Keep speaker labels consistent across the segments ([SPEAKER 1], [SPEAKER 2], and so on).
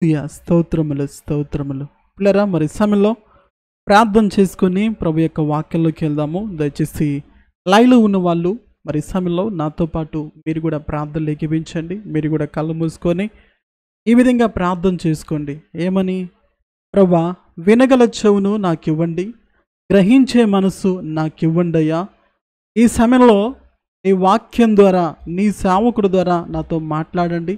[SPEAKER 1] స్తోత్రములు స్తోత్రములు పిల్లరా, మరి సమయంలో ప్రార్థన చేసుకొని ప్రభు యొక్క వాక్యంలోకి వెళ్దాము. దయచేసి లైవ్లో ఉన్న వాళ్ళు మరి సమయంలో నాతో పాటు మీరు కూడా ప్రార్థనలు ఎక్కిపించండి. మీరు కూడా కళ్ళు మూసుకొని ఈ విధంగా ప్రార్థన చేసుకోండి. ఏమని? ప్రభా, వినగల చెవును నాకు ఇవ్వండి, గ్రహించే మనసు నాకు ఇవ్వండి అయ్యా. ఈ సమయంలో నీ వాక్యం ద్వారా, నీ సేవకుడు ద్వారా నాతో మాట్లాడండి.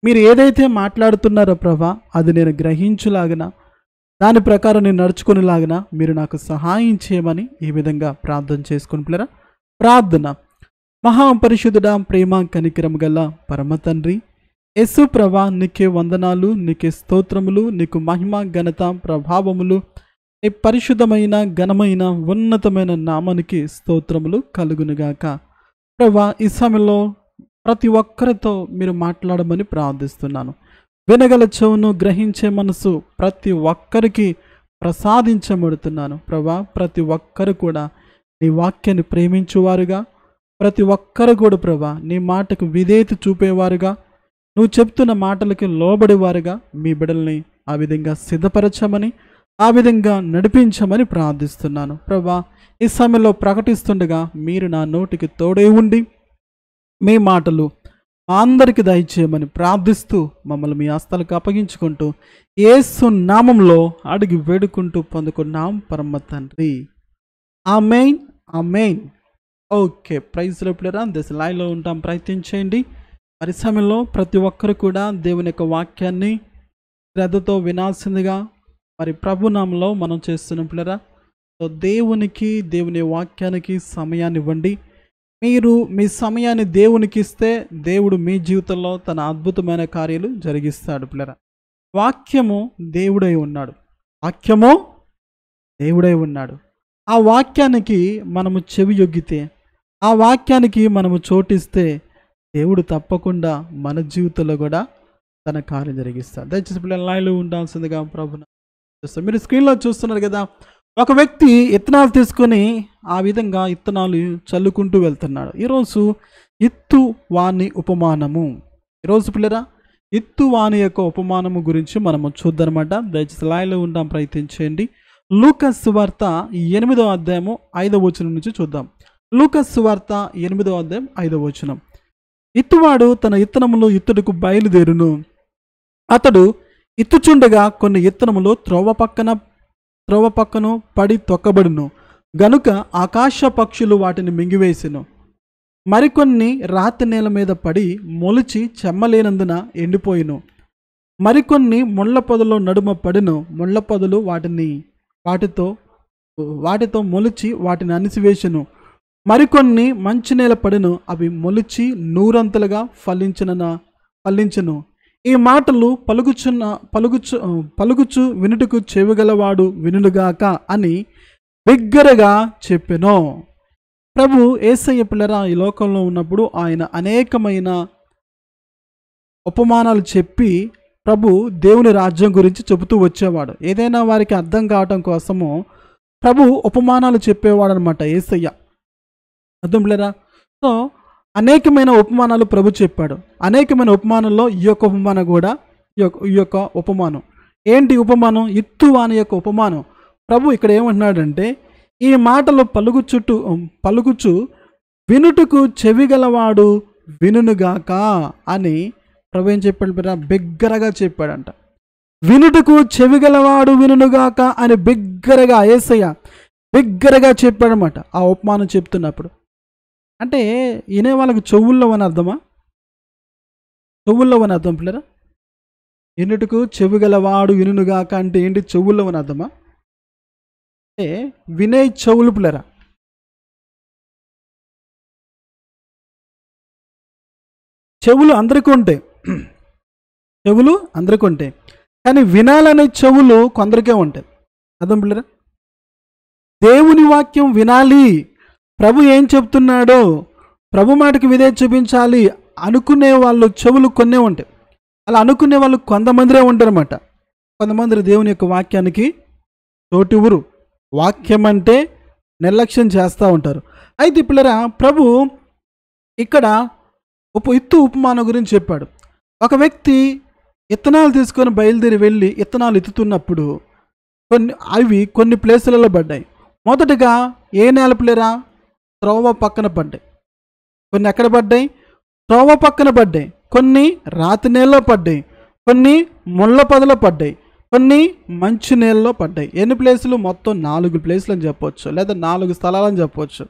[SPEAKER 1] మీరు ఏదైతే మాట్లాడుతున్నారో ప్రభా, అది నేను గ్రహించులాగన, దాని ప్రకారం నేను నడుచుకునేలాగన మీరు నాకు సహాయం చేయమని ఈ విధంగా ప్రార్థన చేసుకుని పిల్లరా. ప్రార్థన. మహాపరిశుద్ధుడా, ప్రేమ కనికరము గల పరమ తండ్రి యేసు ప్రభా, నీకే వందనాలు, నీకే స్తోత్రములు, నీకు మహిమ ఘనత ప్రభావములు ఈ పరిశుద్ధమైన ఘనమైన ఉన్నతమైన నామానికి స్తోత్రములు కలుగునుగాక. ప్రభా, ఈ సమయంలో ప్రతి ఒక్కరితో మీరు మాట్లాడమని ప్రార్థిస్తున్నాను. వినగల చెవును, గ్రహించే మనసు ప్రతి ఒక్కరికి ప్రసాదించబడుతున్నాను. ప్రభా, ప్రతి ఒక్కరు కూడా నీ వాక్యాన్ని ప్రేమించువారుగా, ప్రతి ఒక్కరు కూడా ప్రభా నీ మాటకు విధేయత చూపేవారుగా, నువ్వు చెప్తున్న మాటలకి లోబడేవారుగా మీ బిడ్డల్ని ఆ విధంగా సిద్ధపరచమని, ఆ విధంగా నడిపించమని ప్రార్థిస్తున్నాను. ప్రభా, ఈ సమయంలో ప్రకటిస్తుండగా మీరు నా నోటికి తోడే ఉండి మీ మాటలు అందరికి దయచేయమని ప్రార్థిస్తూ మమ్మల్ని మీ హస్తాలకు అప్పగించుకుంటూ యేసు నామంలో అడిగి వేడుకుంటూ పొందుకున్నాం పరమ తండ్రి. ఆమేన్, ఆమేన్. ఓకే, ప్రైజ్ లోపలరా దశ లైవ్లో ఉంటాం, ప్రయత్నించేయండి. మరి సమయంలో ప్రతి ఒక్కరు కూడా దేవుని యొక్క వాక్యాన్ని శ్రద్ధతో వినాల్సిందిగా మరి ప్రభునామంలో మనం చేస్తున్న పిల్లరా. సో దేవునికి, దేవుని వాక్యానికి సమయాన్ని ఇవ్వండి. మీరు మీ సమయాన్ని దేవునికి ఇస్తే దేవుడు మీ జీవితంలో తన అద్భుతమైన కార్యాలు జరిగిస్తాడు పిల్లరా. వాక్యము దేవుడై ఉన్నాడు, వాక్యము దేవుడై ఉన్నాడు. ఆ వాక్యానికి మనము చెవి యొగ్గితే, ఆ వాక్యానికి మనము చోటిస్తే దేవుడు తప్పకుండా మన జీవితంలో కూడా తన కార్యం జరిగిస్తాడు. దయచేసి పిల్లల లైవ్లో ఉండాల్సిందిగా ప్రభున. మీరు స్క్రీన్లో చూస్తున్నారు కదా, ఒక వ్యక్తి ఇత్తనాలు తీసుకొని ఆ విధంగా ఇత్తనాలు చల్లుకుంటూ వెళ్తున్నాడు. ఈరోజు ఇత్తు వాని ఉపమానము. ఈరోజు పిల్లరా, ఇత్తు వాని యొక్క ఉపమానము గురించి మనము చూద్దామన్నమాట. దయచేసి లైవ్లో ఉండడం ప్రయత్నించండి. లూకాసు సువార్త 8వ అధ్యాయము 5వ వచనం నుంచి చూద్దాం. లూకాసు సువార్త 8వ అధ్యాయం 5వ వచనం. ఇత్తువాడు తన ఇత్తనములు ఇత్తుడుకు బయలుదేరును. అతడు ఇత్తుచుండగా కొన్ని ఇత్తనములు త్రోవ పక్కను పడి తొక్కబడును గనుక ఆకాశ పక్షులు వాటిని మింగివేసెను. మరికొన్ని రాతి నేల మీద పడి మొలిచి చెమ్మలేనందున ఎండిపోయిను. మరికొన్ని ముళ్ళ పొదలో నడుమ పడిను. ముళ్ళ పొదలు వాటితో మొలిచి వాటిని అణిసివేసెను. మరికొన్ని మంచినేల పడిను, అవి మొలిచి నూరంతలుగా ఫలించెను. ఈ మాటలు పలుకుచు వినుటకు చెవిగలవాడు వినుగాక అని బిగ్గరగా చెప్పెను. ప్రభు యేసయ్య పిల్లరా ఈ లోకంలో ఉన్నప్పుడు ఆయన అనేకమైన ఉపమానాలు చెప్పి ప్రభు దేవుని రాజ్యం గురించి చెబుతూ వచ్చేవాడు. ఏదైనా వారికి అర్థం కావటం కోసము ప్రభు ఉపమానాలు చెప్పేవాడు అనమాట యేసయ్య. అర్థం పిల్లరా. సో అనేకమైన ఉపమానాలు ప్రభు చెప్పాడు. అనేకమైన ఉపమానంలో ఈ యొక్క ఉపమానం కూడా ఈ యొక్క ఉపమానం ఏంటి? ఉపమానం ఇత్తువాని యొక్క ఉపమానం. ప్రభు ఇక్కడ ఏమంటున్నాడంటే, ఈ మాటలు పలుకుచు వినుటకు చెవిగలవాడు వినుగాక అని ప్రభు ఏం చెప్పాడు? బిగ్గరగా చెప్పాడంట. వినుటకు చెవిగలవాడు వినుగాక అని బిగ్గరగా యేసయ్య బిగ్గరగా చెప్పాడనమాట ఆ ఉపమానం చెప్తున్నప్పుడు. అంటే వినే వాళ్ళకి చెవుల్లో అని అర్థమా? చెవుల్లో అని అర్థం పిల్లరా. వినుటకు చెవిగలవాడు వినుగాక అంటే ఏంటి? చెవుల్లో అని అర్థమా? అంటే వినే చెవులు పిల్లరా. చెవులు అందరికీ ఉంటాయి, చెవులు అందరికీ ఉంటాయి, కానీ వినాలనే చెవులు కొందరికే ఉంటాయి. అర్థం పిల్లరా. దేవుని వాక్యం వినాలి, ప్రభు ఏం చెప్తున్నాడో ప్రభు మాటకి విధేయత చూపించాలి అనుకునే వాళ్ళు చెవులు కొన్నే ఉంటాయి. అలా అనుకునే వాళ్ళు కొంతమందిరే ఉంటారన్నమాట. కొంతమంది దేవుని యొక్క వాక్యానికి చోటివ్వరు, వాక్యం అంటే నిర్లక్ష్యం చేస్తూ ఉంటారు. అయితే పిల్లరా, ప్రభు ఇక్కడ ఇత్తు ఉపమానం గురించి చెప్పాడు. ఒక వ్యక్తి ఇత్తనాలు తీసుకొని బయలుదేరి వెళ్ళి ఇత్తనాలు ఎత్తుతున్నప్పుడు కొన్ని ప్లేసులలో పడ్డాయి. మొదటగా ఏ నేల పిల్లరా? త్రోవ పక్కన పడ్డాయి. కొన్ని ఎక్కడ పడ్డాయి? త్రోవ పక్కన పడ్డాయి. కొన్ని రాతి నేలలో పడ్డాయి. కొన్ని ముళ్ళ పొదలో పడ్డాయి. కొన్ని మంచి నేలలో పడ్డాయి. ఎన్ని ప్లేసులు? మొత్తం 4 ప్లేసులు అని చెప్పవచ్చు, లేదా 4 స్థలాలని చెప్పవచ్చు.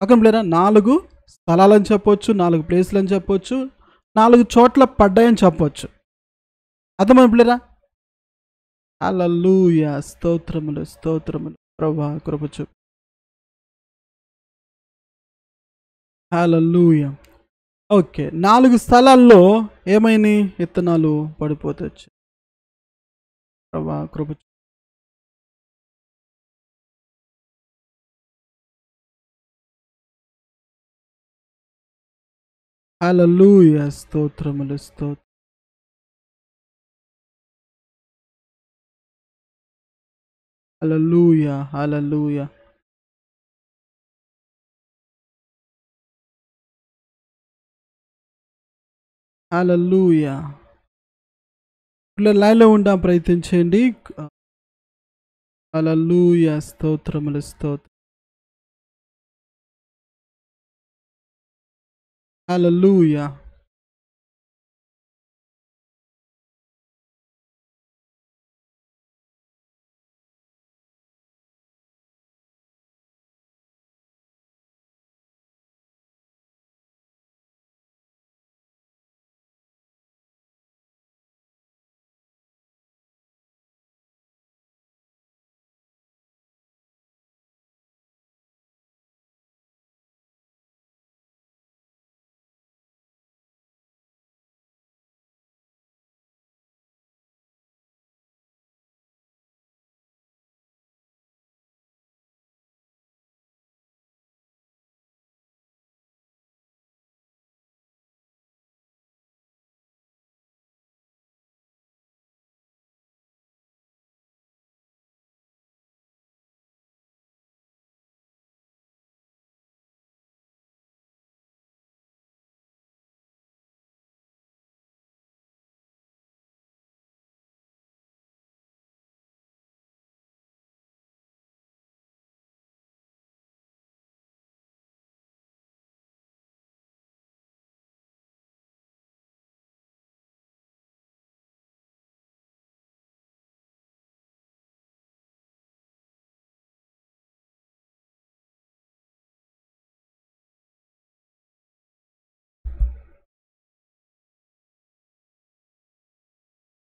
[SPEAKER 1] పక్కన పిల్లరా 4 స్థలాలని చెప్పవచ్చు, 4 ప్లేసులు అని చెప్పవచ్చు, 4 చోట్ల పడ్డాయని చెప్పవచ్చు. అర్థమైంది పిల్లరా? హల్లెలూయా, స్తోత్రములు స్తోత్రములు ప్రభువా, కృప చూపు. హల్లెలూయా. ఓకే, 4 స్థలాల్లో ఏమైనా విత్తనాలు పడిపోతచ్చు. ప్రభువా, కృప చూపు. హల్లెలూయా, స్తోత్రములు స్తోత్రం. హల్లెలూయా, హల్లెలూయా. హల్లెలూయా. పిల్లలు లైన్లో ఉంటాం, ప్రయత్నించండి. హల్లెలూయా, స్తోత్రములు స్తోత్రం. హల్లెలూయా.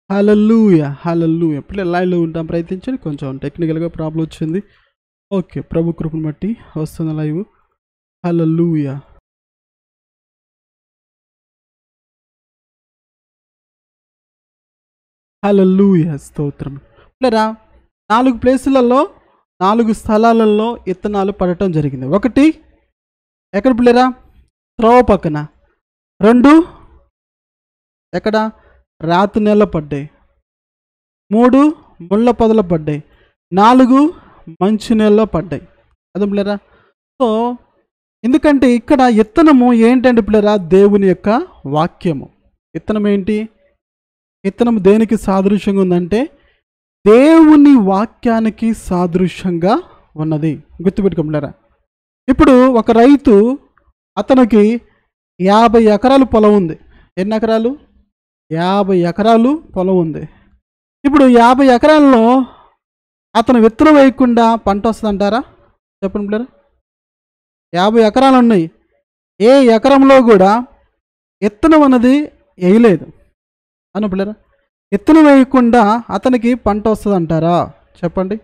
[SPEAKER 1] హల్లెలూయా, హల్లెలూయా. పిల్లలు లైవ్లో ఉంటాం, ప్రయత్నించండి. కొంచెం టెక్నికల్గా ప్రాబ్లం వచ్చింది. ఓకే, ప్రభు కృపను బట్టి వస్తున్న లైవ్. హల్లెలూయా. హల్లెలూయా, స్తోత్రం. పిల్లరా 4 ప్లేసులలో 4 స్థలాలలో విత్తనాలు పడటం జరిగింది. ఒకటి ఎక్కడ పిల్లరా? త్రోవ పక్కన. 2 ఎక్కడ? రాతి నేల పడ్డాయి. 3 ముళ్ళ పొదలు పడ్డాయి. 4 మంచి నేలలో పడ్డాయి. అదే పిల్లరా. సో ఎందుకంటే ఇక్కడ విత్తనము ఏంటంటే పిల్లరా? దేవుని యొక్క వాక్యము. విత్తనం ఏంటి? విత్తనము దేనికి సాదృశ్యంగా ఉందంటే దేవుని వాక్యానికి సాదృశ్యంగా ఉన్నది. గుర్తుపెట్టుకోలేరా? ఇప్పుడు ఒక రైతు, అతనికి 50 ఎకరాలు పొలం ఉంది. ఎన్ని ఎకరాలు? 50 ఎకరాలు పొలం ఉంది. ఇప్పుడు 50 ఎకరాల్లో అతను విత్తనం వేయకుండా పంట వస్తుందంటారా? చెప్పండి పిల్లరా. 50 ఎకరాలు ఉన్నాయి. ఏ ఎకరంలో కూడా విత్తనం అన్నది వేయలేదు అన్న పిల్లరా. విత్తనం వేయకుండా అతనికి పంట వస్తుంది అంటారా? చెప్పండి.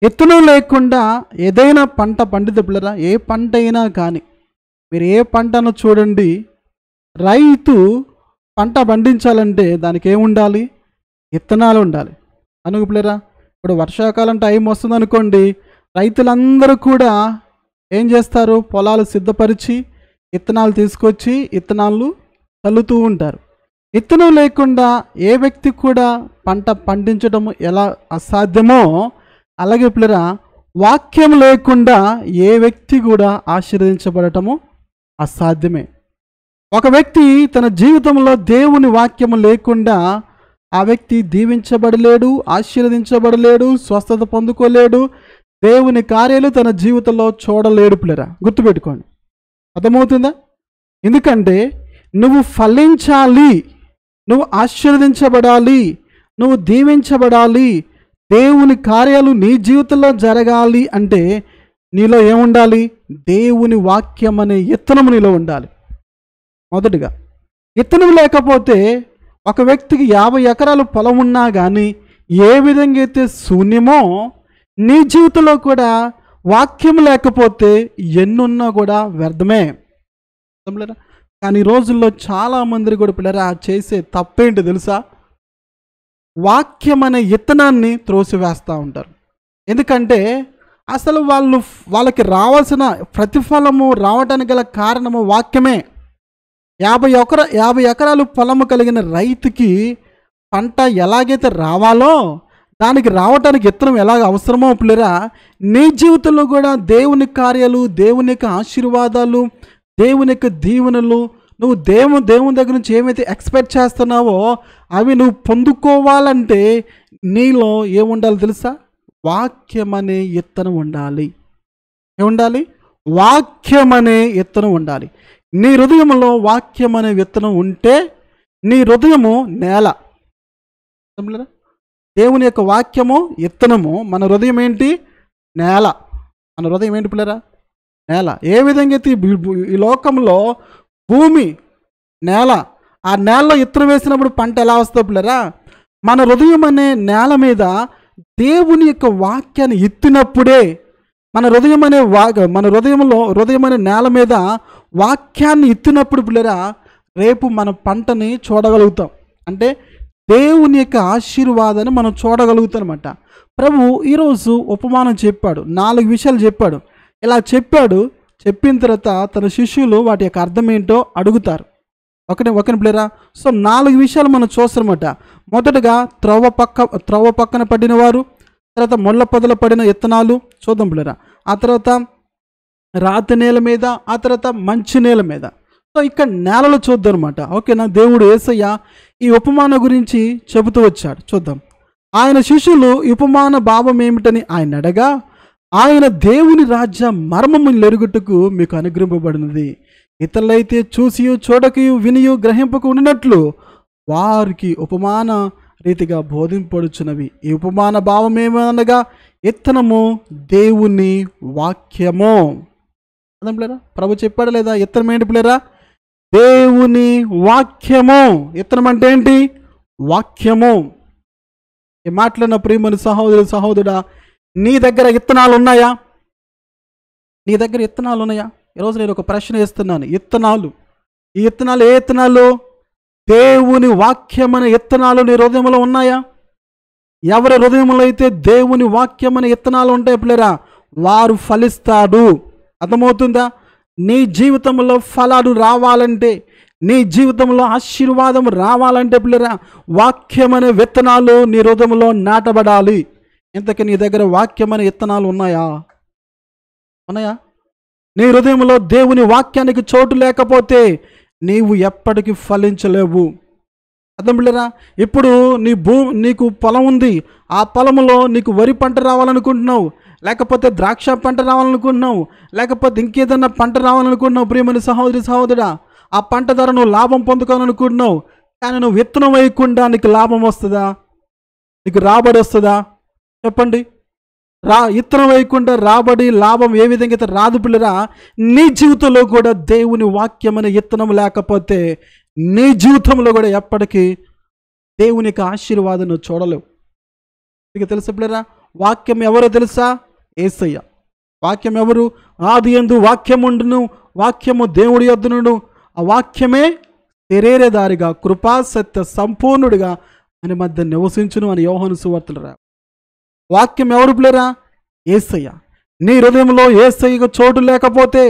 [SPEAKER 1] విత్తనం లేకుండా ఏదైనా పంట పండితే పిల్లరా, ఏ పంట అయినా కానీ మీరు ఏ పంటను చూడండి, రైతు పంట పండించాలంటే దానికి ఏముండాలి? విత్తనాలు ఉండాలి. అనుకు పిల్లరా. ఇప్పుడు వర్షాకాలం టైం వస్తుంది అనుకోండి, రైతులందరూ కూడా ఏం చేస్తారు? పొలాలు సిద్ధపరిచి విత్తనాలు తీసుకొచ్చి విత్తనాలు చల్లుతూ ఉంటారు. విత్తనం లేకుండా ఏ వ్యక్తి కూడా పంట పండించడం ఎలా అసాధ్యమో, అలాగే పిల్లరా వాక్యం లేకుండా ఏ వ్యక్తి కూడా ఆశీర్వదించబడటము అసాధ్యమే. ఒక వ్యక్తి తన జీవితంలో దేవుని వాక్యము లేకుండా ఆ వ్యక్తి దీవించబడలేడు, ఆశీర్వదించబడలేడు, స్వస్థత పొందుకోలేడు, దేవుని కార్యాలు తన జీవితంలో చూడలేడు. పిల్లరా, గుర్తుపెట్టుకోండి. అర్థమవుతుందా? ఎందుకంటే నువ్వు ఫలించాలి, నువ్వు ఆశీర్వదించబడాలి, నువ్వు దీవించబడాలి, దేవుని కార్యాలు నీ జీవితంలో జరగాలి అంటే నీలో ఏముండాలి? దేవుని వాక్యం అనే ఇత్తనము నీలో ఉండాలి. మొదటిగా ఇత్తనం లేకపోతే ఒక వ్యక్తికి 50 ఎకరాలు పొలం ఉన్నా కానీ ఏ విధంగా అయితే శూన్యమో, నీ జీవితంలో కూడా వాక్యం లేకపోతే ఎన్నున్నా కూడా వ్యర్థమే. కానీ ఈ రోజుల్లో చాలామంది కూడా పిల్లరా చేసే తప్పేంటి తెలుసా? వాక్యం అనే ఇత్తనాన్ని త్రోసివేస్తూ ఉంటారు. ఎందుకంటే అసలు వాళ్ళకి రావాల్సిన ప్రతిఫలము రావడానికి గల కారణము వాక్యమే. 50 ఎకరాలు పొలము కలిగిన రైతుకి పంట ఎలాగైతే రావాలో, దానికి రావటానికి విత్తనం ఎలాగ అవసరమో పిల్లరా, నీ జీవితంలో కూడా దేవుని కార్యాలు, దేవుని యొక్క ఆశీర్వాదాలు, దేవుని యొక్క దీవెనలు, నువ్వు దేవుని దగ్గర నుంచి ఏమైతే ఎక్స్పెక్ట్ చేస్తున్నావో అవి నువ్వు పొందుకోవాలంటే నీలో ఏముండాలి తెలుసా? వాక్యం అనే విత్తనం ఉండాలి. ఏముండాలి? వాక్యం అనే విత్తనం ఉండాలి. నీ హృదయంలో వాక్యం అనే విత్తనం ఉంటే నీ హృదయము నేల. దేవుని యొక్క వాక్యము విత్తనము, మన హృదయం ఏంటి? నేల. మన హృదయం ఏంటి పిల్లరా? నేల. ఏ విధంగా అయితే ఈ లోకంలో భూమి నేల, ఆ నేలలో విత్తనం వేసినప్పుడు పంట ఎలా వస్తుంది పిల్లరా? మన హృదయం అనే నేల మీద దేవుని యొక్క వాక్యాన్ని ఎత్తినప్పుడే, మన హృదయం అనే నేల మీద వాక్యాన్ని ఎత్తినప్పుడు పిల్లరా రేపు మన పంటని చూడగలుగుతాం. అంటే దేవుని యొక్క ఆశీర్వాదాన్ని మనం చూడగలుగుతాం అన్నమాట. ప్రభు ఈరోజు ఉపమానం చెప్పాడు, 4 విషయాలు చెప్పాడు. ఇలా చెప్పిన తర్వాత తన శిష్యులు వాటి యొక్క అర్థం ఏంటో అడుగుతారు. ఒకని పిల్లరా. సో 4 విషయాలు మనం చూస్తామన్నమాట. మొదటగా త్రవ్వ పక్కన పడిన వారు, తర్వాత ముళ్ళ పొదల పడిన విత్తనాలు చూద్దాం పిల్లరా. ఆ తర్వాత రాతి నేల మీద, ఆ తర్వాత మంచి నేల మీద. సో ఇక్కడ నేలలో చూద్దాం అనమాట. ఓకేనా? దేవుడు యేసయ్య ఈ ఉపమానం గురించి చెబుతూ వచ్చాడు. చూద్దాం. ఆయన శిష్యులు ఈ ఉపమాన భావం ఏమిటని ఆయన అడగా, ఆయన దేవుని రాజ్య మర్మము ఎరుగుటకు మీకు అనుగ్రహింపబడినది, ఇతరులైతే చూసియు చూడకయు వినియు గ్రహింపకు ఉన్నట్లు వారికి ఉపమాన రీతిగా బోధింపడుచున్నవి. ఈ ఉపమాన భావం ఏమనగా ఇత్తనము దేవుని వాక్యము. అదే పిల్లరా, ప్రభు చెప్పాడు లేదా? ఇత్తనం ఏంటి పిల్లరా? దేవుని వాక్యము. ఇత్తనం అంటే ఏంటి? వాక్యము. ఈ మాట్లాడిన ప్రియమైన సహోదరుడా, నీ దగ్గర ఇత్తనాలు ఉన్నాయా? నీ దగ్గర ఇత్తనాలు ఉన్నాయా? ఈరోజు నేను ఒక ప్రశ్న వేస్తున్నాను. ఇత్తనాలు, ఈ ఇత్తనాలు ఏ ఇత్తనాలు? దేవుని వాక్యమనే ఇత్తనాలు నీ హృదయంలో ఉన్నాయా? ఎవరి హృదయంలో అయితే దేవుని వాక్యమనే ఇత్తనాలు ఉంటాయి పిల్లరా, వారు ఫలిస్తాడు. అర్థమవుతుందా? నీ జీవితంలో ఫలాలు రావాలంటే, నీ జీవితంలో ఆశీర్వాదం రావాలంటే పిల్లరా, వాక్యమనే విత్తనాలు నీ హృదయంలో నాటబడాలి. ఇంతకీ నీ దగ్గర వాక్యమనే విత్తనాలు ఉన్నాయా? నీ హృదయంలో దేవుని వాక్యానికి చోటు లేకపోతే నీవు ఎప్పటికీ ఫలించలేవు. అర్థం పిల్లరా? ఇప్పుడు నీకు పొలం ఉంది, ఆ పొలంలో నీకు వరి పంట రావాలనుకుంటున్నావు, లేకపోతే ద్రాక్ష పంట రావాలనుకుంటున్నావు, లేకపోతే ఇంకేదన్నా పంట రావాలనుకుంటున్నావు. ప్రియమైన సహోదరుడా, ఆ పంట ధర నువ్వు లాభం పొందుకోవాలనుకుంటున్నావు. కానీ నువ్వు విత్తనం వేయకుండా నీకు లాభం వస్తుందా? నీకు రాబడి వస్తుందా? చెప్పండి. విత్తనం వేయకుండా రాబడి లాభం ఏ విధంగా అయితే రాదు పిల్లరా, నీ జీవితంలో కూడా దేవుని వాక్యం అనే విత్తనం లేకపోతే నీ జీవితంలో కూడా ఎప్పటికీ దేవుని యొక్క ఆశీర్వాదం నువ్వు చూడలేవు. మీకు తెలుసా పిల్లరా? వాక్యం ఎవరో తెలుసా? యేసయ్య. వాక్యం ఎవరు? ఆదియందు వాక్యముండును, వాక్యము దేవుడి యొద్దనుండు, ఆ వాక్యమే శరీరధారిగా కృపా సత్య సంపూర్ణుడిగా అని మధ్య నివసించును అని యోహాను సువార్తలో రా. వాక్యం ఎవరు పిల్లరా? యేసయ్య. నీ హృదయంలో యేసయ్యకు చోటు లేకపోతే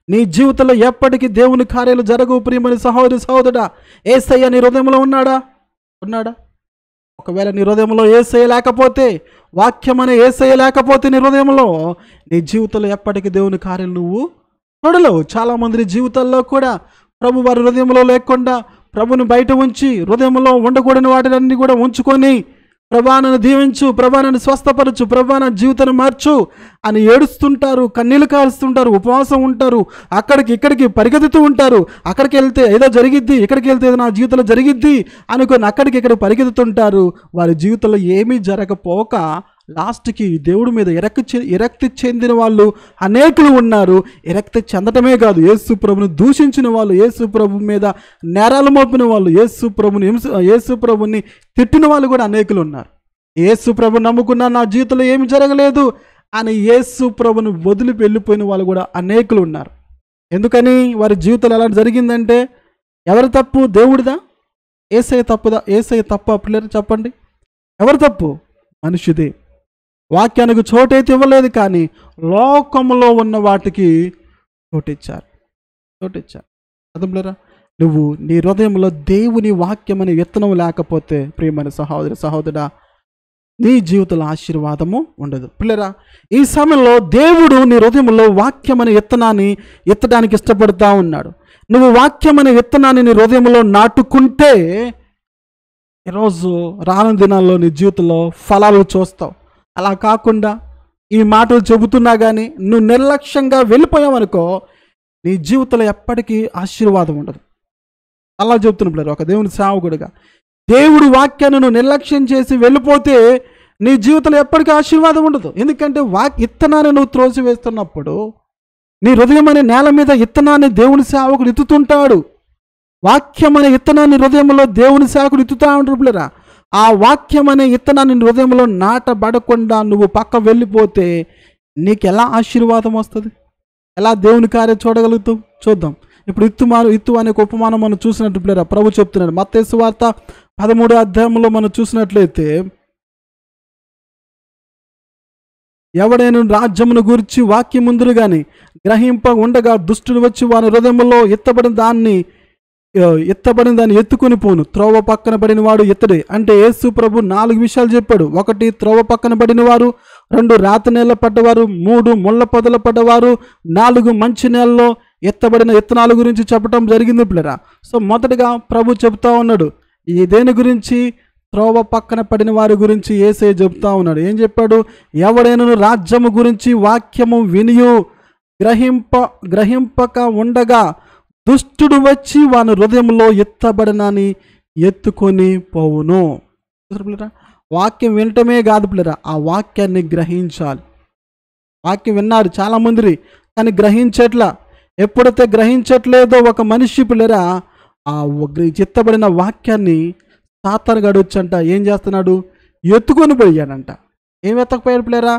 [SPEAKER 1] నీ జీవితంలో ఎప్పటికీ దేవుని కార్యాలు జరగవు. ప్రియమైన సహోదరుడా, యేసయ్య నీ హృదయంలో ఉన్నాడా? ఒకవేళ నీ హృదయంలో యేసయ్య లేకపోతే, వాక్యం అనే యేసయ్య లేకపోతే నీ హృదయంలో, నీ జీవితంలో ఎప్పటికీ దేవుని కార్యాలు నువ్వు చూడలేవు. చాలామంది జీవితాల్లో కూడా ప్రభు వారి హృదయంలో లేకుండా ప్రభుని బయట ఉంచి హృదయంలో ఉండకూడని వాటిలన్నీ కూడా ఉంచుకొని ప్రభా నన్ను దీవించు, ప్రభా నన్ను స్వస్థపరచు, ప్రభా నా జీవితాన్ని మార్చు అని ఏడుస్తుంటారు, కన్నీళ్లు కారుస్తుంటారు, ఉపవాసం ఉంటారు, అక్కడికి ఇక్కడికి పరిగెత్తుతూ ఉంటారు. అక్కడికి వెళ్తే ఏదో జరిగిద్ది, ఇక్కడికి వెళ్తే ఏదో నా జీవితంలో జరిగిద్ది అనుకొని అక్కడికి ఇక్కడ పరిగెత్తుతుంటారు. వారి జీవితంలో ఏమీ జరగపోక లాస్ట్కి దేవుడి మీద విరక్తి చెందిన వాళ్ళు అనేకులు ఉన్నారు. విరక్తి చెందటమే కాదు, యేసు ప్రభుని దూషించిన వాళ్ళు, యేసు ప్రభు మీద నేరాలు మోపిన వాళ్ళు, యేసు ప్రభుని తిట్టిన వాళ్ళు కూడా అనేకులు ఉన్నారు. యేసు ప్రభు నమ్ముకున్నా నా జీవితంలో ఏమి జరగలేదు అని యేసు ప్రభుని వదిలి వెళ్ళిపోయిన వాళ్ళు కూడా అనేకులు ఉన్నారు. ఎందుకని వారి జీవితంలో ఎలా జరిగిందంటే ఎవరి తప్పు? దేవుడిదా? యేసయ్య తప్పుదా? యేసయ్య తప్పు పిల్లలు చెప్పండి. ఎవరి తప్పు? మనిషిదే. వాక్యానికి చోటైతే ఇవ్వలేదు, కానీ లోకంలో ఉన్న వాటికి చోటిచ్చారు. అర్థంలేరా? నువ్వు నీ హృదయంలో దేవుని వాక్యం అనే విత్తనం లేకపోతే ప్రియమైన సహోదరుడా నీ జీవితంలో ఆశీర్వాదము ఉండదు. పిల్లరా, ఈ సమయంలో దేవుడు నీ హృదయంలో వాక్యం అనే విత్తనాన్ని ఎత్తడానికి ఇష్టపడుతూ ఉన్నాడు. నువ్వు వాక్యం అనే విత్తనాన్ని నీ హృదయంలో నాటుకుంటే ఈరోజు రానున్న దినాల్లో నీ జీవితంలో ఫలాలు చూస్తావు. అలా కాకుండా ఈ మాటలు చెబుతున్నా కానీ నువ్వు నిర్లక్ష్యంగా వెళ్ళిపోయావనుకో నీ జీవితంలో ఎప్పటికీ ఆశీర్వాదం ఉండదు. అలా చెబుతున్నప్పుడు ఒక దేవుని సేవకుడిగా దేవుడు వాక్యాన్ని నువ్వు నిర్లక్ష్యం చేసి వెళ్ళిపోతే నీ జీవితంలో ఎప్పటికీ ఆశీర్వాదం ఉండదు. ఎందుకంటే ఇత్తనాన్ని నువ్వు త్రోసివేస్తున్నప్పుడు నీ హృదయం అనే నేల మీద ఇత్తనాన్ని దేవుని సేవకుడు ఎత్తుతుంటాడు. వాక్యం అనే ఇత్తనాన్ని హృదయంలో దేవుని సేవకుడు ఎత్తుతా ఉంటాడు. పిల్లరా, ఆ వాక్యం అనే ఇత్తనాన్ని హృదయంలో నాటబడకుండా నువ్వు పక్క వెళ్ళిపోతే నీకు ఎలా ఆశీర్వాదం వస్తుంది? ఎలా దేవుని కార్యం చూడగలుగుతావు? చూద్దాం. ఇప్పుడు ఇత్తు అనే ఉపమానం మనం చూసినట్టు పిల్లరా ప్రభు చెప్తున్నాడు. మత్తయి సువార్త 13వ అధ్యాయంలో మనం చూసినట్లయితే ఎవడైనా రాజ్యమును గురించి వాక్యం ముందురు కానీ గ్రహింప ఉండగా దుష్టుడు వచ్చి వారి హృదయంలో ఎత్తబడిన దాన్ని ఎత్తుకొని పోను. త్రోవ పక్కన పడిన వాడు ఇతడే. అంటే యేసు ప్రభు 4 విషయాలు చెప్పాడు. 1 త్రోవ పక్కన పడిన వారు, 2 రాతి నేల పడ్డవారు, 3 ముళ్ళ పొదల పడ్డవారు, 4 మంచి నేలలో ఎత్తబడిన విత్తనాల గురించి చెప్పడం జరిగింది పిల్లరా. సో మొదటిగా ప్రభు చెబుతా ఉన్నాడు ఈ దేని గురించి? త్రోవ పక్కన పడిన వారి గురించి యేసయ్య చెబుతా ఉన్నాడు. ఏం చెప్పాడు? ఎవడైనా రాజ్యము గురించి వాక్యము వినియు గ్రహింపక ఉండగా దుష్టుడు వచ్చి వాని హృదయంలో ఎత్తబడినని ఎత్తుకొని పోవును. వాక్యం వినటమే కాదు పిల్లరా, ఆ వాక్యాన్ని గ్రహించాలి. వాక్యం విన్నారు చాలామంది, కానీ గ్రహించట్లా. ఎప్పుడైతే గ్రహించట్లేదో ఒక మనిషి పిల్లరా ఆ ఎత్తబడిన వాక్యాన్ని సాతానుగాడు వచ్చంట ఏం చేస్తున్నాడు? ఎత్తుకొని పోయాడంట. ఏం ఎత్తకపోయాడు పిల్లరా?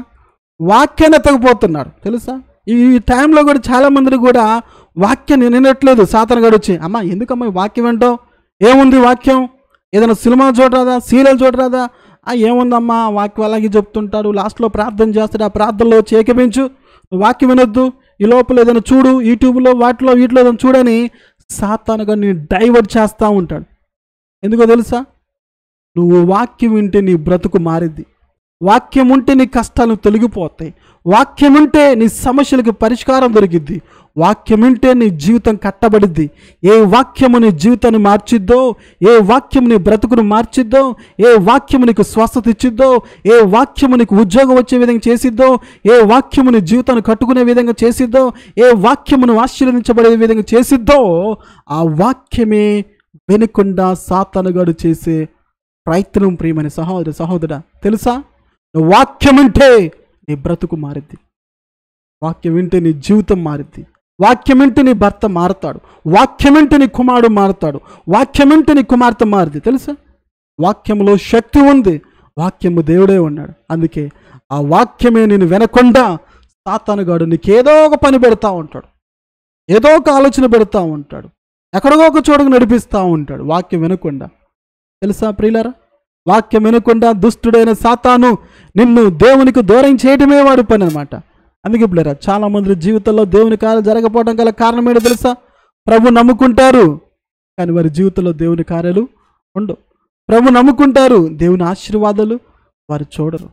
[SPEAKER 1] వాక్యాన్ని ఎత్తకపోతున్నాడు. తెలుసా? ఈ టైంలో కూడా చాలామంది కూడా వాక్యాన్ని వినట్లేదు. సాతానుగాడు వచ్చి అమ్మ ఎందుకమ్మా వాక్యం వింటావు? ఏముంది వాక్యం? ఏదైనా సినిమా చూడరాదా? సీరియల్ చూడరాదా? ఏముందమ్మా వాక్యం అలాగే చెప్తుంటాడు. లాస్ట్లో ప్రార్థన చేస్తాడు. ఆ ప్రార్థనలో చేకపించు, వాక్యం వినొద్దు, ఈ లోపల ఏదైనా చూడు, యూట్యూబ్లో వీటిలో ఏదైనా చూడని సాతానుగాడు నీ డైవర్ట్ చేస్తూ ఉంటాడు. ఎందుకో తెలుసా? నువ్వు వాక్యం వింటే నీ బ్రతుకు మారిద్ది. వాక్యం ఉంటే నీ కష్టాలు తొలగిపోతాయి. వాక్యం ఉంటే నీ సమస్యలకు పరిష్కారం దొరికిద్ది. వాక్యం ఉంటే నీ జీవితం కట్టబడిద్ది. ఏ వాక్యము నీ జీవితాన్ని మార్చిద్దో, ఏ వాక్యము నీ బ్రతుకును మార్చిద్దో, ఏ వాక్యము నీకు స్వస్థత ఇచ్చిద్దో, ఏ వాక్యము నీకు ఉద్యోగం వచ్చే విధంగా చేసిద్దో, ఏ వాక్యము నీ జీవితాన్ని కట్టుకునే విధంగా చేసిద్దో, ఏ వాక్యమును ఆశీర్వదించబడే విధంగా చేసిద్దో ఆ వాక్యమే వెనుకుండా సాతానుగాడు చేసే ప్రయత్నం. ప్రియమైన సహోదరా తెలుసా? నువ్వు వాక్యం వింటే నీ బ్రతుకు మారిద్ది. వాక్యం వింటే నీ జీవితం మారిద్ది. వాక్యం వింటే నీ భర్త మారుతాడు. వాక్యం వింటే నీ కుమారుడు మారుతాడు. వాక్యం వింటే నీ కుమార్తె మారుద్ది. తెలుసా? వాక్యంలో శక్తి ఉంది. వాక్యము దేవుడే ఉన్నాడు. అందుకే ఆ వాక్యమే నేను వినకుండా సాతానుగాడు నీకేదో ఒక పని పెడతా ఉంటాడు, ఏదో ఒక ఆలోచన పెడతా ఉంటాడు, ఎక్కడికో ఒక చోటుకు నడిపిస్తూ ఉంటాడు వాక్యం వినకుండా. తెలుసా ప్రియులారా? వాక్యం వినకుండా దుష్టుడైన సాతాను నిన్ను దేవునికి దూరం చేయడమే వాడి పని అనమాట. అందుకే పిల్లరా చాలామంది జీవితంలో దేవుని కార్యాలు జరగకపోవడం గల కారణం ఏంటో తెలుసా? ప్రభు నమ్ముకుంటారు కానీ వారి జీవితంలో దేవుని కార్యాలు ఉండవు. ప్రభు నమ్ముకుంటారు, దేవుని ఆశీర్వాదాలు వారు చూడరు.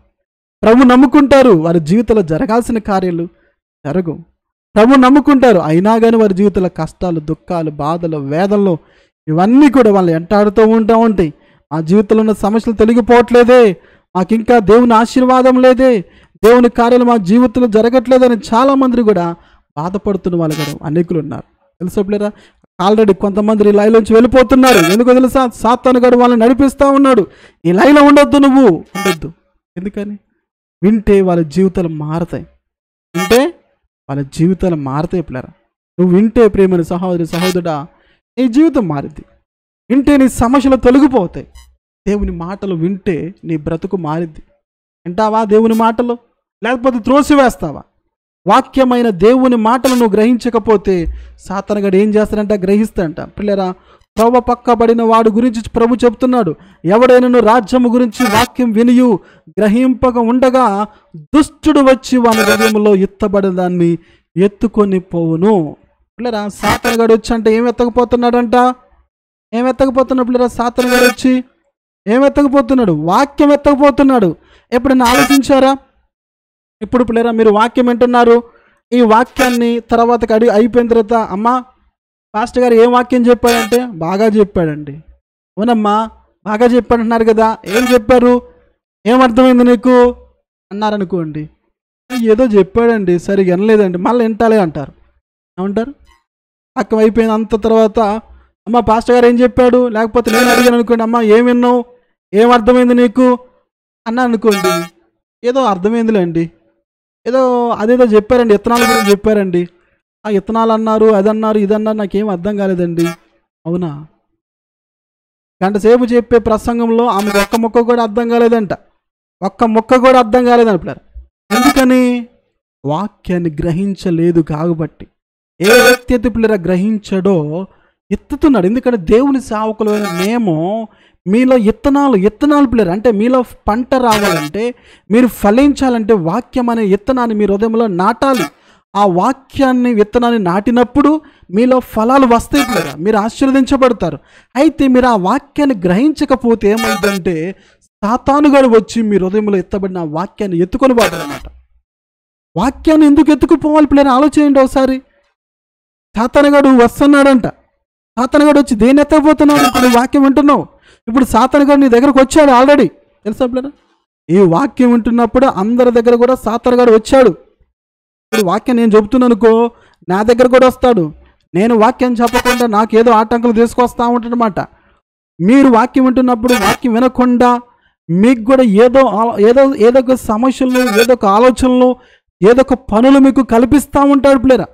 [SPEAKER 1] ప్రభు నమ్ముకుంటారు, వారి జీవితంలో జరగాల్సిన కార్యాలు జరగవు. ప్రభు నమ్ముకుంటారు, అయినా కానీ వారి జీవితంలో కష్టాలు, దుఃఖాలు, బాధలు, వేదనలు ఇవన్నీ కూడా వాళ్ళు వెంటాడుతూ ఉంటాయి. మా జీవితంలో ఉన్న సమస్యలు తొలగిపోవట్లేదే, మాకు ఇంకా దేవుని ఆశీర్వాదం లేదే, దేవుని కార్యాలు మా జీవితంలో జరగట్లేదని చాలామంది కూడా బాధపడుతున్న వాళ్ళు కూడా అనేకులు ఉన్నారు. తెలుసా? ఆల్రెడీ కొంతమంది ఈ లైలోంచి వెళ్ళిపోతున్నారు. ఎందుకో తెలుసా? సాతాను గాడు వాళ్ళని నడిపిస్తూ ఉన్నాడు. ఈ లైలో ఉండొద్దు, నువ్వు ఉండొద్దు. ఎందుకని? వింటే వాళ్ళ జీవితాలు మారతాయి. వింటే వాళ్ళ జీవితాలు మారతాయి పిల్లరా. నువ్వు వింటే ప్రేమైన సహోదరి సహోదరుడా, నీ జీవితం మారిద్ది. వింటే నీ సమస్యలు తొలగిపోతాయి. దేవుని మాటలు వింటే నీ బ్రతుకు మారిద్ది. వింటావా దేవుని మాటలు? లేకపోతే త్రోసివేస్తావా? వాక్యమైన దేవుని మాటలు నువ్వు గ్రహించకపోతే సాతానుగాడు ఏం చేస్తాడంట? గ్రహిస్తాడంట. పిల్లరా, త్రోవ పక్కబడిన వాడు గురించి ప్రభు చెప్తున్నాడు. ఎవడైనా రాజ్యము గురించి వాక్యం వినియు గ్రహింపక ఉండగా దుష్టుడు వచ్చి వాని హృదయంలో ఎత్తబడిన దాన్ని ఎత్తుకొని పోవును. పిల్లరా, సాతానుగాడు వచ్చి అంటే ఏం ఎత్తకపోతున్నాడంట? ఏం ఎత్తకపోతున్నాడు పిల్లరా? సాతానుగాడు వచ్చి ఏం ఎత్తకపోతున్నాడు? వాక్యం ఎత్తకపోతున్నాడు. ఎప్పుడైనా ఆలోచించారా? ఇప్పుడు పిల్లరా, మీరు వాక్యం వింటున్నారు. ఈ వాక్యాన్ని తర్వాత అయిపోయిన తర్వాత, అమ్మా పాస్టర్ గారు ఏం వాక్యం చెప్పాడంటే, బాగా చెప్పాడండి. అవునమ్మా బాగా చెప్పాడంటున్నారు కదా, ఏం చెప్పారు? ఏమర్థమైంది నీకు అన్నారనుకోండి. ఏదో చెప్పాడండి, సరిగా వినలేదండి, మళ్ళీ వింటాలే అంటారు. ఏమంటారు? వాక్యం అయిపోయిన అంత తర్వాత, అమ్మ పాస్టర్ గారు ఏం చెప్పాడు, లేకపోతే నేను అడిగాను అనుకోండి, అమ్మ ఏం విన్నావు, ఏం అర్థమైంది నీకు అన్నా అనుకోండి. ఏదో అర్థమైందిలేండి, ఏదో అదేదో చెప్పారండి, ఇత్తనాల గురించి చెప్పారండి, ఆ ఇత్తనాలు అన్నారు, అదన్నారు, ఇదన్నారు, నాకేం అర్థం కాలేదండి. అవునా? గంట సేపు చెప్పే ప్రసంగంలో ఆమెకు ఒక్క ముక్క కూడా అర్థం కాలేదంట. ఒక్క ముక్క కూడా అర్థం కాలేదంటారు. ఎందుకని? వాక్యాన్ని గ్రహించలేదు కాబట్టి. ఏ వ్యక్తి అయితే పిల్లరా గ్రహించడో ఎత్తుతున్నాడు. ఎందుకంటే దేవుని సేవకులైన మేము మీలో ఇత్తనాలు పిల్లరు, అంటే మీలో పంట రావాలంటే, మీరు ఫలించాలంటే వాక్యం అనే విత్తనాన్ని మీ హృదయంలో నాటాలి. ఆ వాక్యాన్ని విత్తనాన్ని నాటినప్పుడు మీలో ఫలాలు వస్తాయి పిల్లరా, మీరు ఆశీర్వదించబడతారు. అయితే మీరు ఆ వాక్యాన్ని గ్రహించకపోతే ఏమైందంటే సాతానుగాడు వచ్చి మీ హృదయంలో ఎత్తబడిన ఆ వాక్యాన్ని ఎత్తుకొని పోతాడనమాట. వాక్యాన్ని ఎందుకు ఎత్తుకుపోవాలి పిల్లరా? ఆలోచించండి ఒకసారి. సాతానుగాడు వస్తున్నాడంట. సాతానుగాడు వచ్చి దేన్ని ఎత్తకపోతున్నాడు? ఇప్పుడు వాక్యం వింటున్నావు. ఇప్పుడు సాతానుగాడు నీ దగ్గరకు వచ్చాడు ఆల్రెడీ. తెలుసా పిల్లరా? ఈ వాక్యం వింటున్నప్పుడు అందరి దగ్గర కూడా సాతానుగాడు వచ్చాడు. ఇప్పుడు వాక్యం నేను చెబుతున్నాను అనుకో, నా దగ్గర కూడా వస్తాడు. నేను వాక్యం చెప్పకుండా నాకేదో ఆటంకాలు తీసుకొస్తా ఉంటాడనమాట. మీరు వాక్యం వింటున్నప్పుడు వాక్యం వినకుండా మీకు కూడా ఏదో ఒక సమస్యలను, ఏదో ఒక ఆలోచనలు, ఏదో ఒక పనులు మీకు కల్పిస్తూ ఉంటాడు పిల్లరా.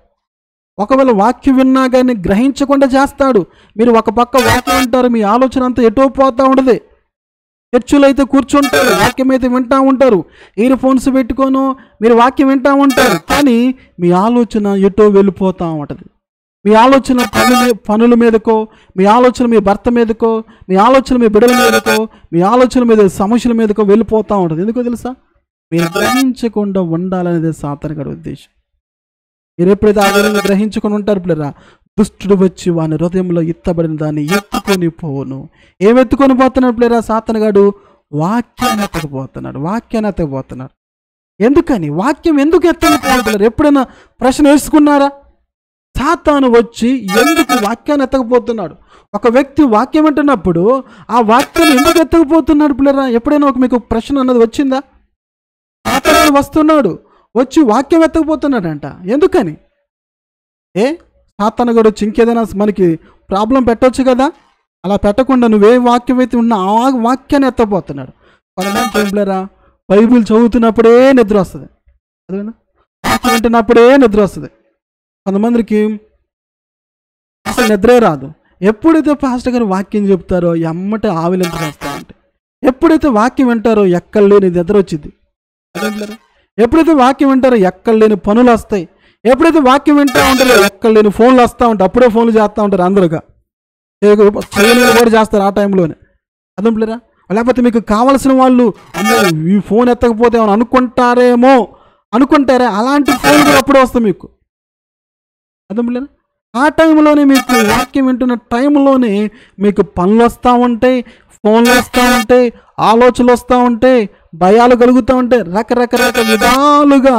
[SPEAKER 1] ఒకవేళ వాక్యం విన్నా కానీ గ్రహించకుండా చేస్తాడు. మీరు ఒక పక్క వాక్యం వింటారు, మీ ఆలోచన అంతా ఎటో పోతూ ఉంటుంది. చర్చిలో అయితే కూర్చుంటారు, వాక్యం అయితే వింటూ ఉంటారు, ఇయర్ ఫోన్స్ పెట్టుకోను మీరు వాక్యం వింటూ ఉంటారు, కానీ మీ ఆలోచన ఎటో వెళ్ళిపోతూ ఉంటుంది. మీ ఆలోచన పనుల మీదకో, మీ ఆలోచన మీ భర్త మీదకో, మీ ఆలోచన మీ బిడ్డల మీదకో, మీ ఆలోచన మీద సమస్యల మీదకో వెళ్ళిపోతూ ఉంటుంది. ఎందుకో తెలుసా? మీరు గ్రహించకుండా ఉండాలనేది సాతానుగాడి ఉద్దేశం. మీరు ఎప్పుడైతే ఆ విధంగా గ్రహించుకొని ఉంటారు పిల్లరా, దుష్టుడు వచ్చి వాని హృదయంలో ఎత్తబడిన దాన్ని ఎత్తుకొని పోవును. ఏం ఎత్తుకొని పోతున్నాడు పిల్లరా? సాతానుగాడు వాక్యాన్ని ఎత్తకపోతున్నాడు. ఎందుకని? వాక్యం ఎందుకు ఎత్తకపోవాలి పిల్లరా? ఎప్పుడైనా ప్రశ్న వేసుకున్నారా? సాతాను వచ్చి ఎందుకు వాక్యాన్ని ఎత్తకపోతున్నాడు? ఒక వ్యక్తి వాక్యం వింటున్నప్పుడు ఆ వాక్యాన్ని ఎందుకు ఎత్తకపోతున్నాడు పిల్లరా? ఎప్పుడైనా మీకు ప్రశ్న అన్నది వచ్చిందా? సాతాను వస్తున్నాడు, వచ్చి వాక్యం ఎత్తకపోతున్నాడంట. ఎందుకని? సాతానుగాడు వచ్చి ఇంకేదైనా మనకి ప్రాబ్లం పెట్టవచ్చు కదా, అలా పెట్టకుండా నువ్వే వాక్యం అయితే ఉన్న ఆ వాక్యాన్ని ఎత్తపోతున్నాడు. పిల్లరా, బైబిల్ చదువుతున్నప్పుడే నిద్ర వస్తుంది, అదేనా? వాక్యం వింటున్నప్పుడే నిద్ర వస్తుంది. కొంతమందికి అసలు నిద్రే రాదు. ఎప్పుడైతే పాస్టర్ గారు వాక్యం చెప్తారో ఎమ్మటే ఆవిలింత వస్తూ ఉంటాయి. ఎప్పుడైతే వాక్యం వింటారో ఎక్కడ లేని నిద్ర వచ్చింది. ఎప్పుడైతే వాక్యం వింటారో ఎక్కడ లేని పనులు వస్తాయి. ఎప్పుడైతే వాక్యం వింటూ ఉంటారో ఎక్కడ లేని ఫోన్లు వస్తూ ఉంటాయి. అప్పుడే ఫోన్లు చేస్తూ ఉంటారు, అందరుగా కూడా చేస్తారు ఆ టైంలోనే. అర్థం పిల్లరా? లేకపోతే మీకు కావాల్సిన వాళ్ళు అమ్మో ఈ ఫోన్ ఎత్తకపోతే ఏమైనా అనుకుంటారే, అలాంటి ఫోన్ కూడా అప్పుడే వస్తాయి మీకు. అర్థం పిల్లరా? ఆ టైంలోనే మీకు వాక్యం వింటున్న టైంలోనే మీకు పనులు వస్తూ ఉంటాయి, ఫోన్లు వస్తూ ఉంటాయి, ఆలోచనలు వస్తూ ఉంటాయి, భయాలు కలుగుతూ ఉంటాయి, రకరకాల విధాలుగా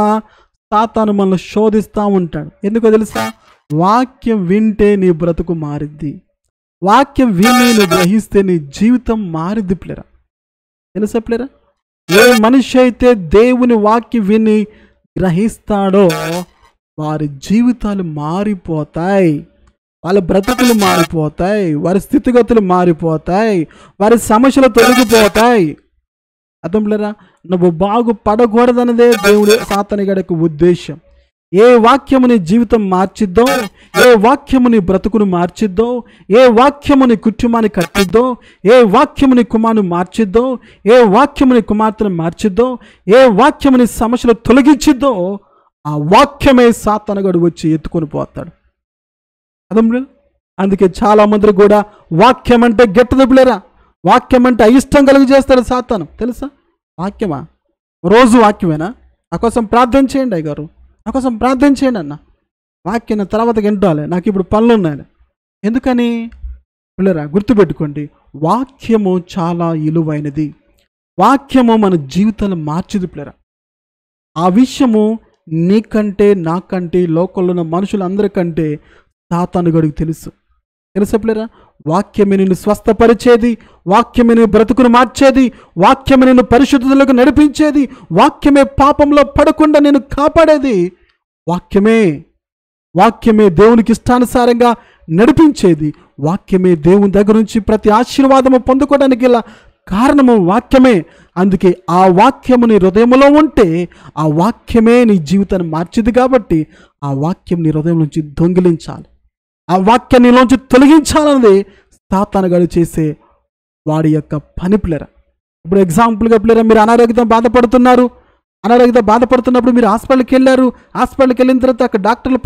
[SPEAKER 1] సాతాను మనల్ని శోధిస్తూ ఉంటాడు. ఎందుకో తెలుసా? వాక్యం వింటే నీ బ్రతుకు మారిద్ది. వాక్యం విని నువ్వు గ్రహిస్తే నీ జీవితం మారిద్ది పిల్లరా. తెలుసా పిల్లరా? ఏ మనిషి అయితే దేవుని వాక్యం విని గ్రహిస్తాడో వారి జీవితాలు మారిపోతాయి, వాళ్ళ బ్రతుకులు మారిపోతాయి, వారి స్థితిగతులు మారిపోతాయి, వారి సమస్యలు తొలగిపోతాయి. అర్థం పిల్లరా? నువ్వు బాగుపడకూడదన్నదే దేవుడు సాతాను గడకు ఉద్దేశం. ఏ వాక్యము నీ జీవితం మార్చిద్దో, ఏ వాక్యము నీ బ్రతుకును మార్చిద్దో, ఏ వాక్యము నీ కుటుంబాన్ని కట్టిద్దో, ఏ వాక్యము నీ కుమారుని మార్చిద్దో, ఏ వాక్యము నీ కుమార్తెను మార్చిద్దో, ఏ వాక్యము నీ సమస్యలు తొలగించిద్దో ఆ వాక్యమే సాతానుగాడు వచ్చి ఎత్తుకొని పోతాడు. అర్థం? అందుకే చాలా మంది కూడా వాక్యం అంటే గెట్టదు పిల్లరా. వాక్యం అంటే అయిష్టం కలుగు చేస్తాడు సాతాను. తెలుసా? వాక్యమా? రోజు వాక్యమేనా? నా కోసం ప్రార్థన చేయండి అయ్యగారు, నా కోసం ప్రార్థన చేయండి అన్న. వాక్యం తర్వాత వింటాలి, నాకు ఇప్పుడు పనులు ఉన్నాయి. ఎందుకని పిల్లరా? గుర్తుపెట్టుకోండి, వాక్యము చాలా విలువైనది. వాక్యము మన జీవితాలు మార్చిది పిల్లరా. ఆ విషయము నీకంటే నాకంటే లోకంలో ఉన్న మనుషులందరికంటే సాతానుగాడికి తెలుసు. తెలుసా పిల్లరా? వాక్యమే నిన్ను స్వస్థపరిచేది, వాక్యమే నీ బ్రతుకును మార్చేది, వాక్యమే నిన్ను పరిశుద్ధతలోకి నడిపించేది, వాక్యమే పాపంలో పడకుండా నేను కాపాడేది. వాక్యమే దేవునికి ఇష్టానుసారంగా నడిపించేది. వాక్యమే దేవుని దగ్గర నుంచి ప్రతి ఆశీర్వాదము పొందుకోవడానికి ఇలా కారణము వాక్యమే. అందుకే ఆ వాక్యము నీ హృదయంలో ఉంటే ఆ వాక్యమే నీ జీవితాన్ని మార్చింది. కాబట్టి ఆ వాక్యం నీ హృదయం నుంచి దొంగిలించాలి, ఆ వాక్యాన్ని నీలోంచి తొలగించాలన్నది సాతానుగాడు చేసే వాడి యొక్క పని పిల్లరా. ఇప్పుడు ఎగ్జాంపుల్గా పిల్లరా, మీరు అనారోగ్యంతో బాధపడుతున్నప్పుడు మీరు హాస్పిటల్కి వెళ్ళారు. హాస్పిటల్కి వెళ్ళిన తర్వాత అక్కడ డాక్టర్లు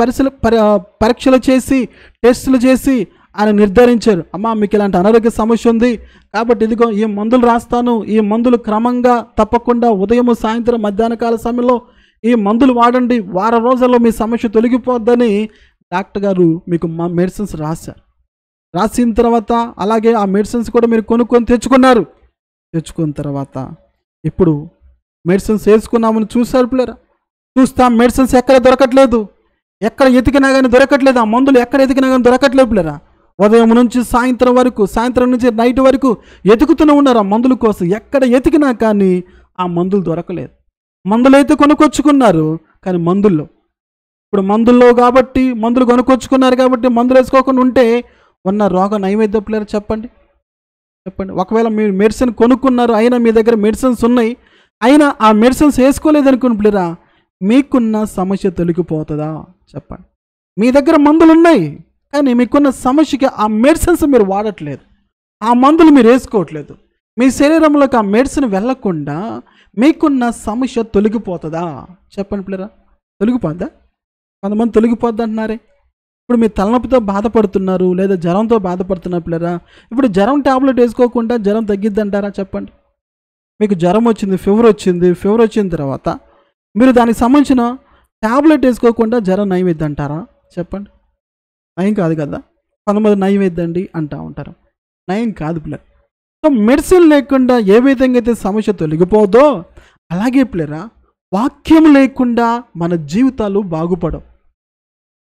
[SPEAKER 1] పరీక్షలు చేసి టెస్టులు చేసి ఆయన నిర్ధారించారు, అమ్మా మీకు ఇలాంటి అనారోగ్య సమస్య ఉంది కాబట్టి ఇదిగో ఈ మందులు రాస్తాను, ఈ మందులు క్రమంగా తప్పకుండా ఉదయం సాయంత్రం మధ్యాహ్న కాల సమయంలో ఈ మందులు వాడండి, వారం రోజుల్లో మీ సమస్య తొలగిపోద్దని డాక్టర్ గారు మీకు మెడిసిన్స్ రాశారు. రాసిన తర్వాత అలాగే ఆ మెడిసిన్స్ కూడా మీరు కొనుక్కొని తెచ్చుకున్న తర్వాత ఇప్పుడు మెడిసిన్స్ వేసుకున్నామని చూసారు పిల్లరా. చూస్తాం మెడిసిన్స్ ఎక్కడ దొరకట్లేదు, ఎక్కడ ఎతికినా కానీ దొరకట్లేదు, ఆ మందులు ఎక్కడ ఎతికినా కానీ దొరకట్లేదు పిల్లరా. ఉదయం నుంచి సాయంత్రం నుంచి నైట్ వరకు ఎతుకుతూనే ఉన్నారు ఆ మందుల కోసం. ఎక్కడ ఎతికినా కానీ ఆ మందులు దొరకలేదు. మందులు అయితే కొనుక్కొచ్చుకున్నారు కానీ ఇప్పుడు మందుల్లో కాబట్టి మందులు కొనుక్కొచ్చుకున్నారు కాబట్టి మందులు వేసుకోకుండా ఉంటే ఉన్న రోగం నయమైద్దా పిల్లరా? చెప్పండి. ఒకవేళ మీరు మెడిసిన్ కొనుక్కున్నారు, అయినా మీ దగ్గర మెడిసిన్స్ ఉన్నాయి, అయినా ఆ మెడిసిన్స్ వేసుకోలేదనుకుని పిల్లరా, మీకున్న సమస్య తొలగిపోతుందా? చెప్పండి. మీ దగ్గర మందులు ఉన్నాయి కానీ మీకున్న సమస్యకి ఆ మెడిసిన్స్ మీరు వాడట్లేదు, ఆ మందులు మీరు వేసుకోవట్లేదు. మీ శరీరంలోకి ఆ మెడిసిన్ వెళ్ళకుండా మీకున్న సమస్య తొలగిపోతుందా? చెప్పండి పిల్లరా. తొలగిపోద్దా? కొంతమంది తొలగిపోద్ది అంటున్నారే. ఇప్పుడు మీరు తలనొప్పితో బాధపడుతున్నారు లేదా జ్వరంతో బాధపడుతున్నారు పిల్లరా. ఇప్పుడు జ్వరం ట్యాబ్లెట్ వేసుకోకుండా జ్వరం తగ్గిద్ది అంటారా? చెప్పండి. మీకు జ్వరం వచ్చింది, ఫీవర్ వచ్చిన తర్వాత మీరు దానికి సంబంధించిన ట్యాబ్లెట్ వేసుకోకుండా జ్వరం నయమైద్ది అంటారా? చెప్పండి. నయం కాదు కదా. కొంతమంది నయమైద్దండి అంటూ ఉంటారు. నయం కాదు పిల్లలు. సో మెడిసిన్ లేకుండా ఏ విధంగా అయితే సమస్య తొలగిపోదో అలాగే పిల్లరా వాక్యం లేకుండా మన జీవితాలు బాగుపడవు.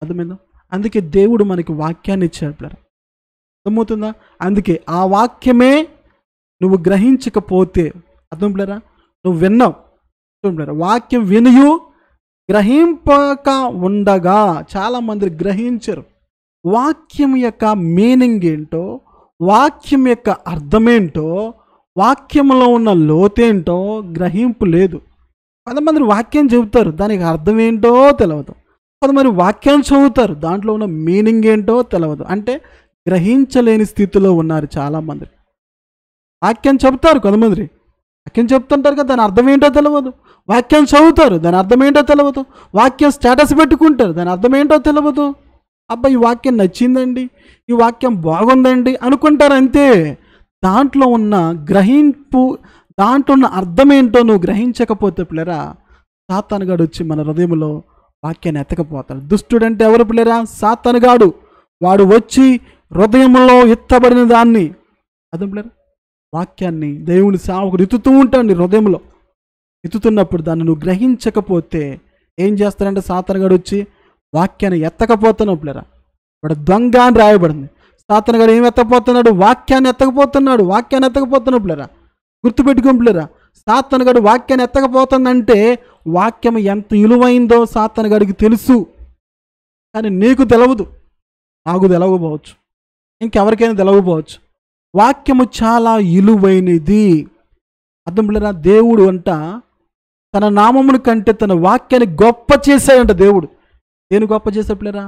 [SPEAKER 1] అర్థమైందా? అందుకే దేవుడు మనకి వాక్యాన్ని ఇచ్చాడు పిల్లరా. అర్థమవుతుందా? అందుకే ఆ వాక్యమే నువ్వు గ్రహించకపోతే, అర్థం పిల్లరా, నువ్వు విన్నావు పిల్లరా, వాక్యం వినియు గ్రహింపక ఉండగా చాలామంది గ్రహించరు. వాక్యం యొక్క మీనింగ్ ఏంటో, వాక్యం యొక్క అర్థమేంటో, వాక్యంలో ఉన్న లోతేంటో గ్రహింపు లేదు. కొంతమంది వాక్యం చెబుతారు, దానికి అర్థం ఏంటో తెలియదు. కొంతమంది వాక్యం చదువుతారు, దాంట్లో ఉన్న మీనింగ్ ఏంటో తెలియదు. అంటే గ్రహించలేని స్థితిలో ఉన్నారు చాలామంది. వాక్యం చెబుతారు, కొంతమంది వాక్యం చెప్తుంటారు కదా, దాని అర్థం ఏంటో తెలియదు. వాక్యం చదువుతారు, దాని అర్థం ఏంటో తెలియదు. వాక్యం స్టేటస్ పెట్టుకుంటారు, దాని అర్థం ఏంటో తెలియదు. అబ్బా ఈ వాక్యం నచ్చిందండి, ఈ వాక్యం బాగుందండి అనుకుంటారు అంతే. దాంట్లో ఉన్న గ్రహింపు, దాంట్లో ఉన్న అర్థం ఏంటో నువ్వు గ్రహించకపోతే పిల్లరా, సాతానుగాడు వచ్చి మన హృదయంలో వాక్యాన్ని ఎత్తకపోతాడు. దుష్టుడంటే ఎవరు పిల్లరా? సాతానుగాడు. వాడు వచ్చి హృదయంలో ఎత్తబడిన దాన్ని, అదే పిల్లరా, వాక్యాన్ని దేవుని సేవకుడు ఎత్తుతూ ఉంటాడు. హృదయంలో ఎత్తుతున్నప్పుడు దాన్ని నువ్వు గ్రహించకపోతే ఏం చేస్తాడంటే సాతానుగాడు వచ్చి వాక్యాన్ని ఎత్తకపోతున్నప్పులేరా, వాడు దొంగ అని రాయబడింది. సాతానుగాడు ఏం ఎత్తకపోతున్నాడు? వాక్యాన్ని ఎత్తకపోతున్నప్పులేరా, గుర్తుపెట్టుకుంటులేరా. సాతానుగాడు వాక్యాన్ని ఎత్తకపోతుందంటే వాక్యం ఎంత విలువైందో సాతానుగాడికి తెలుసు. కానీ నీకు తెలవదు, నాకు తెలవకపోవచ్చు, ఇంకెవరికైనా తెలవకపోవచ్చు. వాక్యము చాలా విలువైనది. అర్థంలేరా. దేవుడు అంట తన నామమును కంటే తన వాక్యాన్ని గొప్ప చేశాడంట. దేవుడు దేని గొప్ప చేసేట్లేరా?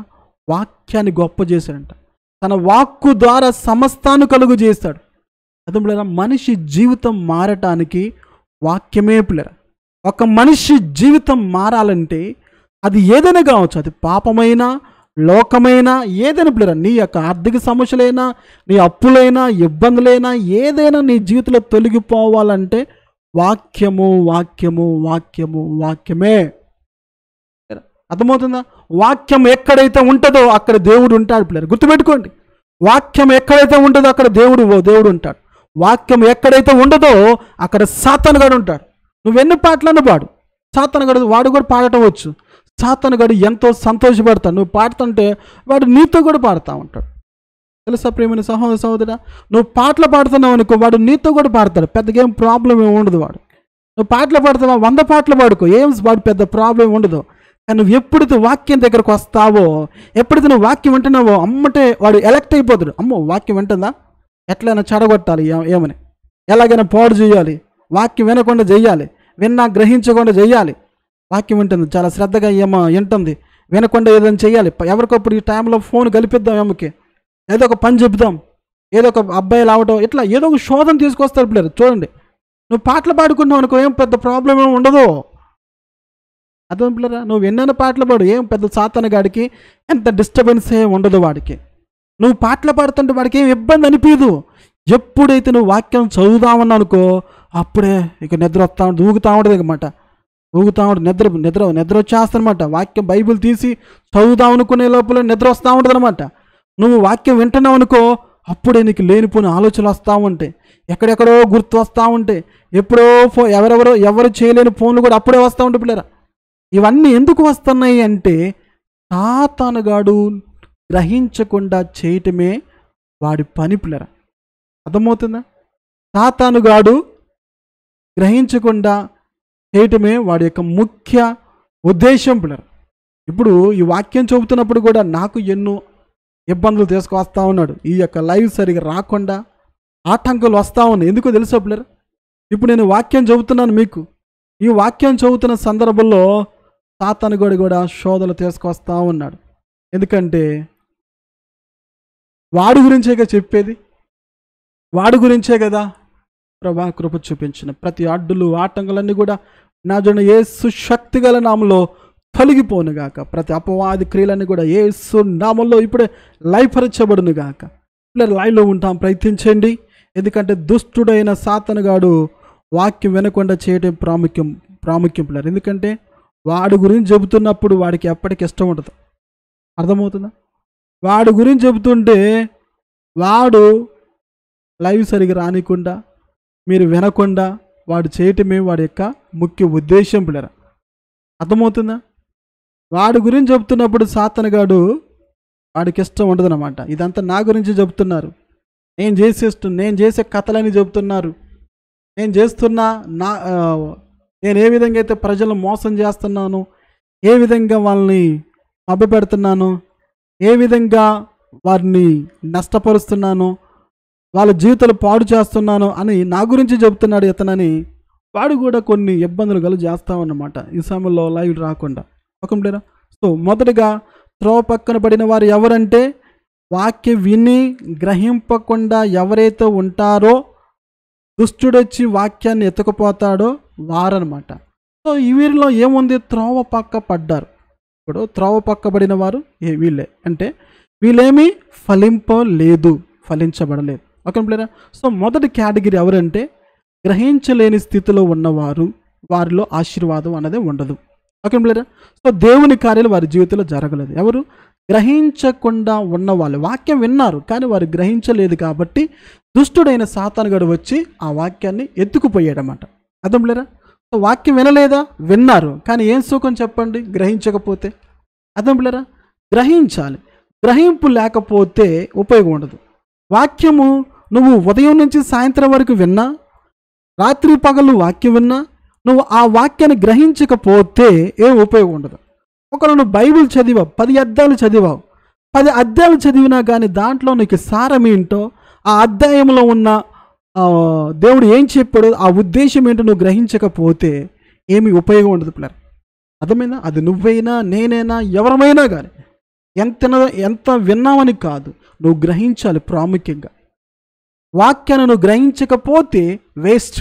[SPEAKER 1] వాక్యాన్ని గొప్ప చేశాడంట. తన వాక్కు ద్వారా సమస్తాన్ని కలుగు చేస్తాడు. అర్థంలేరా. మనిషి జీవితం మారటానికి వాక్యమే పిల్లరా. ఒక మనిషి జీవితం మారాలంటే అది ఏదైనా కావచ్చు, అది పాపమైనా లోకమైనా ఏదైనా పిల్లరా. నీ యొక్క ఆర్థిక సమస్యలైనా, నీ అప్పులైనా, ఇబ్బందులైనా ఏదైనా నీ జీవితంలో తొలగిపోవాలంటే వాక్యము వాక్యము వాక్యము వాక్యమే. అర్థమవుతుందా? వాక్యం ఎక్కడైతే ఉంటుందో అక్కడ దేవుడు ఉంటాడు పిల్లలు. గుర్తుపెట్టుకోండి, వాక్యం ఎక్కడైతే ఉంటుందో అక్కడ దేవుడు ఉంటాడు. వాక్యం ఎక్కడైతే ఉండదో అక్కడ సాతానుగాడు ఉంటాడు. నువ్వెన్ని పాటలను పాడు, సాతానుగాడు వాడు కూడా పాడటం వచ్చు. సాతానుగాడు ఎంతో సంతోషపడతాడు. నువ్వు పాడుతుంటే వాడు నీతో కూడా పాడుతూ ఉంటాడు. తెలుసా ప్రియమైన సహోదర సహోదరా, నువ్వు పాటలు పాడుతున్నావు అనుకో, వాడు నీతో కూడా పాడతాడు. పెద్దగా ఏం ప్రాబ్లం ఏమి ఉండదు. వాడు నువ్వు పాటలు పాడుతున్నావు, 100 పాటలు పాడుకో, వాడు పెద్ద ప్రాబ్లం ఉండదు. కానీ నువ్వు ఎప్పుడైతే వాక్యం దగ్గరకు వస్తావో, ఎప్పుడైతే నువ్వు వాక్యం వింటున్నావో అమ్మటే వాడు ఎలక్ట్ అయిపోతాడు. అమ్మో వాక్యం వింటుందా, ఎట్లయినా చెడగొట్టాలి, ఏమని ఎలాగైనా పాడు చేయాలి, వాక్యం వినకుండా చెయ్యాలి, విన్నా గ్రహించకుండా చెయ్యాలి. వాక్యం వింటుంది, చాలా శ్రద్ధగా వింటుంది, వినకుండా ఏదైనా చెయ్యాలి. ఎవరికప్పుడు ఈ టైంలో ఫోన్ కలిపిద్దాం, ఏమకి ఏదో ఒక పని చెప్దాం, ఏదో ఒక అబ్బాయి రావటం, ఇట్లా ఏదో ఒక శోధన తీసుకొస్తారు పిల్లలు. చూడండి, నువ్వు పాటలు పాడుకుంటున్నావు అనుకో, ఏం పెద్ద ప్రాబ్లం ఏమి ఉండదు. అదే పిల్లరా, నువ్వు ఎన్నైనా పాటలు పాడు, ఏం పెద్ద సాతానుగాడికి ఎంత డిస్టర్బెన్స్ ఏమి ఉండదు వాడికి. నువ్వు పాటలు పాడుతుంటే వాడికి ఏం ఇబ్బంది అనిపించదు. ఎప్పుడైతే నువ్వు వాక్యం చదువుదామన్నా అనుకో, అప్పుడే ఇక నిద్ర వస్తూ ఉంటుంది, ఊగుతూ ఉంటుంది అనమాట. ఊగుతూ ఉంటుంది, నిద్ర వచ్చేస్తానమాట. వాక్యం బైబిల్ తీసి చదువుదాం అనుకునే లోపల నిద్ర వస్తూ ఉంటుంది అనమాట. నువ్వు వాక్యం వింటున్నావు అనుకో, అప్పుడే నీకు లేనిపోయిన ఆలోచనలు వస్తూ ఉంటాయి, ఎక్కడెక్కడో గుర్తు వస్తూ ఉంటాయి, ఎప్పుడో ఎవరు చేయలేని ఫోన్లు కూడా అప్పుడే వస్తూ ఉంటాయి పిల్లరా. ఇవన్నీ ఎందుకు వస్తున్నాయి అంటే సాతానుగాడు గ్రహించకుండా చేయటమే వాడి పని పిల్లరా. అర్థమవుతుందా? సాతానుగాడు గ్రహించకుండా చేయటమే వాడి యొక్క ముఖ్య ఉద్దేశం పిల్లరా. ఇప్పుడు ఈ వాక్యం చెబుతున్నప్పుడు కూడా నాకు ఎన్నో ఇబ్బందులు తీసుకొస్తా ఉన్నాడు. ఈ యొక్క లైవ్ సరిగా రాకుండా ఆటంకాలు వస్తూ ఉన్నాయి. ఎందుకో తెలుసా పిల్లరా? ఇప్పుడు నేను వాక్యం చెబుతున్నాను మీకు, ఈ వాక్యం చెబుతున్న సందర్భంలో సాతానుగాడు కూడా శోధనలు తీసుకొస్తా ఉన్నాడు. ఎందుకంటే వాడి గురించే కదా చెప్పేది, వాడి గురించే కదా ప్రభా కృప చూపించిన ప్రతి అడ్డులు ఆటంకాలన్నీ కూడా నా జన యేసు శక్తిగల నామంలో తొలగిపోనుగాక. ప్రతి అపవాది క్రియలన్నీ కూడా యేసు నామంలో ఇప్పుడే లయపరచబడునుగాక. పిల్లలు లైవ్లో ఉంటాం, ప్రయత్నించండి. ఎందుకంటే దుష్టుడైన సాతానుగాడు వాక్యం వినకుండా చేయడం ప్రాముఖ్యం పిల్లలు. ఎందుకంటే వాడి గురించి చెబుతున్నప్పుడు వాడికి ఎప్పటికి ఇష్టం ఉండదు. అర్థమవుతుందా? వాడి గురించి చెబుతుంటే వాడు లైవ్ సరిగా రానికుండా, మీరు వినకుండా వాడు చేయటమే వాడి యొక్క ముఖ్య ఉద్దేశం పిల్లరా. అర్థమవుతుందా? వాడి గురించి చెబుతున్నప్పుడు సాతానుగాడు వాడికి ఇష్టం ఉండదన్నమాట. ఇదంతా నా గురించి చెబుతున్నారు, నేను చేసే కథలని చెబుతున్నారు, నేను ఏ విధంగా అయితే ప్రజలను మోసం చేస్తున్నాను, ఏ విధంగా వాళ్ళని మభ్యపెడుతున్నాను, ఏ విధంగా వారిని నష్టపరుస్తున్నాను, వాళ్ళ జీవితాలు పాడు చేస్తున్నాను అని నా గురించి చెబుతున్నాడు ఇతనని వాడు కూడా కొన్ని ఇబ్బందులు కలుగు చేస్తామన్నమాట ఈ సమయంలో లైవ్ రాకుండా. ఒకంలేరా. సో మొదటగా త్రోవ పక్కన పడిన వారు ఎవరంటే వాక్యం విని గ్రహింపకుండా ఎవరైతే ఉంటారో, దుష్టుడొచ్చి వాక్యాన్ని ఎత్తుకుపోతాడో వారనమాట. సో ఈ వీరిలో ఏముంది? త్రోవ పక్క పడ్డారు. ఇప్పుడు త్రోవ పక్కబడిన వారు వీళ్ళే, అంటే వీళ్ళేమీ ఫలించబడలేదు. ఓకేనా? సో మొదటి కేటగిరీ ఎవరంటే గ్రహించలేని స్థితిలో ఉన్నవారు, వారిలో ఆశీర్వాదం అనేది ఉండదు. ఓకేనా? సో దేవుని కార్యాలు వారి జీవితంలో జరగలేదు. ఎవరు? గ్రహించకుండా ఉన్నవాళ్ళు. వాక్యం విన్నారు కానీ వారు గ్రహించలేదు కాబట్టి దుష్టుడైన సాతానుగాడు వచ్చి ఆ వాక్యాన్ని ఎత్తుకుపోయాడన్నమాట. అర్థంలేరా? వాక్యం వినలేదా? విన్నారు, కానీ ఏం సుఖం చెప్పండి గ్రహించకపోతే? అర్థం పిల్లరా, గ్రహించాలి. గ్రహింపు లేకపోతే ఉపయోగం ఉండదు. వాక్యము నువ్వు ఉదయం నుంచి సాయంత్రం వరకు విన్నా, రాత్రి పగలు వాక్యం విన్నా, నువ్వు ఆ వాక్యాన్ని గ్రహించకపోతే ఏం ఉపయోగం ఉండదు. ఒకవేళ నువ్వు బైబిల్ చదివావు, 10 అధ్యాయాలు చదివావు, 10 అధ్యాయాలు చదివినా కానీ దాంట్లో నీకు సారం ఏంటో, ఆ అధ్యాయంలో ఉన్న దేవుడు ఏం చెప్పాడో ఆ ఉద్దేశం ఏంటో నువ్వు గ్రహించకపోతే ఏమి ఉపయోగం ఉండదు పిల్లలు. అర్థమైనా? అది నువ్వైనా నేనైనా ఎవరమైనా కానీ ఎంత విన్నామని కాదు, నువ్వు గ్రహించాలి. ప్రాముఖ్యంగా వాక్యాన్ని నువ్వు గ్రహించకపోతే వేస్ట్.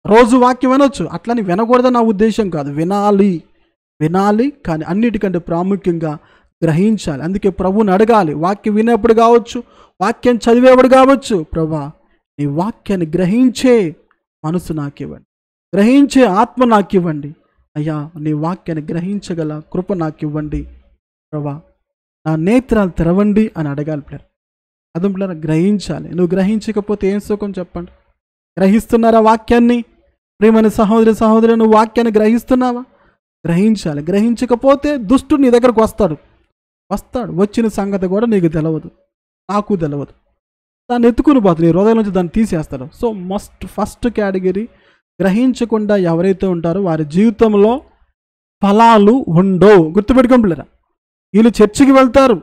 [SPEAKER 1] రోజు వాక్యం వినొచ్చు, అట్లని వినకూడదని నా ఉద్దేశం కాదు. వినాలి, కానీ అన్నిటికంటే ప్రాముఖ్యంగా గ్రహించాలి. అందుకే ప్రభువుని అడగాలి. వాక్యం వినేప్పుడు కావచ్చు, వాక్యం చదివేవాడు కావచ్చు, ప్రభా నీ వాక్యాన్ని గ్రహించే మనసు నాకు ఇవ్వండి, గ్రహించే ఆత్మ నాకు ఇవ్వండి అయ్యా, నీ వాక్యాన్ని గ్రహించగల కృప నాకు ఇవ్వండి ప్రభా, నా నేత్రాలు తెరవండి అని అడగాలి పిల్లలు. అదే పిల్లలు గ్రహించాలి. నువ్వు గ్రహించకపోతే ఏం సుఖం చెప్పండి? గ్రహిస్తున్నారా వాక్యాన్ని? ప్రియమైన సహోదరి నువ్వు వాక్యాన్ని గ్రహిస్తున్నావా? గ్రహించాలి. గ్రహించకపోతే దుష్టుడు నీ దగ్గరకు వస్తాడు. వచ్చిన సంగతి కూడా నీకు తెలవదు, నాకు తెలవదు. దాన్ని ఎత్తుకుని పోతాడు, నీ హృదయం నుంచి దాన్ని తీసేస్తాడు. సో ఫస్ట్ కేటగిరీ, గ్రహించకుండా ఎవరైతే ఉంటారో వారి జీవితంలో ఫలాలు ఉండవు. గుర్తుపెట్టుకోండి పిల్లరా. వీళ్ళు చర్చికి వెళ్తారు,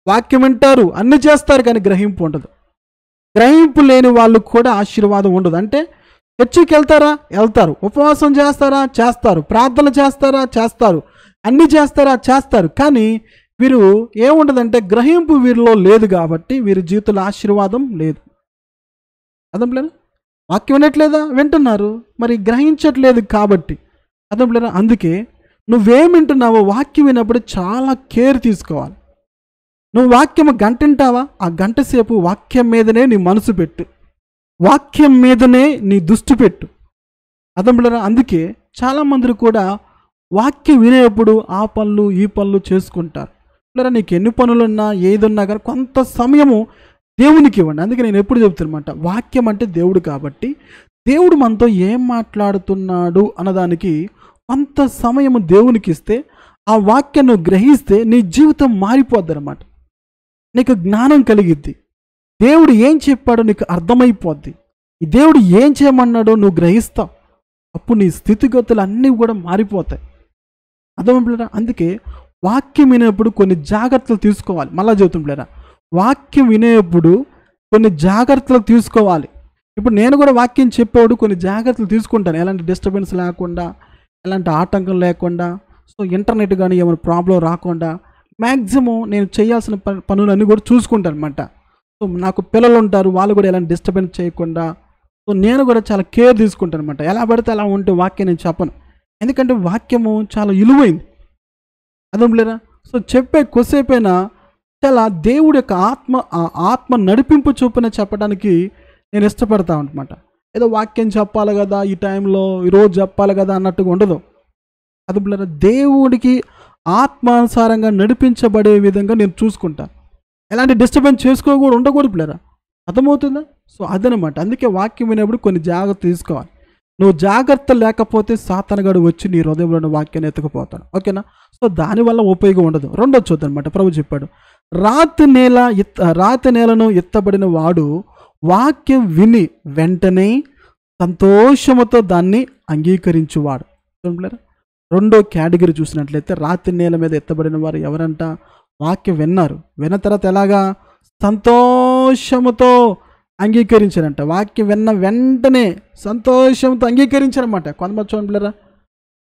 [SPEAKER 1] వాక్యం వింటారు, అన్ని చేస్తారు, కానీ గ్రహింపు ఉండదు. గ్రహింపు లేని వాళ్ళు కూడా ఆశీర్వాదం ఉండదు. అంటే చర్చికి వెళ్తారు, ఉపవాసం చేస్తారు, ప్రార్థన చేస్తారు, అన్ని చేస్తారు, కానీ వీరు ఏముండదంటే గ్రహింపు వీరిలో లేదు. కాబట్టి వీరి జీవితంలో ఆశీర్వాదం లేదు. అర్థం లేదు. వాక్యం వినట్లేదా? వింటున్నారు, మరి గ్రహించట్లేదు కాబట్టి. అర్థం లేదా? అందుకే నువ్వేం వింటున్నావో వాక్యం విన్నప్పుడు చాలా కేర్ తీసుకోవాలి. నువ్వు వాక్యం గంట వింటావా? ఆ గంట సేపు వాక్యం మీదనే నీ మనసు పెట్టు, వాక్యం మీదనే నీ దృష్టి పెట్టు. అర్థం లేదా? అందుకే చాలామంది కూడా వాక్యం వినేప్పుడు ఆ పనులు ఈ పనులు చేసుకుంటారు. లేదా నీకు ఎన్ని పనులున్నా ఏదున్నా కానీ కొంత సమయము దేవునికి ఇవ్వండి. అందుకే నేను ఎప్పుడు చెప్తున్నమాట, వాక్యం అంటే దేవుడు కాబట్టి దేవుడు మనతో ఏం మాట్లాడుతున్నాడు అన్నదానికి కొంత సమయము దేవునికి ఇస్తే, ఆ వాక్యాన్ని గ్రహిస్తే నీ జీవితం మారిపోద్ది అన్నమాట. నీకు జ్ఞానం కలిగిద్ది. దేవుడు ఏం చెప్పాడో నీకు అర్థమైపోద్ది. ఈ దేవుడు ఏం చేయమన్నాడో నువ్వు గ్రహిస్తావు. అప్పుడు నీ స్థితిగతులు అన్నీ కూడా మారిపోతాయి. అర్థమైపోలేరా? అందుకే వాక్యం వినేప్పుడు కొన్ని జాగ్రత్తలు తీసుకోవాలి. మళ్ళా చెబుతుంటారా, వాక్యం వినేప్పుడు కొన్ని జాగ్రత్తలు తీసుకోవాలి. ఇప్పుడు నేను కూడా వాక్యం చెప్పేవాడు కొన్ని జాగ్రత్తలు తీసుకుంటాను. ఎలాంటి డిస్టర్బెన్స్ లేకుండా, ఎలాంటి ఆటంకం లేకుండా, సో ఇంటర్నెట్ కానీ ఏమైనా ప్రాబ్లం రాకుండా మ్యాక్సిమం నేను చేయాల్సిన పనులన్నీ కూడా చూసుకుంటాను అనమాట. సో నాకు పిల్లలు ఉంటారు, వాళ్ళు కూడా ఎలాంటి డిస్టర్బెన్స్ చేయకుండా, సో నేను కూడా చాలా కేర్ తీసుకుంటాను అనమాట. ఎలా పడితే అలా ఉంటే వాక్యం నేను చెప్పను, ఎందుకంటే వాక్యము చాలా విలువైంది. అర్థం లేదా? సో చెప్పే కొద్దిసేపైనా చాలా దేవుడి యొక్క ఆత్మ నడిపింపు చూపున చెప్పడానికి నేను ఇష్టపడతా అనమాట. ఏదో వాక్యం చెప్పాలి కదా, ఈ టైంలో ఈరోజు చెప్పాలి కదా అన్నట్టుగా ఉండదు. అర్థం లేదా? దేవుడికి ఆత్మానుసారంగా నడిపించబడే విధంగా నేను చూసుకుంటాను. ఎలాంటి డిస్టర్బెన్స్ చేసుకోకూడదు, ఉండకూడదు పిల్లరా. అర్థమవుతుందా? సో అదనమాట. అందుకే వాక్యం వినేప్పుడు కొన్ని జాగ్రత్తలు తీసుకోవాలి. నువ్వు జాగ్రత్త లేకపోతే సాతానుగాడు వచ్చి నీ హృదయంలో ఉన్న వాక్యాన్ని ఎత్తుకుపోతాడు. ఓకేనా? సో దానివల్ల ఉపయోగం ఉండదు. రెండోది చూద్దనమాట. ప్రభు చెప్పాడు, రాతి నేలను ఎత్తబడిన వాడు వాక్యం విని వెంటనే సంతోషముతో దాన్ని అంగీకరించువాడు. రెండో కేటగిరీ చూసినట్లయితే రాతి నేల మీద ఎత్తబడిన వారు ఎవరంట? వాక్యం విన్న తర్వాత ఎలాగా? సంతోషముతో అంగీకరించారంట. వాక్యం విన్న వెంటనే సంతోషంతో అంగీకరించారన్నమాట. కొంతమంది చూడండి,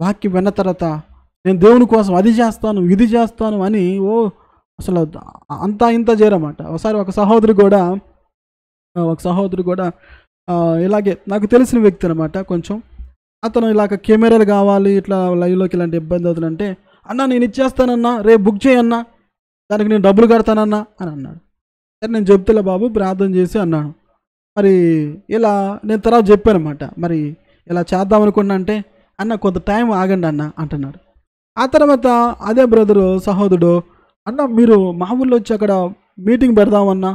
[SPEAKER 1] వాక్యం విన్న తర్వాత నేను దేవుని కోసం అది చేస్తాను, ఇది చేస్తాను అని అసలు అంతా ఇంత చేయరన్నమాట. ఒకసారి ఒక సహోదరు కూడా ఇలాగే నాకు తెలిసిన వ్యక్తి అనమాట. కొంచెం అతను ఇలాగ కెమెరాలు కావాలి, ఇట్లా లైవ్లోకి ఇలాంటి ఇబ్బంది అవుతుందంటే, అన్నా నేను ఇచ్చేస్తానన్నా, రేపు బుక్ చేయన్నా, దానికి నేను డబ్బులు కడతానన్నా అని అన్నాడు. సరే నేను చెప్తేలే బాబు ప్రార్థన చేసి అన్నాను. మరి ఇలా నేను తర్వాత చెప్పానమాట, మరి ఇలా చేద్దాం అనుకున్నా అంటే, అన్న కొంత టైం ఆగండి అన్న అంటున్నాడు. ఆ తర్వాత అదే సహోదరుడు, అన్న మీరు మా ఊళ్ళో వచ్చి అక్కడ మీటింగ్ పెడదామన్నా,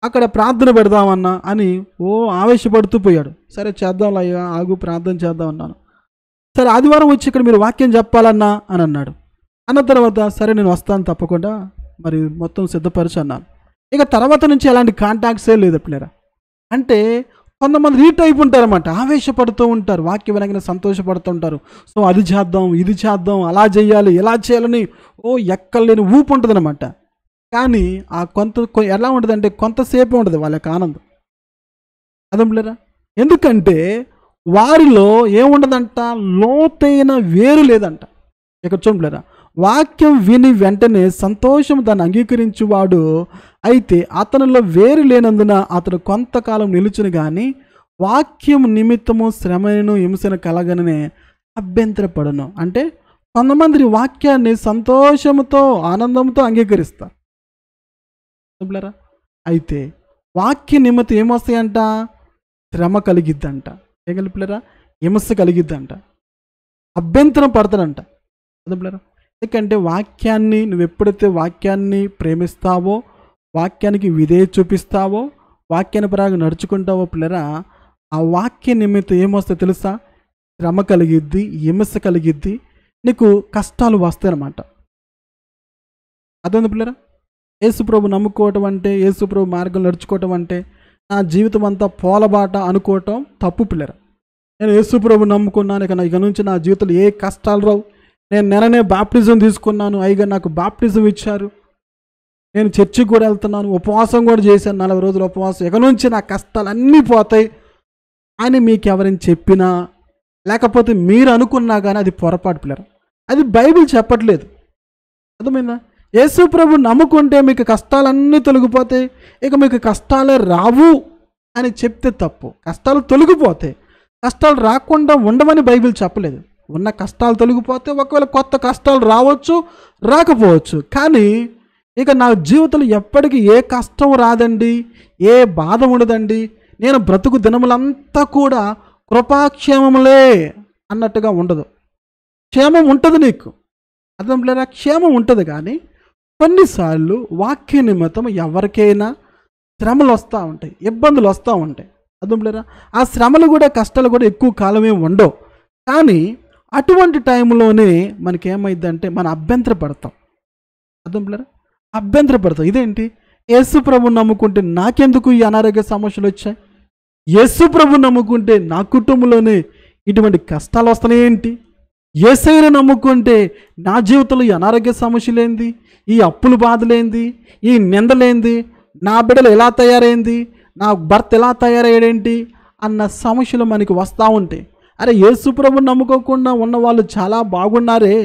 [SPEAKER 1] అక్కడ ప్రార్థన పెడదామన్నా అని ఆవేశపడుతూ పోయాడు. సరే చేద్దాంలే అయ్యా, ఆగు ప్రార్థన చేద్దాం అన్నాను. సరే ఆదివారం వచ్చి ఇక్కడ మీరు వాక్యం చెప్పాలన్నా అని అన్నాడు. అన్న తర్వాత సరే నేను వస్తాను తప్పకుండా, మరి మొత్తం సిద్ధపరచు అన్నాను. ఇక తర్వాత నుంచి ఎలాంటి కాంటాక్ట్సే లేదు పిల్లరా. అంటే కొంతమంది రీట్ అయిపోంటారన్నమాట, ఆవేశపడుతూ ఉంటారు, వాక్యం వినగానే సంతోషపడుతూ ఉంటారు. సో అది చేద్దాం, ఇది చేద్దాం, అలా చేయాలి, ఎలా చేయాలని ఎక్కలేని ఊపు ఉంటుంది అనమాట. కానీ ఆ ఎలా ఉంటుందంటే కొంతసేపే ఉంటుంది వాళ్ళ యొక్క ఆనందం. అర్థం పిల్లరా. ఎందుకంటే వారిలో ఏముండదంట, లోతైన వేరు లేదంట. ఇక్కడ చూడలేరా, వాక్యం విని వెంటనే సంతోషం దాన్ని అంగీకరించువాడు అయితే అతనిలో వేరు లేనందున అతడు కొంతకాలం నిలుచును కానీ వాక్యం నిమిత్తము శ్రమను హింసను కలగననే అభ్యంతరపడను. అంటే కొంతమంది వాక్యాన్ని సంతోషంతో ఆనందంతో అంగీకరిస్తారు. అయితే వాక్య నిమిత్తం ఏమొస్తాయంట, శ్రమ కలిగిద్దంట. ఏం కలిపిలరా, హింస కలిగిద్దంట, అభ్యంతరం పడతాడంట. అర్థంలేరా. ఎందుకంటే వాక్యాన్ని నువ్వు ఎప్పుడైతే వాక్యాన్ని ప్రేమిస్తావో, వాక్యానికి విధేయత చూపిస్తావో, వాక్యాన్ని పరంగా నడుచుకుంటావో పిల్లరా, ఆ వాక్య నిమిత్తం ఏమొస్తే తెలుసా, శ్రమ కలిగిద్ది, హింస కలిగిద్ది, నీకు కష్టాలు వస్తాయన్నమాట. అర్థం పిల్లరా. యేసుప్రభు నమ్ముకోవటం అంటే, యేసుప్రభు మార్గం నడుచుకోవటం అంటే నా జీవితం అంతా పోలబాట అనుకోవటం తప్పు పిల్లరా. నేను యేసుప్రభు నమ్ముకున్నాను, ఇక నుంచి నా జీవితంలో ఏ కష్టాలు రావు, నేను నెలనే బాప్టిజం తీసుకున్నాను, అయిగా నాకు బాప్టిజం ఇచ్చారు, నేను చర్చికి కూడా వెళ్తున్నాను, ఉపవాసం కూడా చేశాను, 40 రోజులు ఉపవాసం, ఇక నుంచి నా కష్టాలు అన్నీ పోతాయి అని మీకు ఎవరైనా చెప్పినా లేకపోతే మీరు అనుకున్నా కానీ అది పొరపాటు పిల్లరా. అది బైబిల్ చెప్పట్లేదు. అర్థమైందా. యేసుప్రభు నమ్ముకుంటే మీకు కష్టాలన్నీ తొలగిపోతాయి, ఇక మీకు కష్టాలే రావు అని చెప్తే తప్పు. కష్టాలు తొలగిపోతాయి, కష్టాలు రాకుండా ఉండవని బైబిల్ చెప్పలేదు. ఉన్న కష్టాలు తొలగిపోతే ఒకవేళ కొత్త కష్టాలు రావచ్చు, రాకపోవచ్చు. కానీ ఇక నా జీవితంలో ఎప్పటికీ ఏ కష్టం రాదండి, ఏ బాధ ఉండదండి, నేను బ్రతుకు దినములంతా కూడా కృపాక్షేమములే అన్నట్టుగా ఉండదు. క్షేమం ఉంటుంది నీకు, అర్థం లేదా, క్షేమం ఉంటుంది. కానీ కొన్నిసార్లు వాక్య నిమిత్తం ఎవరికైనా శ్రమలు వస్తూ ఉంటాయి, ఇబ్బందులు వస్తూ ఉంటాయి. అర్థం లేదా. ఆ శ్రమలు కూడా కష్టాలు కూడా ఎక్కువ కాలమే ఉండవు. కానీ అటువంటి టైంలోనే మనకేమైందంటే మనం అభ్యంతర పడతాం. అర్థం లేదా, అభ్యంతర పడతాం. ఇదేంటి, యేసు ప్రభుని నమ్ముకుంటే నాకెందుకు ఈ అనారోగ్య సమస్యలు వచ్చాయి, యేసు ప్రభుని నమ్ముకుంటే నా కుటుంబంలోనే ఇటువంటి కష్టాలు వస్తున్నాయేంటి, యేసయ్యను నమ్ముకుంటే నా జీవితంలో ఈ అనారోగ్య సమస్యలేంది, ఈ అప్పుల బాధలేంది, ఈ నిందలేంది, నా బిడ్డలు ఎలా తయారైంది, నా భర్త ఎలా తయారయ్యాడేంటి అన్న సమస్యలు మనకి వస్తూ ఉంటాయి. అరే యేసు ప్రభుని నమ్ముకోకుండా ఉన్న వాళ్ళు చాలా బాగున్నారే,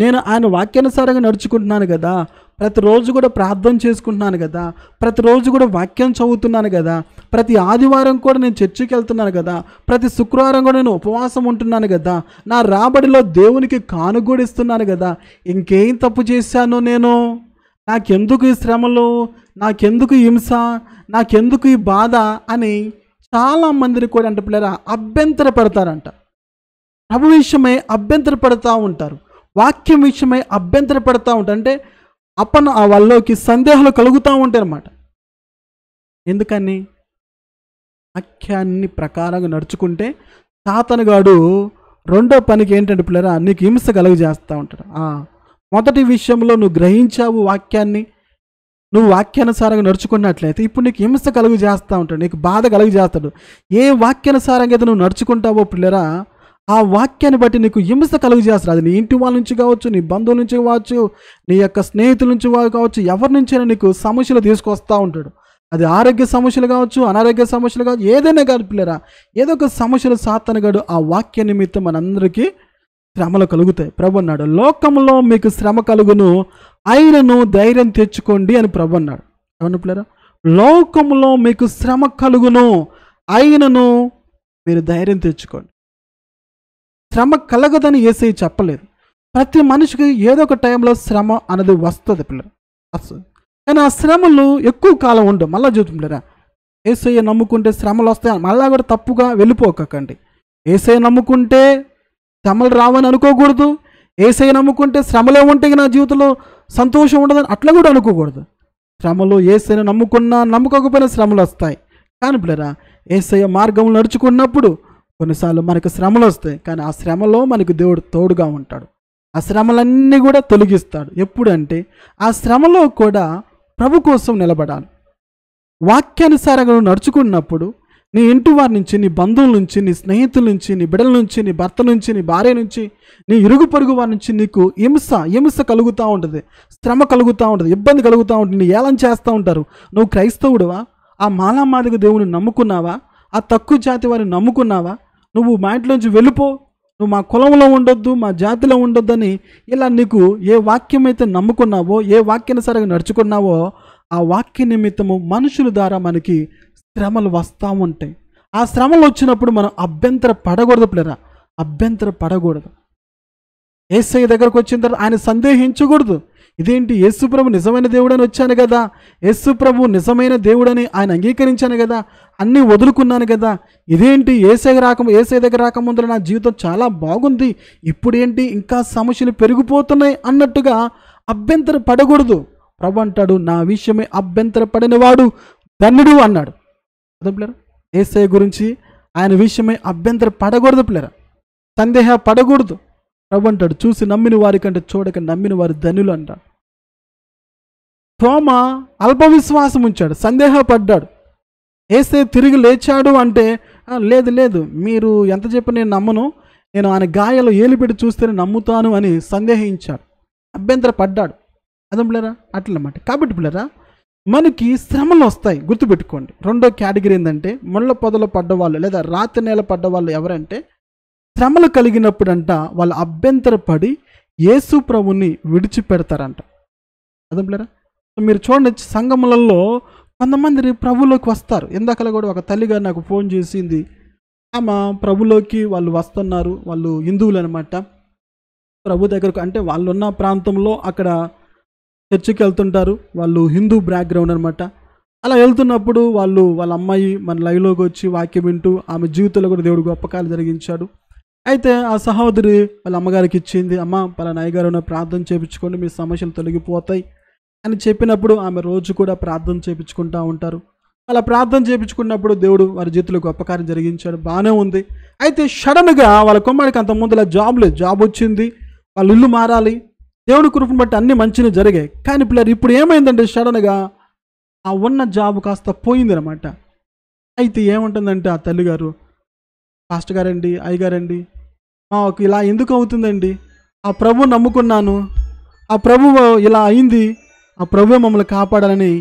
[SPEAKER 1] నేను ఆయన వాక్యానుసారంగా నడుచుకుంటున్నాను కదా, ప్రతిరోజు కూడా ప్రార్థన చేసుకుంటున్నాను కదా, ప్రతిరోజు కూడా వాక్యం చదువుతున్నాను కదా, ప్రతి ఆదివారం కూడా నేను చర్చికి వెళ్తున్నాను కదా, ప్రతి శుక్రవారం కూడా నేను ఉపవాసం ఉంటున్నాను కదా, నా రాబడిలో దేవునికి కానుగూడిస్తున్నాను కదా, ఇంకేం తప్పు చేశాను నేను, నాకెందుకు ఈ శ్రమలు, నాకెందుకు ఈ హింస, నాకెందుకు ఈ బాధ అని చాలామందిని కూడా అంటే పిల్లరా అభ్యంతర పడతారంట. ప్రభు విషయమై అభ్యంతర పడుతూ ఉంటారు, వాక్యం విషయమై అభ్యంతర పడుతూ ఉంటారు. అంటే వాళ్ళకి సందేహాలు కలుగుతూ ఉంటాయి అన్నమాట. ఎందుకని, వాక్యాన్ని ప్రకారంగా నడుచుకుంటే సాతానుగాడు రెండో పనికి ఏంటంటే పిల్లరా నీకు హింస కలుగజేస్తూ ఉంటాడు. మొదటి విషయంలో నువ్వు గ్రహించావు వాక్యాన్ని, నువ్వు వాక్యానుసారంగా నడుచుకున్నట్లయితే ఇప్పుడు నీకు హింస కలుగు చేస్తూ ఉంటాడు, నీకు బాధ కలుగు చేస్తాడు. ఏ వాక్యానుసారంగా అయితే నువ్వు నడుచుకుంటావో పిల్లరా ఆ వాక్యాన్ని బట్టి నీకు హింస కలుగు చేస్తాడు. అది నీ ఇంటి వాళ్ళ నుంచి కావచ్చు, నీ బంధువుల నుంచి కావచ్చు, నీ యొక్క స్నేహితుల నుంచి కావచ్చు, ఎవరి నుంచైనా నీకు సమస్యలు తీసుకొస్తూ ఉంటాడు. అది ఆరోగ్య సమస్యలు కావచ్చు, అనారోగ్య సమస్యలు కావచ్చు, ఏదైనా కాదు పిల్లరా, ఏదో ఒక సమస్యలు సాతానుగాడు ఆ వాక్య నిమిత్తం మనందరికీ శ్రమలు కలుగుతాయి. ప్రభు అన్నాడు లోకంలో మీకు శ్రమ కలుగును, ఆయనను ధైర్యం తెచ్చుకోండి అని ప్రభు అన్నాడు. అవును పిల్లరా, లోకంలో మీకు శ్రమ కలుగును, ఆయనను మీరు ధైర్యం తెచ్చుకోండి. శ్రమ కలగదని యేసయ్య చెప్పలేదు. ప్రతి మనిషికి ఏదో ఒక టైంలో శ్రమ అనేది వస్తుంది పిల్లలు, వస్తుంది. కానీ ఆ శ్రమలు ఎక్కువ కాలం ఉండవు. మళ్ళీ చూపిల్లరా, యేసయ్య నమ్ముకుంటే శ్రమలు వస్తాయి మళ్ళా కూడా తప్పుగా వెళ్ళిపోకండి. యేసయ్య నమ్ముకుంటే శ్రమలు రావని అనుకోకూడదు, యేసయ్య నమ్ముకుంటే శ్రమలే ఉంటాయి నా జీవితంలో సంతోషం ఉండదని అట్లా కూడా అనుకోకూడదు. శ్రమలు యేసయ్యను నమ్ముకున్నా నమ్ముకోకపోయినా శ్రమలు వస్తాయి. కానీ పిల్లరా, యేసయ్య మార్గంలో నడుచుకున్నప్పుడు కొన్నిసార్లు మనకు శ్రమలు వస్తాయి. కానీ ఆ శ్రమలో మనకు దేవుడు తోడుగా ఉంటాడు. ఆ శ్రమలన్నీ కూడా తొలగిస్తాడు. ఎప్పుడంటే ఆ శ్రమలో కూడా ప్రభు కోసం నిలబడాలి. వాక్యానుసారంగా నువ్వు నడుచుకున్నప్పుడు నీ ఇంటి వారి నుంచి, నీ బంధువుల నుంచి, నీ స్నేహితుల నుంచి, నీ బిడ్డల నుంచి, నీ భర్త నుంచి, నీ భార్య నుంచి, నీ ఇరుగు పొరుగు వారి నుంచి నీకు హింస కలుగుతూ ఉంటుంది, శ్రమ కలుగుతూ ఉంటుంది, ఇబ్బంది కలుగుతూ ఉంటుంది. నీ ఏలం చేస్తూ ఉంటారు. నువ్వు క్రైస్తవుడువా? ఆ మాలామాదిగ దేవుని నమ్ముకున్నావా? ఆ తక్కువ జాతి వారిని నమ్ముకున్నావా? నువ్వు మా ఇంట్లోంచి వెళ్ళిపో, నువ్వు మా కులంలో ఉండొద్దు, మా జాతిలో ఉండొద్దని ఇలా నీకు ఏ వాక్యం అయితే నమ్ముకున్నావో, ఏ వాక్యానుసారంగా నడుచుకున్నావో ఆ వాక్య నిమిత్తము మనుషుల ద్వారా మనకి శ్రమలు వస్తూ ఉంటాయి. ఆ శ్రమలు వచ్చినప్పుడు మనం అభ్యంతర పడకూడదు పిల్లరా, అభ్యంతర పడకూడదు. యేసయ్య దగ్గరకు వచ్చిన తర్వాత ఆయన సందేహించకూడదు. ఇదేంటి, యేసుప్రభు నిజమైన దేవుడని వచ్చాను కదా, యేసుప్రభు నిజమైన దేవుడని ఆయన అంగీకరించాను కదా, అన్నీ వదులుకున్నాను కదా, ఇదేంటి యేసయ్య దగ్గర రాకముందు నా జీవితం చాలా బాగుంది, ఇప్పుడు ఏంటి ఇంకా సమస్యలు పెరిగిపోతున్నాయి అన్నట్టుగా అభ్యంతర పడకూడదు. ప్రభు అంటాడు, నా విషయమే అభ్యంతర పడినవాడు ధన్యుడు అన్నాడు. అదే పిల్లరా, యేసయ్య గురించి ఆయన విషయమై అభ్యంతర పడకూడదు పిల్లరా, సందేహ పడకూడదు. ప్రభు అంటాడు, చూసి నమ్మిన వారి కంటే చూడక నమ్మిన వారు ధన్యులు అంటాడు. తోమ అల్ప విశ్వాసం ఉంచాడు, సందేహపడ్డాడు. యేసయ్య తిరిగి లేచాడు అంటే లేదు మీరు ఎంత చెప్పి నేను నమ్మను, నేను ఆయన గాయాలు ఏలిపెట్టి చూస్తేనే నమ్ముతాను అని సందేహించాడు, అభ్యంతర పడ్డాడు. అదే పిల్లరా, అట్లన్నమాట. కాబట్టి పిల్లరా, మనకి శ్రమలు వస్తాయి, గుర్తుపెట్టుకోండి. రెండో కేటగిరీ ఏంటంటే ముళ్ళ పొదలు పడ్డవాళ్ళు లేదా రాతి నేల పడ్డవాళ్ళు ఎవరంటే, శ్రమలు కలిగినప్పుడంట వాళ్ళు అభ్యంతరపడి యేసు ప్రభుని విడిచిపెడతారంట. అదే పిల్లరా, మీరు చూడండి, సంఘములలో కొంతమంది ప్రభులోకి వస్తారు. ఇందాకలా కూడా ఒక తల్లిగారు నాకు ఫోన్ చేసింది, ఆమె ప్రభులోకి వాళ్ళు వస్తున్నారు, వాళ్ళు హిందువులు అనమాట. ప్రభు దగ్గరకు అంటే వాళ్ళు ఉన్న ప్రాంతంలో అక్కడ చర్చికి వెళ్తుంటారు, వాళ్ళు హిందూ బ్యాక్గ్రౌండ్ అనమాట. అలా వెళ్తున్నప్పుడు వాళ్ళ అమ్మాయి మన లైవ్లోకి వచ్చి వాక్యం వింటూ ఆమె జీవితంలో కూడా దేవుడు గొప్ప కార్యాలు జరిగించాడు. అయితే ఆ సహోదరి వాళ్ళ అమ్మగారికి ఇచ్చింది, అమ్మ పలానా అయ్యగారు ప్రార్థన చేయించుకోండి, మీ సమస్యలు తొలగిపోతాయి అని చెప్పినప్పుడు ఆమె రోజు కూడా ప్రార్థన చేయించుకుంటూ ఉంటారు. అలా ప్రార్థన చేయించుకున్నప్పుడు దేవుడు వారి జీవితంలో గొప్ప కార్యం జరిగించాడు, బాగానే ఉంది. అయితే సడన్గా వాళ్ళ కుమారుడికి అంత ముందులా జాబ్ వచ్చింది, వాళ్ళ ఇల్లు మారాలి, దేవుని కృపను బట్టి అన్ని మంచిగా జరిగాయి. కానీ పిల్లలు ఇప్పుడు ఏమైందంటే సడన్గా ఆ ఉన్న జాబ్ కాస్త పోయింది అనమాట. అయితే ఏముంటుందంటే ఆ తల్లిగారు, పాస్టర్ గారండి, అయ్యగారండి, మాకు ఇలా ఎందుకు అవుతుందండి, ఆ ప్రభు నమ్ముకున్నాను, ఆ ప్రభువు ఇలా అయింది, ఆ ప్రభువే మమ్మల్ని కాపాడాలని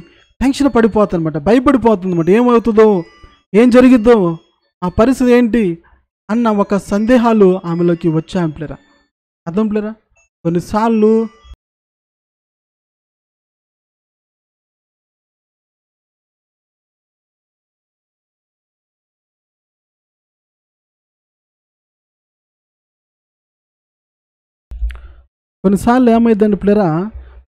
[SPEAKER 1] టెన్షన్ పడిపోతుంది అనమాట, భయపడిపోతుంది అనమాట. ఏమవుతుందో, ఏం జరిగిద్దో, ఆ పరిస్థితి ఏంటి అన్న ఒక సందేహాలు ఆమెలోకి వచ్చాయి పిల్లరా. అర్థం పిల్లరా, కొన్నిసార్లు ఏమైందండి పిల్లరా,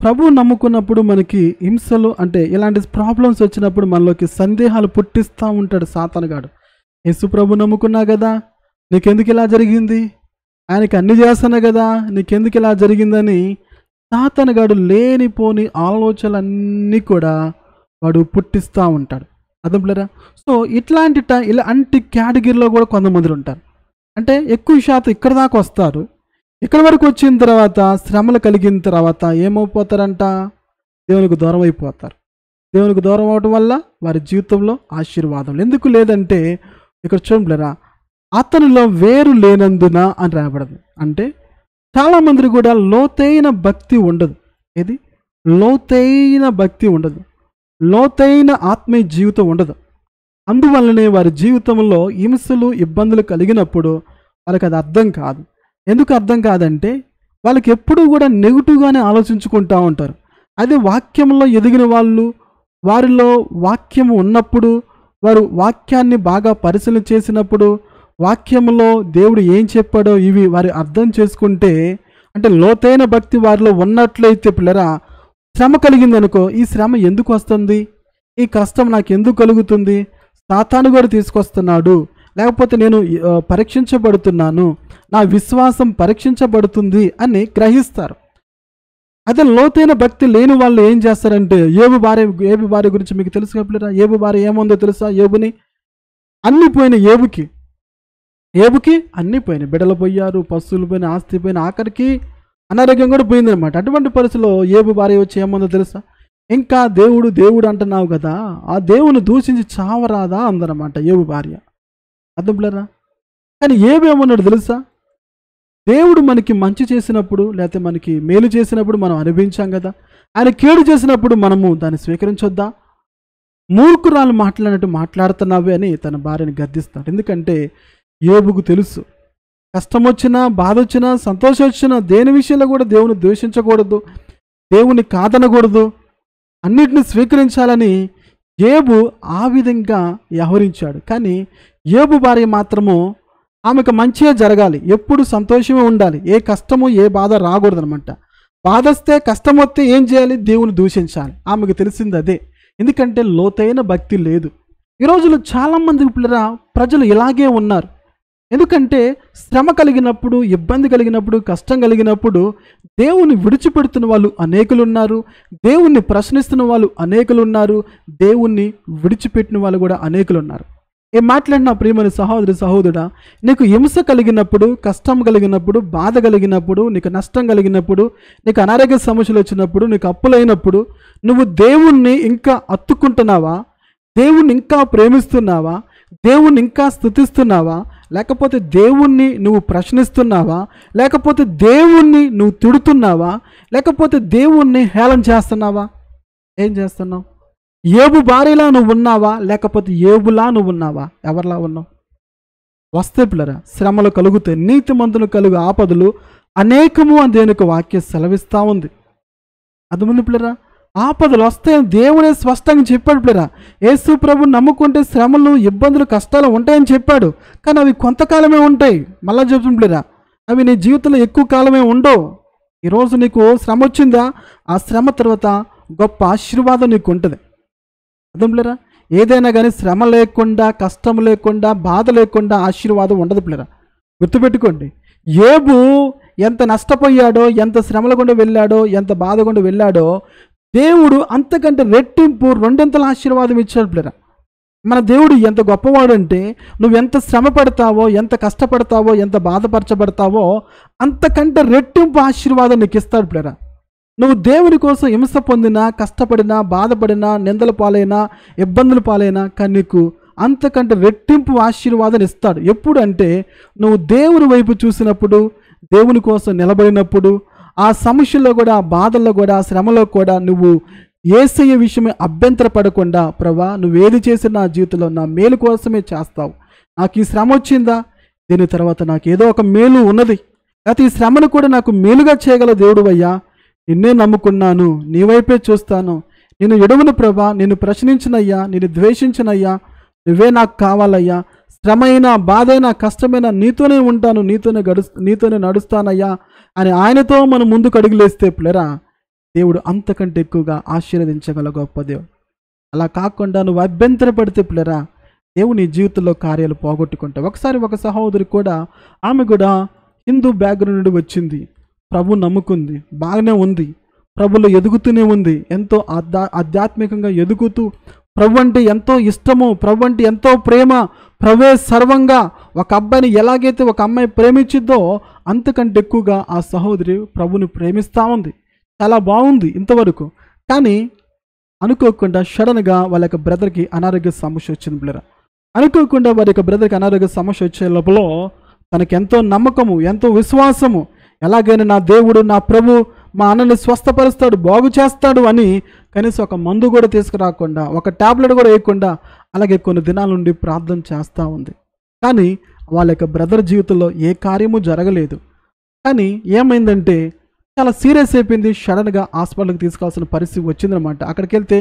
[SPEAKER 1] ప్రభువు నమ్ముకున్నప్పుడు మనకి హింసలు అంటే ఇలాంటి ప్రాబ్లమ్స్ వచ్చినప్పుడు మనలోకి సందేహాలు పుట్టిస్తూ ఉంటాడు సాతానుగాడు. యేసు ప్రభు నమ్ముకున్నా కదా, నీకెందుకు ఇలా జరిగింది, ఆయనకి అన్ని చేస్తాను కదా, నీకెందుకు ఇలా జరిగిందని సాతానుగాడు లేనిపోని ఆలోచనలన్నీ కూడా వాడు పుట్టిస్తూ ఉంటాడు. అర్థం పిల్లరా. సో ఇలాంటి కేటగిరీలో కూడా కొంతమంది ఉంటారు. అంటే ఎక్కువ శాతం ఇక్కడ దాకా వస్తారు, ఇక్కడ వరకు వచ్చిన తర్వాత శ్రమలు కలిగిన తర్వాత ఏమైపోతారంట, దేవునికి దూరం అయిపోతారు. దేవునికి దూరం అవడం వల్ల వారి జీవితంలో ఆశీర్వాదం ఎందుకు లేదంటే, ఇక్కడ చూడలేరా, అతనిలో వేరు లేనందున అని రాయబడదు. అంటే చాలామంది కూడా లోతైన భక్తి ఉండదు. ఏది లోతైన భక్తి ఉండదు, లోతైన ఆత్మీయ జీవితం ఉండదు. అందువల్లనే వారి జీవితంలో హింసలు ఇబ్బందులు కలిగినప్పుడు వాళ్ళకి అది అర్థం కాదు. ఎందుకు అర్థం కాదంటే, వాళ్ళకి ఎప్పుడూ కూడా నెగిటివ్గానే ఆలోచించుకుంటూ ఉంటారు. అదే వాక్యంలో ఎదిగిన వాళ్ళు, వారిలో వాక్యము ఉన్నప్పుడు, వారు వాక్యాన్ని బాగా పరిశీలన చేసినప్పుడు, వాక్యంలో దేవుడు ఏం చెప్పాడో ఇవి వారు అర్థం చేసుకుంటే, అంటే లోతైన భక్తి వారిలో ఉన్నట్లయితే పిల్లరా, శ్రమ కలిగిందనుకో, ఈ శ్రమ ఎందుకు వస్తుంది, ఈ కష్టం నాకు ఎందుకు కలుగుతుంది, సాతాను కూడా తీసుకొస్తున్నాడు, లేకపోతే నేను పరీక్షించబడుతున్నాను, నా విశ్వాసం పరీక్షించబడుతుంది అని గ్రహిస్తారు. అదే లోతైన భక్తి లేని వాళ్ళు ఏం చేస్తారంటే, ఏబు భార్య గురించి మీకు తెలుసు కదా. ఏబు భార్య ఏముందో తెలుసా? అన్నీ పోయినాయి. ఏబుకి అన్నీ పోయినాయి. బిడ్డలు పోయారు, పశువులు పోయినాయి, ఆస్తి పోయిన, ఆఖరికి అనారోగ్యం కూడా పోయిందనమాట. అటువంటి పరిస్థితిలో ఏబు భార్య వచ్చి ఏముందో తెలుసా? ఇంకా దేవుడు దేవుడు అంటున్నావు కదా, ఆ దేవుని దూషించి చావరాదా అందనమాట ఏబు భార్య. అర్థం పిల్లరా? కానీ ఏమన్నాడు తెలుసా? దేవుడు మనకి మంచి చేసినప్పుడు, లేకపోతే మనకి మేలు చేసినప్పుడు మనం అనుభవించాం కదా, ఆయన కీడు చేసినప్పుడు మనము దాన్ని స్వీకరించొద్దా? మూర్ఖురాలు మాట్లాడినట్టు మాట్లాడుతున్నావే అని తన భార్యని గద్దిస్తాడు. ఎందుకంటే ఏబుకు తెలుసు, కష్టం వచ్చినా, బాధ వచ్చినా, సంతోషం వచ్చినా, దేని విషయంలో కూడా దేవుని ద్వేషించకూడదు, దేవుని కాదనకూడదు, అన్నిటిని స్వీకరించాలని ఏబు ఆ విధంగా వ్యవహరించాడు. కానీ ఏబు భార్య మాత్రము ఆమెకు మంచిగా జరగాలి, ఎప్పుడు సంతోషమే ఉండాలి, ఏ కష్టము ఏ బాధ రాకూడదు అనమాట. బాధ వస్తే, కష్టం వస్తే ఏం చేయాలి? దేవుని దూషించాలి. ఆమెకు తెలిసింది అదే. ఎందుకంటే లోతైన భక్తి లేదు. ఈ రోజుల్లో చాలామంది ప్రజలు ఇలాగే ఉన్నారు. ఎందుకంటే శ్రమ కలిగినప్పుడు, ఇబ్బంది కలిగినప్పుడు, కష్టం కలిగినప్పుడు దేవుని విడిచిపెడుతున్న వాళ్ళు అనేకులు ఉన్నారు, దేవుణ్ణి ప్రశ్నిస్తున్న వాళ్ళు అనేకులు ఉన్నారు, దేవుణ్ణి విడిచిపెట్టిన వాళ్ళు కూడా అనేకులు ఉన్నారు. ఏం మాట్లాడినా ప్రియమైన సహోదరుడా, నీకు హింస కలిగినప్పుడు, కష్టం కలిగినప్పుడు, బాధ కలిగినప్పుడు, నీకు నష్టం కలిగినప్పుడు, నీకు అనారోగ్య సమస్యలు వచ్చినప్పుడు, నీకు అప్పులైనప్పుడు నువ్వు దేవుణ్ణి ఇంకా అత్తుకుంటున్నావా? దేవుణ్ణి ఇంకా ప్రేమిస్తున్నావా? దేవుణ్ణి ఇంకా స్తుతిస్తున్నావా? లేకపోతే దేవుణ్ణి నువ్వు ప్రశ్నిస్తున్నావా? లేకపోతే దేవుణ్ణి నువ్వు తిడుతున్నావా? లేకపోతే దేవుణ్ణి హేళన చేస్తున్నావా? ఏం చేస్తున్నావు? ఏబు భార్యలా నువ్వు ఉన్నావా? లేకపోతే ఏబులా నువ్వు ఉన్నావా? ఎవరిలా ఉన్నావు? వస్తే పిల్లరా శ్రమలు కలుగుతాయి, నీతిమంతులు కలుగు ఆపదలు అనేకము అని దేవునికి వాక్యం సెలవిస్తూ ఉంది. అర్థమైంది పిల్లరా? ఆపదలు వస్తాయని దేవుడే స్పష్టంగా చెప్పాడు పిల్లరా. యేసు ప్రభు నమ్ముకుంటే శ్రమలు, ఇబ్బందులు, కష్టాలు ఉంటాయని చెప్పాడు. కానీ అవి కొంతకాలమే ఉంటాయి. మళ్ళా చెప్తుంది పిల్లరా, అవి నీ జీవితంలో ఎక్కువ కాలమే ఉండవు. ఈరోజు నీకు శ్రమ వచ్చిందా, ఆ శ్రమ తర్వాత గొప్ప ఆశీర్వాదం నీకు ఉంటుంది. అర్థం పిల్లరా? ఏదైనా కానీ శ్రమ లేకుండా, కష్టం లేకుండా, బాధ లేకుండా ఆశీర్వాదం ఉండదు పిల్లరా. గుర్తుపెట్టుకోండి. ఏబు ఎంత నష్టపోయాడో, ఎంత శ్రమల గుండా వెళ్ళాడో, ఎంత బాధ గుండా వెళ్ళాడో, దేవుడు అంతకంటే రెట్టింపు, రెండింతల ఆశీర్వాదం ఇచ్చాడు పిల్లరా. మన దేవుడు ఎంత గొప్పవాడు అంటే, నువ్వు ఎంత శ్రమ పడతావో, ఎంత కష్టపడతావో, ఎంత బాధపరచబడతావో అంతకంటే రెట్టింపు ఆశీర్వాదం నీకు ఇస్తాడు పిల్లరా. నువ్వు దేవుని కోసం హింస పొందినా, కష్టపడినా, బాధపడినా, నిందల పాలైనా, ఇబ్బందుల పాలైనా, కానీ నీకు అంతకంటే రెట్టింపు ఆశీర్వాదం ఇస్తాడు. ఎప్పుడు అంటే నువ్వు దేవుని వైపు చూసినప్పుడు, దేవుని కోసం నిలబడినప్పుడు, ఆ సమస్యల్లో కూడా, ఆ బాధల్లో కూడా, ఆ శ్రమలో కూడా నువ్వు యేసయ్య విషయమే అభ్యంతర పడకుండా, ప్రభా నువ్వేది చేసిన నా జీవితంలో నా మేలు కోసమే చేస్తావు, నాకు ఈ శ్రమ వచ్చిందా, దీని తర్వాత నాకు ఏదో ఒక మేలు ఉన్నది, అయితే ఈ శ్రమను కూడా నాకు మేలుగా చేయగల దేవుడు అయ్యా, నిన్నే నమ్ముకున్నాను, నీ వైపే చూస్తాను, నేను ఎడవను ప్రభా, నేను ప్రశ్నించినయ్యా, నేను ద్వేషించినయ్యా, నువ్వే నాకు కావాలయ్యా, శ్రమైనా, బాధైనా, కష్టమైనా నీతోనే ఉంటాను, నీతోనే నడుస్తానయ్యా అని ఆయనతో మనం ముందుకు అడుగులేస్తే పిల్లరా, దేవుడు అంతకంటే ఎక్కువగా ఆశీర్వదించగల గొప్ప దేవుడు. అలా కాకుండా నువ్వు అభ్యంతర పడితే పిల్లరా, దేవుని జీవితంలో కార్యాలు పోగొట్టుకుంటావు. ఒకసారి ఒక సహోదరి కూడా, ఆమె కూడా హిందూ బ్యాక్గ్రౌండ్ నుండి వచ్చింది, ప్రభు నమ్ముకుంది, బాగానే ఉంది, ప్రభులో ఎదుగుతూనే ఉంది, ఎంతో ఆధ్యాత్మికంగా ఎదుగుతూ, ప్రభు అంటే ఎంతో ఇష్టము, ప్రభు అంటే ఎంతో ప్రేమ, ప్రభే సర్వంగా, ఒక అబ్బాయిని ఎలాగైతే ఒక అమ్మాయి ప్రేమించిద్దో అంతకంటే ఎక్కువగా ఆ సహోదరి ప్రభుని ప్రేమిస్తూ ఉంది. చాలా బాగుంది ఇంతవరకు. కానీ అనుకోకుండా సడన్గా వాళ్ళ యొక్క బ్రదర్కి అనారోగ్య సమస్య వచ్చింది పిల్లరా. అనుకోకుండా వారి యొక్క బ్రదర్కి అనారోగ్య సమస్య వచ్చే లోపల తనకి ఎంతో నమ్మకము, ఎంతో విశ్వాసము, ఎలాగైనా నా దేవుడు, నా ప్రభు మా అన్నని స్వస్థపరుస్తాడు, బాగు చేస్తాడు అని కనీసం ఒక మందు కూడా తీసుకురాకుండా, ఒక టాబ్లెట్ కూడా వేయకుండా అలాగే కొన్ని దినాల నుండి ప్రార్థన చేస్తూ ఉంది. కానీ వాళ్ళ యొక్క బ్రదర్ జీవితంలో ఏ కార్యము జరగలేదు. కానీ ఏమైందంటే చాలా సీరియస్ అయిపోయింది. సడన్గా హాస్పిటల్కి తీసుకోవాల్సిన పరిస్థితి వచ్చిందనమాట. అక్కడికి వెళ్తే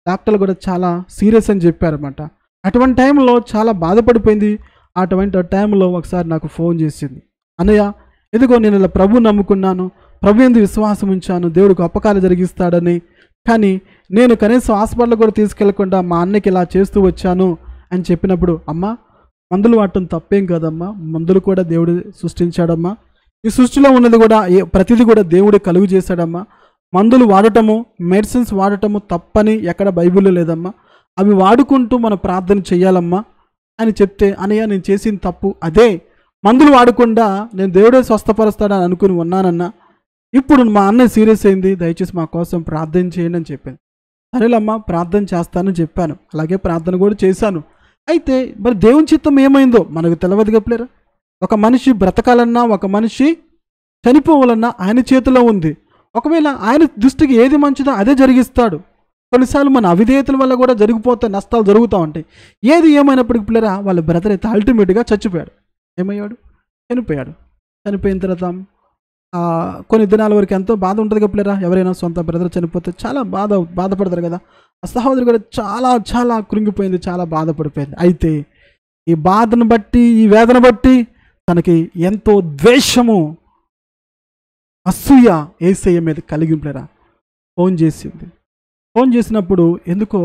[SPEAKER 1] డాక్టర్లు కూడా చాలా సీరియస్ అని చెప్పారన్నమాట. అటువంటి టైంలో చాలా బాధపడిపోయింది. అటువంటి టైంలో ఒకసారి నాకు ఫోన్ చేసింది, అన్నయ్య ఎందుకో నేను ఇలా ప్రభు నమ్ముకున్నాను, ప్రభు ఎందుకు విశ్వాసం ఉంచాను, దేవుడికి అపకారం జరిగిస్తాడని, కానీ నేను కనీసం హాస్పిటల్ కూడా తీసుకెళ్లకుండా మా అన్నకి ఇలా చేస్తూ వచ్చాను అని చెప్పినప్పుడు, అమ్మా మందులు వాడటం తప్పేం కాదమ్మా, మందులు కూడా దేవుడు సృష్టించాడమ్మా, ఈ సృష్టిలో ఉన్నది కూడా ప్రతిదీ కూడా దేవుడే కలుగు చేశాడమ్మా, మందులు వాడటము, మెడిసిన్స్ వాడటము తప్పని ఎక్కడ బైబిల్లో లేదమ్మా. అవి వాడుకుంటూ మనం ప్రార్థన చేయాలమ్మా అని చెప్తే, అన్నయ్య నేను చేసిన తప్పు అదే, మందులు వాడకుండా నేను దేవుడే స్వస్థపరుస్తాడని అనుకుని ఉన్నానన్నా. ఇప్పుడు మా అన్నయ్య సీరియస్ అయింది, దయచేసి మా కోసం ప్రార్థన చేయండి అని చెప్పింది. సరేలమ్మా ప్రార్థన చేస్తానని చెప్పాను. అలాగే ప్రార్థన కూడా చేశాను. అయితే మరి దేవుని చిత్తం ఏమైందో మనకు తెలియదు గప్లేరా. ఒక మనిషి బ్రతకాలన్నా, ఒక మనిషి చనిపోవాలన్నా ఆయన చేతిలో ఉంది. ఒకవేళ ఆయన దృష్టికి ఏది మంచిదో అదే జరిగిస్తాడు. కొన్నిసార్లు మన అవిధేయతల వల్ల కూడా జరిగిపోతే నష్టాలు జరుగుతూ ఉంటాయి. ఏది ఏమైనప్పటికీ పిల్లరా, వాళ్ళ బ్రదర్ అయితే అల్టిమేట్గా చచ్చిపోయాడు. ఏమయ్యాడు? చనిపోయాడు. చనిపోయిన తర్వాత కొన్ని దినాల వరకు ఎంతో బాధ ఉంటుంది కదా పిల్లరా. ఎవరైనా సొంత బ్రదర్ చనిపోతే చాలా బాధపడతారు కదా. ఆ సహోదరి కూడా చాలా చాలా కృంగిపోయింది, చాలా బాధపడిపోయింది. అయితే ఈ బాధను బట్టి, ఈ వేదన బట్టి తనకి ఎంతో ద్వేషము, అసూయ యేసయ్య మీద కలిగింపులేరా. ఫోన్ చేసింది. ఫోన్ చేసినప్పుడు ఎందుకో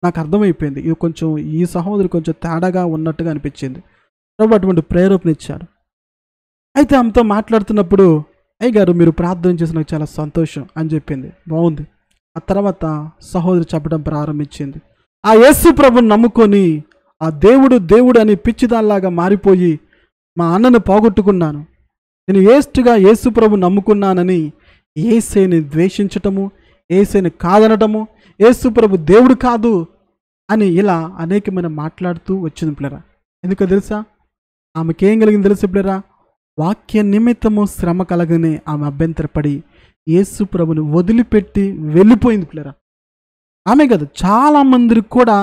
[SPEAKER 1] నాకు అర్థమైపోయింది, ఇది కొంచెం ఈ సహోదరి కొంచెం తేడాగా ఉన్నట్టుగా అనిపించింది. ప్రభు అటువంటి ప్రేరేపణ ఇచ్చాడు. అయితే ఆమెతో మాట్లాడుతున్నప్పుడు, అయ్య గారు మీరు ప్రార్థన చేసి నాకు చాలా సంతోషం అని చెప్పింది. బాగుంది. ఆ తర్వాత సహోదరి చెప్పడం ప్రారంభించింది. ఆ యేసు ప్రభుని నమ్ముకొని ఆ దేవుడు అని పిచ్చిదాల్లాగా మారిపోయి మా అన్నను పోగొట్టుకున్నాను. నేను వేస్ట్గా యేసు ప్రభుని నమ్ముకున్నానని యేసయ్యని ద్వేషించటము, యేసయ్యని కాదనటము, యేసు ప్రభు దేవుడు కాదు అని ఇలా అనేకమైన మాట్లాడుతూ వచ్చింది పిల్లరా. ఎందుకో తెలుసా? ఆమెకేం కలిగింది తెలుసు పిల్లరా? వాక్య నిమిత్తము శ్రమ కలగనే ఆమె అభ్యంతరపడి యేసు ప్రభుని వదిలిపెట్టి వెళ్ళిపోయింది పిల్లరా. ఆమె కదా, చాలామందికి కూడా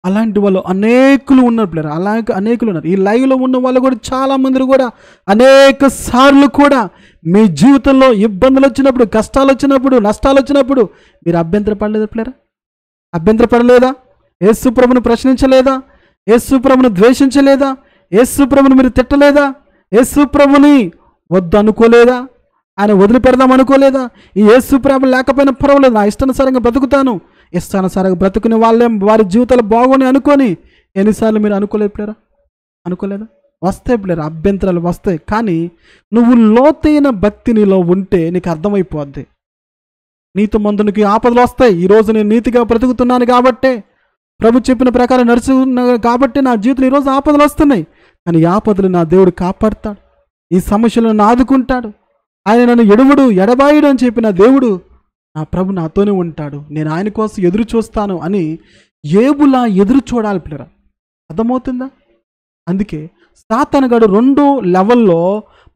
[SPEAKER 1] అలాంటి వాళ్ళు అనేకులు ఉన్నారు పిల్లరా. అలాగే అనేకులు ఉన్నారు. ఈ లైవ్లో ఉన్న వాళ్ళు కూడా చాలామంది కూడా అనేక సార్లు కూడా మీ జీవితంలో ఇబ్బందులు వచ్చినప్పుడు, కష్టాలు వచ్చినప్పుడు, నష్టాలు వచ్చినప్పుడు మీరు అభ్యంతరపడలేదా పిల్లరా? అభ్యంతరపడలేదా? యేసు ప్రభుని ప్రశ్నించలేదా? యేసు ప్రభుని ద్వేషించలేదా? యేసు ప్రభుని మీరు తిట్టలేదా? యేసు ప్రభుని వద్దు అనుకోలేదా? ఆయన వదిలిపెడదాం అనుకోలేదా? ఈ యేసు ప్రభు లేకపోయినా పర్వాలేదు, నా ఇష్టానుసారంగా బ్రతుకుతాను, ఇష్టానుసారంగా బ్రతుకునే వాళ్ళే వారి జీవితాలు బాగుని అనుకొని ఎన్నిసార్లు మీరు అనుకోలేదు పిల్లరా? అనుకోలేదా? వస్తాయి పిల్లరా, అభ్యంతరాలు వస్తాయి. కానీ నువ్వు లోతైన భక్తి నీలో ఉంటే నీకు అర్థమైపోద్ది. నీతి మందునికి ఆపదలు వస్తాయి. ఈరోజు నేను నీతిగా బ్రతుకుతున్నాను కాబట్టే, ప్రభు చెప్పిన ప్రకారం నడుచుకున్నాను కాబట్టి నా జీవితంలో ఈరోజు ఆపదలు వస్తున్నాయి. కానీ ఈ ఆపదలు నా దేవుడు కాపాడుతాడు, ఈ సమస్యలను ఆదుకుంటాడు. ఆయన నన్ను ఎడబాయుడు అని చెప్పిన దేవుడు, నా ప్రభు నాతోనే ఉంటాడు, నేను ఆయన కోసం ఎదురు చూస్తాను అని ఏబులా ఎదురు చూడాలి పిల్లరా. అర్థమవుతుందా? అందుకే సాతానుగాడు 2 లెవెల్లో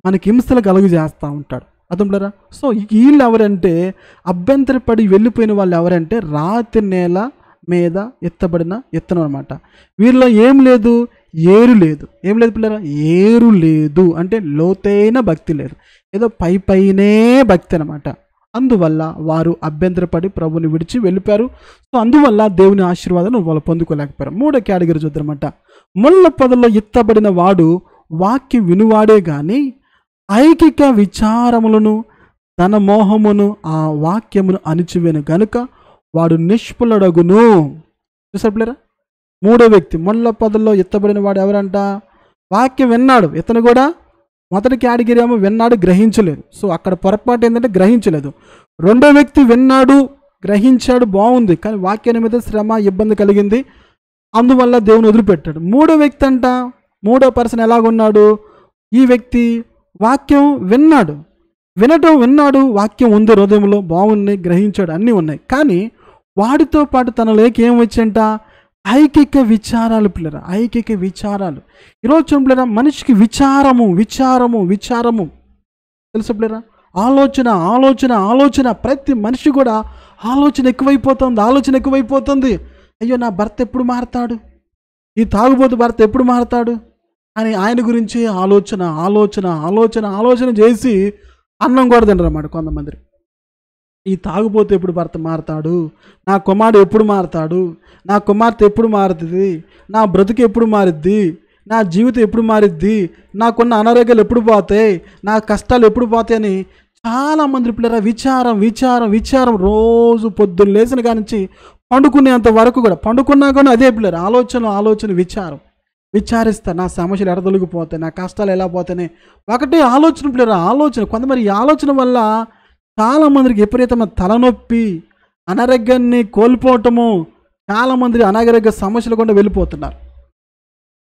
[SPEAKER 1] మనకి హింసలు కలుగజేస్తూ ఉంటాడు. అర్థం పిల్లరా. సో వీళ్ళు ఎవరంటే, అభ్యంతరపడి వెళ్ళిపోయిన వాళ్ళు ఎవరంటే రాతి నేల మీద ఎత్తబడిన ఇత్తనం అనమాట. వీళ్ళలో ఏం లేదు, ఏరు లేదు. ఏం లేదు పిల్లరా? ఏరు లేదు అంటే లోతైన భక్తి లేదు, ఏదో పైనే భక్తి అనమాట. అందువల్ల వారు అభ్యంతరపడి ప్రభుని విడిచి వెళ్ళిపోయారు. సో అందువల్ల దేవుని ఆశీర్వాదాన్ని వాళ్ళు పొందుకోలేకపోయారు. 3వ కేటగిరీ చూద్దామట. ముళ్ళ పొదల్లో ఎత్తబడిన వాడు వాక్యం వినువాడే గాని ఐకిక విచారములను తన మోహమును ఆ వాక్యమును అణిచివేను గనుక వాడు నిష్ఫలుడగును. చూసారు పిల్లరా? 3వ వ్యక్తి ముళ్ళ పొదల్లో ఎత్తబడిన వాడు ఎవరంట? వాక్యం విన్నాడు. ఇతను కూడా మొదటి కేటగిరీ ఏమో విన్నాడు, గ్రహించలేదు. సో అక్కడ పొరపాటు ఏంటంటే గ్రహించలేదు. 2వ వ్యక్తి విన్నాడు, గ్రహించాడు, బాగుంది, కానీ వాక్యాన్ని మీద శ్రమ, ఇబ్బంది కలిగింది, అందువల్ల దేవుని వదిలిపెట్టాడు. 3వ వ్యక్తి అంట, 3వ పర్సన్ ఎలాగున్నాడు? ఈ వ్యక్తి వాక్యం విన్నాడు, విన్నాడు, వాక్యం ఉంది హృదయంలో, బాగుంది, గ్రహించాడు, అన్నీ ఉన్నాయి. కానీ వాడితో పాటు తన లేక ఏం వచ్చంట? ఐకిక విచారాలు పిల్లరా, ఐకిక విచారాలు. ఈరోజు పిల్లరా, మనిషికి విచారము తెలుసు పిల్లరా. ఆలోచన ప్రతి మనిషి కూడా ఆలోచన ఎక్కువైపోతుంది. అయ్యో నా భర్త ఎప్పుడు మారతాడు, ఈ తాగుబోతు భర్త ఎప్పుడు మారతాడు అని ఆయన గురించి ఆలోచన చేసి అన్నం కూడా తినరు అన్నమాట కొంతమంది. ఈ తాగుబోతు ఎప్పుడు భర్త మారతాడు, నా కుమారుడు ఎప్పుడు మారతాడు, నా కుమార్తె ఎప్పుడు మారుతుంది, నా బ్రతుకు ఎప్పుడు మారుద్ది, నా జీవితం ఎప్పుడు మారుద్ది, నాకున్న అనారోగ్యాలు ఎప్పుడు పోతాయి, నా కష్టాలు ఎప్పుడు పోతాయి అని చాలామంది పిల్లరా విచారం రోజు పొద్దున్న లేచిన కానించి పండుకునేంత వరకు కూడా, పండుకున్నా కానీ అదే పిల్లరా, ఆలోచన విచారిస్తా, నా సమస్యలు ఎడ తొలగిపోతాయి, నా కష్టాలు ఎలా పోతాయి, ఒకటే ఆలోచన పిల్లరా. కొంతమంది ఈ ఆలోచన వల్ల చాలామందికి విపరీతమైన తలనొప్పి, అనారోగ్యాన్ని కోల్పోవటము, చాలామంది అనారోగ్య సమస్యలు కూడా వెళ్ళిపోతున్నారు.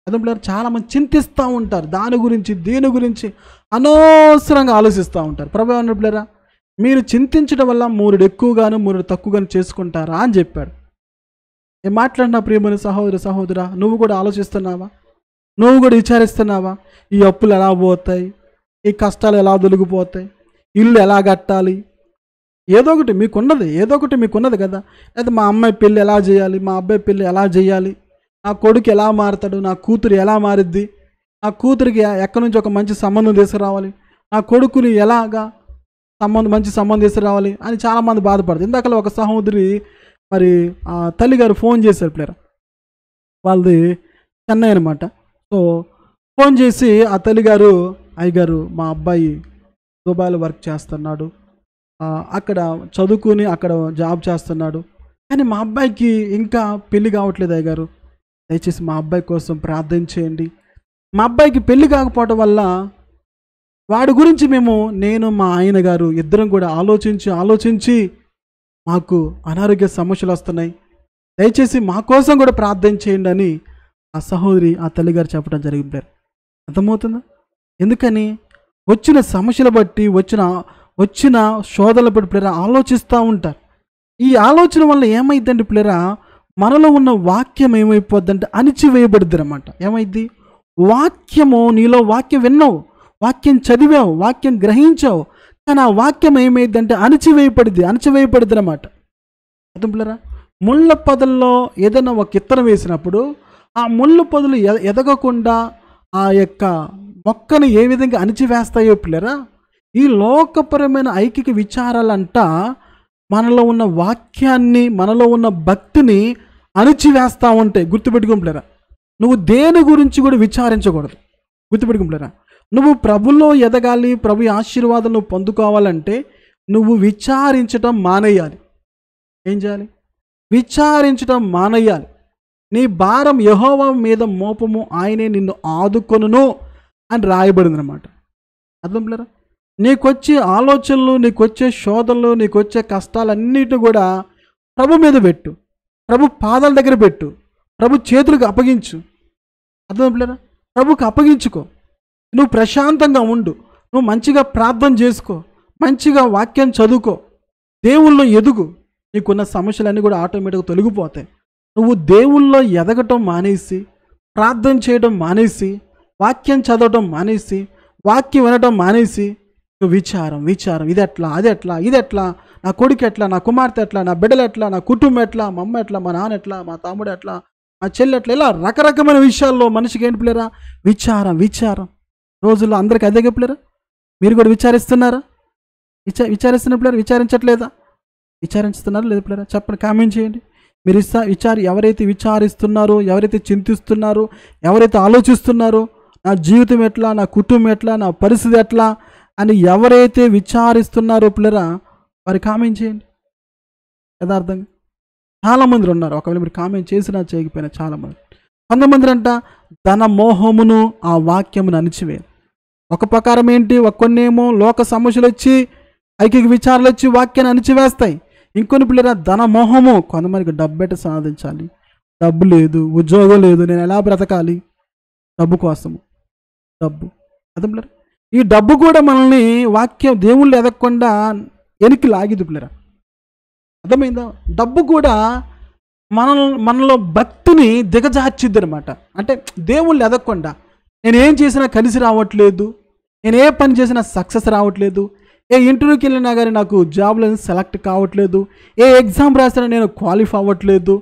[SPEAKER 1] అదే పిల్లలు చాలామంది చింతిస్తూ ఉంటారు, దాని గురించి దీని గురించి అనవసరంగా ఆలోచిస్తూ ఉంటారు. ప్రభు అన్న పిల్లరా, మీరు చింతించడం వల్ల మూరుడు ఎక్కువగాను మూరుడు తక్కువగాను చేసుకుంటారా అని చెప్పాడు. నేను మాట్లాడిన ప్రియమైన సహోదరా, నువ్వు కూడా ఆలోచిస్తున్నావా? నువ్వు కూడా విచారిస్తున్నావా? ఈ అప్పులు ఎలా పోతాయి, ఈ కష్టాలు ఎలా దొరికిపోతాయి, ఇల్లు ఎలా కట్టాలి, ఏదో ఒకటి మీకున్నది కదా. అయితే మా అమ్మాయి పెళ్ళి ఎలా చేయాలి, మా అబ్బాయి పెళ్ళి ఎలా చేయాలి, నా కొడుకు ఎలా మారుతాడు, నా కూతురు ఎలా మారిద్ది, నా కూతురికి ఎక్కడి నుంచి ఒక మంచి సంబంధం తీసుకురావాలి, నా కొడుకుని ఎలాగా మంచి సంబంధం తీసుకురావాలి అని చాలామంది బాధపడతారు. ఇందాకలా ఒక సహోదరి మరి ఆ తల్లిగారు ఫోన్ చేశారు పిల్లరా, వాళ్ళది చెన్నై అనమాట. సో ఫోన్ చేసి ఆ తల్లిగారు, అయ్యగారు మా అబ్బాయి దుబాయ్లో వర్క్ చేస్తున్నాడు, అక్కడ చదువుకుని అక్కడ జాబ్ చేస్తున్నాడు, కానీ మా అబ్బాయికి ఇంకా పెళ్ళి కావట్లేదు అయ్యగారు, దయచేసి మా అబ్బాయి కోసం ప్రార్థన చేయండి. మా అబ్బాయికి పెళ్ళి కాకపోవడం వల్ల వాడి గురించి నేను మా ఆయన గారు ఇద్దరం కూడా ఆలోచించి మాకు అనారోగ్య సమస్యలు వస్తున్నాయి, దయచేసి మా కోసం కూడా ప్రార్థన చేయండి అని ఆ సహోదరి ఆ తల్లిగారు చెప్పడం జరిగింది. అర్థమవుతుందా? ఎందుకని వచ్చిన సమస్యలు బట్టి వచ్చిన శోధనలు బట్టి పిల్లరా ఆలోచిస్తూ ఉంటారు. ఈ ఆలోచన వల్ల ఏమైందండి పిల్లరా, మనలో ఉన్న వాక్యం ఏమైపోద్దంటే అణిచివేయబడుద్ది అన్నమాట. ఏమైంది? వాక్యము, నీలో వాక్యం విన్నావు, వాక్యం చదివావు, వాక్యం గ్రహించావు, కానీ ఆ వాక్యం ఏమైందంటే అణిచివేయబడింది అన్నమాట. అర్థం పిల్లరా, ముళ్ళ పొదల్లో ఏదైనా ఒక విత్తనం వేసినప్పుడు ఆ ముళ్ళ పొదలు ఎదగకుండా ఆ యొక్క మొక్కను ఏ విధంగా అణిచివేస్తాయో పిల్లరా, ఈ లోకపరమైన ఐకిక విచారాలంట మనలో ఉన్న వాక్యాన్ని, మనలో ఉన్న భక్తిని అణిచివేస్తూ ఉంటాయి. గుర్తుపెట్టుకుంటారా, నువ్వు దేని గురించి కూడా విచారించకూడదు. గుర్తుపెట్టుకుంటారా, నువ్వు ప్రభులో ఎదగాలి, ప్రభు ఆశీర్వాదం నువ్వు పొందుకోవాలంటే నువ్వు విచారించటం మానేయాలి. ఏం చేయాలి? విచారించటం మానేయాలి. నీ భారం యెహోవా మీద మోపము, ఆయనే నిన్ను ఆదుకొనును అని రాయబడింది అనమాట. అర్థం పిల్లరా, నీకొచ్చే ఆలోచనలు, నీకొచ్చే శోధనలు, నీకొచ్చే కష్టాలన్నిటి కూడా ప్రభు మీద పెట్టు, ప్రభు పాదాల దగ్గర పెట్టు, ప్రభు చేతులకు అప్పగించు. అర్థం పిల్లరా, ప్రభుకి అప్పగించుకో. నువ్వు ప్రశాంతంగా ఉండు, నువ్వు మంచిగా ప్రార్థన చేసుకో, మంచిగా వాక్యం చదువుకో, దేవుల్లో ఎదుగు, నీకున్న సమస్యలన్నీ కూడా ఆటోమేటిక్గా తొలగిపోతాయి. నువ్వు దేవుల్లో ఎదగటం మానేసి, ప్రార్థన చేయడం మానేసి, వాక్యం చదవటం మానేసి, వాక్యం వినటం మానేసి నువ్వు విచారం ఇదెట్లా, ఇదెట్లా, నా కొడుకు ఎట్లా, నా కుమార్తె ఎట్లా, నా బిడ్డలు ఎట్లా, నా కుటుంబం ఎట్లా, మా అమ్మ ఎట్లా, మా నాన్న ఎట్లా, మా తమ్ముడు ఎట్లా, మా చెల్లి ఎట్లా, ఇలా రకరకమైన విషయాల్లో మనిషికి ఏంటి పిల్లరా విచారం. రోజుల్లో అందరికీ అదే పిల్లరా, మీరు కూడా విచారిస్తున్నారా? విచారిస్తున్న పిల్లరా, విచారించట్లేదా? విచారిస్తున్నారా లేదా పిల్లరా? చెప్పండి, కామెంట్ చేయండి. మీరు ఎవరైతే విచారిస్తున్నారో, ఎవరైతే చింతిస్తున్నారో, ఎవరైతే ఆలోచిస్తున్నారో, నా జీవితం ఎట్లా, నా కుటుంబం ఎట్లా, నా పరిస్థితి ఎట్లా అని ఎవరైతే విచారిస్తున్నారో పిల్లరా, వారి కామెంట్ చేయండి. యథార్థంగా చాలామంది ఉన్నారు, ఒకవేళ మీరు కామెంట్ చేసినా చేయకపోయినా చాలామంది. కొంతమంది అంట ధన మోహమును ఆ వాక్యమును అణిచివేయాలి. ఒక ప్రకారం ఏంటి, కొన్నేమో లోక సమస్యలు వచ్చి, ఐకిక విచారాలు వచ్చి వాక్యాన్ని అణిచివేస్తాయి. ఇంకొన్ని పిల్లరా ధన మోహము, కొంతమందికి డబ్బు ఎట్ట సాధించాలి, డబ్బు లేదు, ఉద్యోగం లేదు, నేను ఎలా బ్రతకాలి, డబ్బు కోసము డబ్బు. అర్థం పిల్లరా, ఈ డబ్బు కూడా మనల్ని వాక్యం దేవుళ్ళు ఎదగకుండా వెనక్కి లాగిద్దు పిల్లరా. అర్థమైందా? డబ్బు కూడా మనలో భక్తిని దిగజార్చిద్ది అనమాట. అంటే దేవుళ్ళు ఎదగకుండా నేనేం చేసినా కలిసి రావట్లేదు, నేను ఏ పని చేసినా సక్సెస్ రావట్లేదు, ఏ ఇంటర్వ్యూకి వెళ్ళినా కానీ నాకు జాబ్లో సెలెక్ట్ కావట్లేదు, ఏ ఎగ్జామ్ రాసినా నేను క్వాలిఫై అవ్వట్లేదు,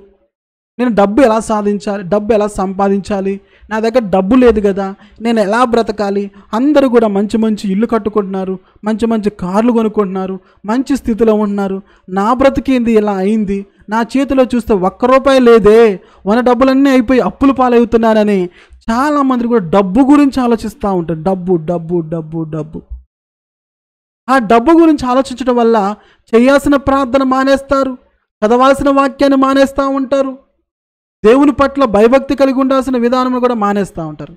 [SPEAKER 1] నేను డబ్బు ఎలా సాధించాలి, డబ్బు ఎలా సంపాదించాలి, నా దగ్గర డబ్బు లేదు కదా, నేను ఎలా బ్రతకాలి. అందరూ కూడా మంచి మంచి ఇల్లు కట్టుకుంటున్నారు, మంచి మంచి కార్లు కొనుక్కుంటున్నారు, మంచి స్థితిలో ఉంటున్నారు, నా బ్రతికేంది ఇలా అయింది, నా చేతిలో చూస్తే ₹1 లేదే, మన డబ్బులన్నీ అయిపోయి అప్పులు పాలవుతున్నానని చాలామంది కూడా డబ్బు గురించి ఆలోచిస్తూ ఉంటారు. డబ్బు. ఆ డబ్బు గురించి ఆలోచించడం వల్ల చేయాల్సిన ప్రార్థన మానేస్తారు, చదవాల్సిన వాక్యాన్ని మానేస్తూ ఉంటారు, దేవుని పట్ల భయభక్తి కలిగి ఉండాల్సిన విధానం కూడా మానేస్తూ ఉంటారు.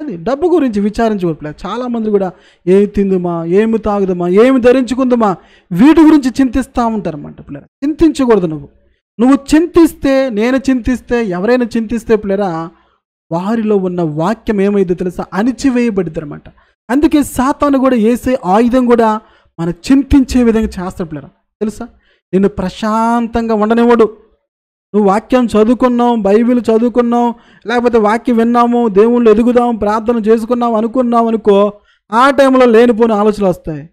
[SPEAKER 1] అది డబ్బు గురించి విచారించకూడదు. చాలామంది కూడా ఏమి తిందుమా, ఏమి తాగుదమా, ఏమి ధరించుకుందామా, వీటి గురించి చింతిస్తూ ఉంటారన్నమాట. పిల్లరా, చింతించకూడదు. నువ్వు చింతిస్తే, నేను చింతిస్తే, ఎవరైనా చింతిస్తే పిల్లరా, వారిలో ఉన్న వాక్యం ఏమైందో తెలుసా, అణిచివేయబడిద్ది అనమాట. అందుకే సాతాను కూడా వేసే ఆయుధం కూడా మన చింతించే విధంగా చేస్తాడు పిల్లరా. తెలుసా, నిన్ను ప్రశాంతంగా ఉండనివ్వడు. నువ్వు వాక్యం చదువుకున్నావు, బైబిల్ చదువుకున్నావు, లేకపోతే వాక్యం విన్నాము, దేవుళ్ళు ఎదుగుదాం, ప్రార్థన చేసుకున్నాం అనుకున్నావు అనుకో, ఆ టైంలో లేనిపోని ఆలోచనలు వస్తాయి.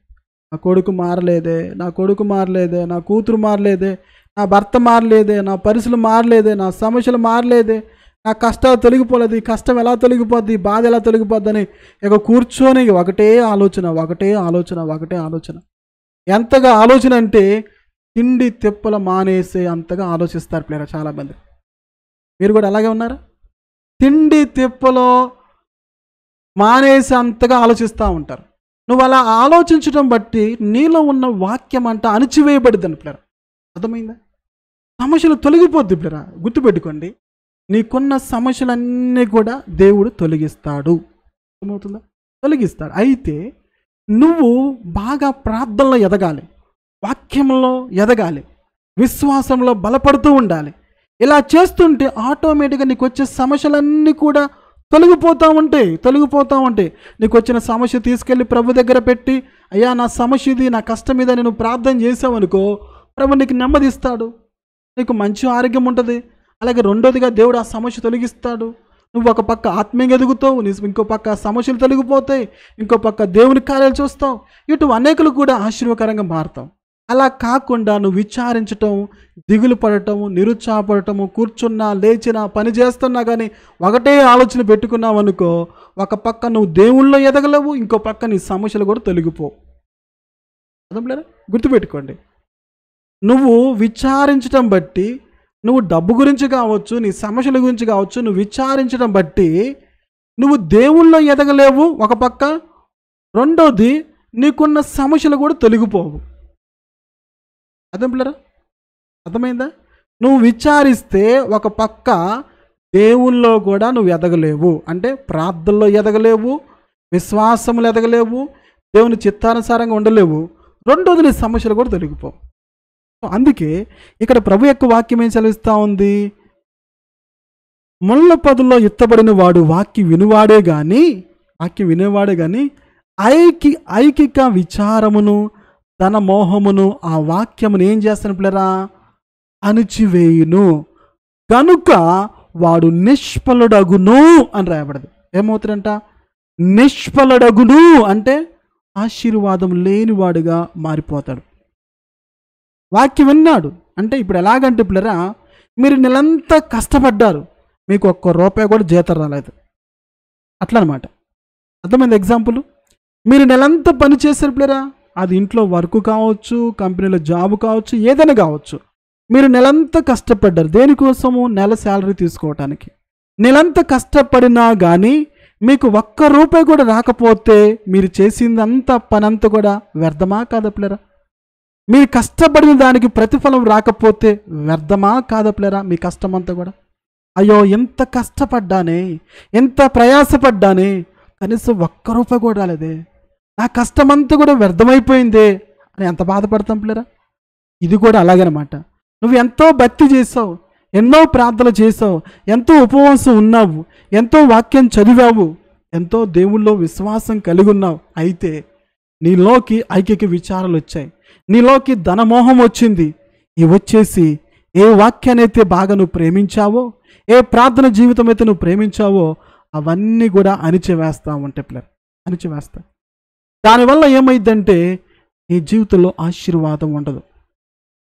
[SPEAKER 1] నా కొడుకు మారలేదే, నా కొడుకు మారలేదే, నా కూతురు మారలేదే, నా భర్త మారలేదే, నా పరిస్థితులు మారలేదే, నా సమస్యలు మారలేదే, నా కష్టాలు తొలగిపోలేదు, ఈ కష్టం ఎలా తొలగిపోద్ది, ఈ బాధ ఎలా తొలగిపోద్ది అని ఇక కూర్చొని ఒకటే ఆలోచన, ఒకటే ఆలోచన, ఒకటే ఆలోచన. ఎంతగా ఆలోచన అంటే తిండి తిప్పలు మానేసే అంతగా ఆలోచిస్తారు పిల్లరా చాలామంది. మీరు కూడా అలాగే ఉన్నారా? తిండి తిప్పలో మానేసి అంతగా ఆలోచిస్తూ ఉంటారు. నువ్వు అలా ఆలోచించడం బట్టి నీలో ఉన్న వాక్యం అంట అణిచివేయబడిద్దని పిల్లరా. అర్థమైందా? సమస్యలు తొలగిపోద్ది పిల్లరా. గుర్తుపెట్టుకోండి, నీకున్న సమస్యలన్నీ కూడా దేవుడు తొలగిస్తాడు. అర్థమవుతుందా? తొలగిస్తాడు. అయితే నువ్వు బాగా ప్రార్థనలో ఎదగాలి, వాక్యంలో ఎదగాలి, విశ్వాసంలో బలపడుతూ ఉండాలి. ఇలా చేస్తుంటే ఆటోమేటిక్గా నీకు వచ్చే సమస్యలన్నీ కూడా తొలగిపోతూ ఉంటాయి. నీకు వచ్చిన సమస్య తీసుకెళ్ళి ప్రభు దగ్గర పెట్టి, అయ్యా నా సమస్య ఇది, నా కష్టం మీద నేను ప్రార్థన చేసావనుకో, ప్రభు నీకు నెమ్మదిస్తాడు, నీకు మంచి ఆరోగ్యం ఉంటుంది. అలాగే రెండోదిగా దేవుడు ఆ సమస్య తొలగిస్తాడు. నువ్వు ఒక పక్క ఆత్మీయంగా ఎదుగుతావు, ఇంకో పక్క సమస్యలు తొలగిపోతాయి, ఇంకో పక్క దేవుని కార్యాలు చూస్తావు. ఇటు అనేకులు కూడా ఆశీర్వకరంగా మారుతావు. అలా కాకుండా నువ్వు విచారించటం, దిగులు పడటం, నిరుత్సాహపడటము, కూర్చున్నా లేచినా పని చేస్తున్నా కానీ ఒకటే ఆలోచన పెట్టుకున్నావు అనుకో, ఒక పక్క నువ్వు దేవుళ్ళో ఎదగలేవు, ఇంకో పక్క నీ సమస్యలు కూడా తొలగిపోవు. అర్థంలేదా? గుర్తుపెట్టుకోండి, నువ్వు విచారించటం బట్టి, నువ్వు డబ్బు గురించి కావచ్చు, నీ సమస్యల గురించి కావచ్చు, నువ్వు విచారించడం బట్టి నువ్వు దేవుళ్ళో ఎదగలేవు ఒక పక్క, రెండోది నీకున్న సమస్యలు కూడా తొలగిపోవు. అర్థం పిల్లరా? అర్థమైందా? నువ్వు విచారిస్తే ఒక పక్క దేవుళ్ళో కూడా నువ్వు ఎదగలేవు, అంటే ప్రార్థనలో ఎదగలేవు, విశ్వాసములు ఎదగలేవు, దేవుని చిత్తానుసారంగా ఉండలేవు. రెండోది నీ సమస్యలు కూడా తొలగిపోవు. అందుకే ఇక్కడ ప్రభు యొక్క వాక్యం ఏం సెలవిస్తూ ఉంది, ముళ్ళ పొదల్లో ఎత్తబడిన వాడు వాక్యం వినేవాడే కానీ ఐకిక విచారమును తన మోహమును ఆ వాక్యమును ఏం చేస్తాను పిల్లరా, అణిచివేయును, కనుక వాడు నిష్ఫలుడగును అని రాయబడదు. ఏమవుతాడంట? నిష్ఫలుడగును అంటే ఆశీర్వాదం లేనివాడుగా మారిపోతాడు. వాక్యం విన్నాడు అంటే ఇప్పుడు ఎలాగంటే పిల్లరా, మీరు నెలంతా కష్టపడ్డారు, మీకు ఒక్క రూపాయి కూడా జీతం రాలేదు, అట్లా అనమాట. అర్థమైంది ఎగ్జాంపుల్? మీరు నెలంతా పని చేశారు పిల్లరా, అది ఇంట్లో వర్క్ కావచ్చు, కంపెనీలో జాబ్ కావచ్చు, ఏదైనా కావచ్చు. మీరు నెలంతా కష్టపడ్డారు దేనికోసము? నెల శాలరీ తీసుకోవటానికి. నెలంతా కష్టపడినా కానీ మీకు ఒక్క రూపాయి కూడా రాకపోతే మీరు చేసిందంతా పనంతా కూడా వ్యర్థమా కాదా పిల్లరా? మీరు కష్టపడిన దానికి ప్రతిఫలం రాకపోతే వ్యర్థమా కాదా పిల్లరా? మీ కష్టమంతా కూడా, అయ్యో ఎంత కష్టపడ్డానే, ఎంత ప్రయాసపడ్డానే, కనీసం ఒక్క రూపాయి కూడా రాలేదే, నా కష్టమంతా కూడా వ్యర్థమైపోయిందే అని ఎంత బాధపడతాం పిల్లరా? ఇది కూడా అలాగనమాట. నువ్వు ఎంతో భక్తి చేసావు, ఎన్నో ప్రార్థనలు చేసావు, ఎంతో ఉపవాసం ఉన్నావు, ఎంతో వాక్యం చదివావు, ఎంతో దేవుళ్ళో విశ్వాసం కలిగి ఉన్నావు. అయితే నీలోకి ఐక్యక విచారాలు వచ్చాయి, నీలోకి ధనమోహం వచ్చింది. ఇవి వచ్చేసి ఏ వాక్యాన్ని అయితే బాగా నువ్వు ప్రేమించావో, ఏ ప్రార్థన జీవితం అయితే నువ్వు ప్రేమించావో అవన్నీ కూడా అణిచివేస్తా ఉంటాయి పిల్లలు, అణిచివేస్తా. దానివల్ల ఏమైందంటే నీ జీవితంలో ఆశీర్వాదం ఉండదు,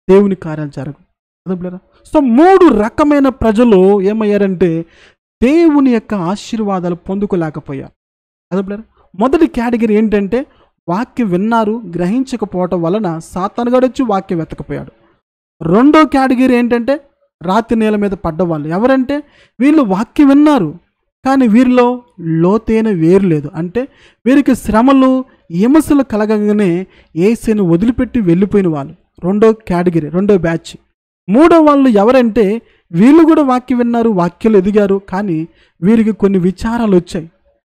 [SPEAKER 1] దేవుని కార్యాలు జరగవు. అదే పిల్లరా? సో 3 రకమైన ప్రజలు ఏమయ్యారంటే దేవుని యొక్క ఆశీర్వాదాలు పొందుకోలేకపోయారు. అదే పిల్లరా? మొదటి కేటగిరీ ఏంటంటే వాక్యం విన్నారు, గ్రహించకపోవటం వలన సాతానుగాడు వచ్చి వాక్యం వెతకపోయాడు. రెండో కేటగిరీ ఏంటంటే రాతి నేల మీద పడ్డవాళ్ళు. ఎవరంటే వీళ్ళు వాక్యం విన్నారు కానీ వీరిలో లోతైన వేరు లేదు, అంటే వీరికి శ్రమలు హింసలు కలగగానే యేసుని వదిలిపెట్టి వెళ్ళిపోయిన వాళ్ళు. రెండో కేటగిరీ, రెండో బ్యాచ్. మూడో వాళ్ళు ఎవరంటే వీళ్ళు కూడా వాక్యం విన్నారు, వాక్యాలు ఎదిగారు, కానీ వీరికి కొన్ని విచారాలు వచ్చాయి.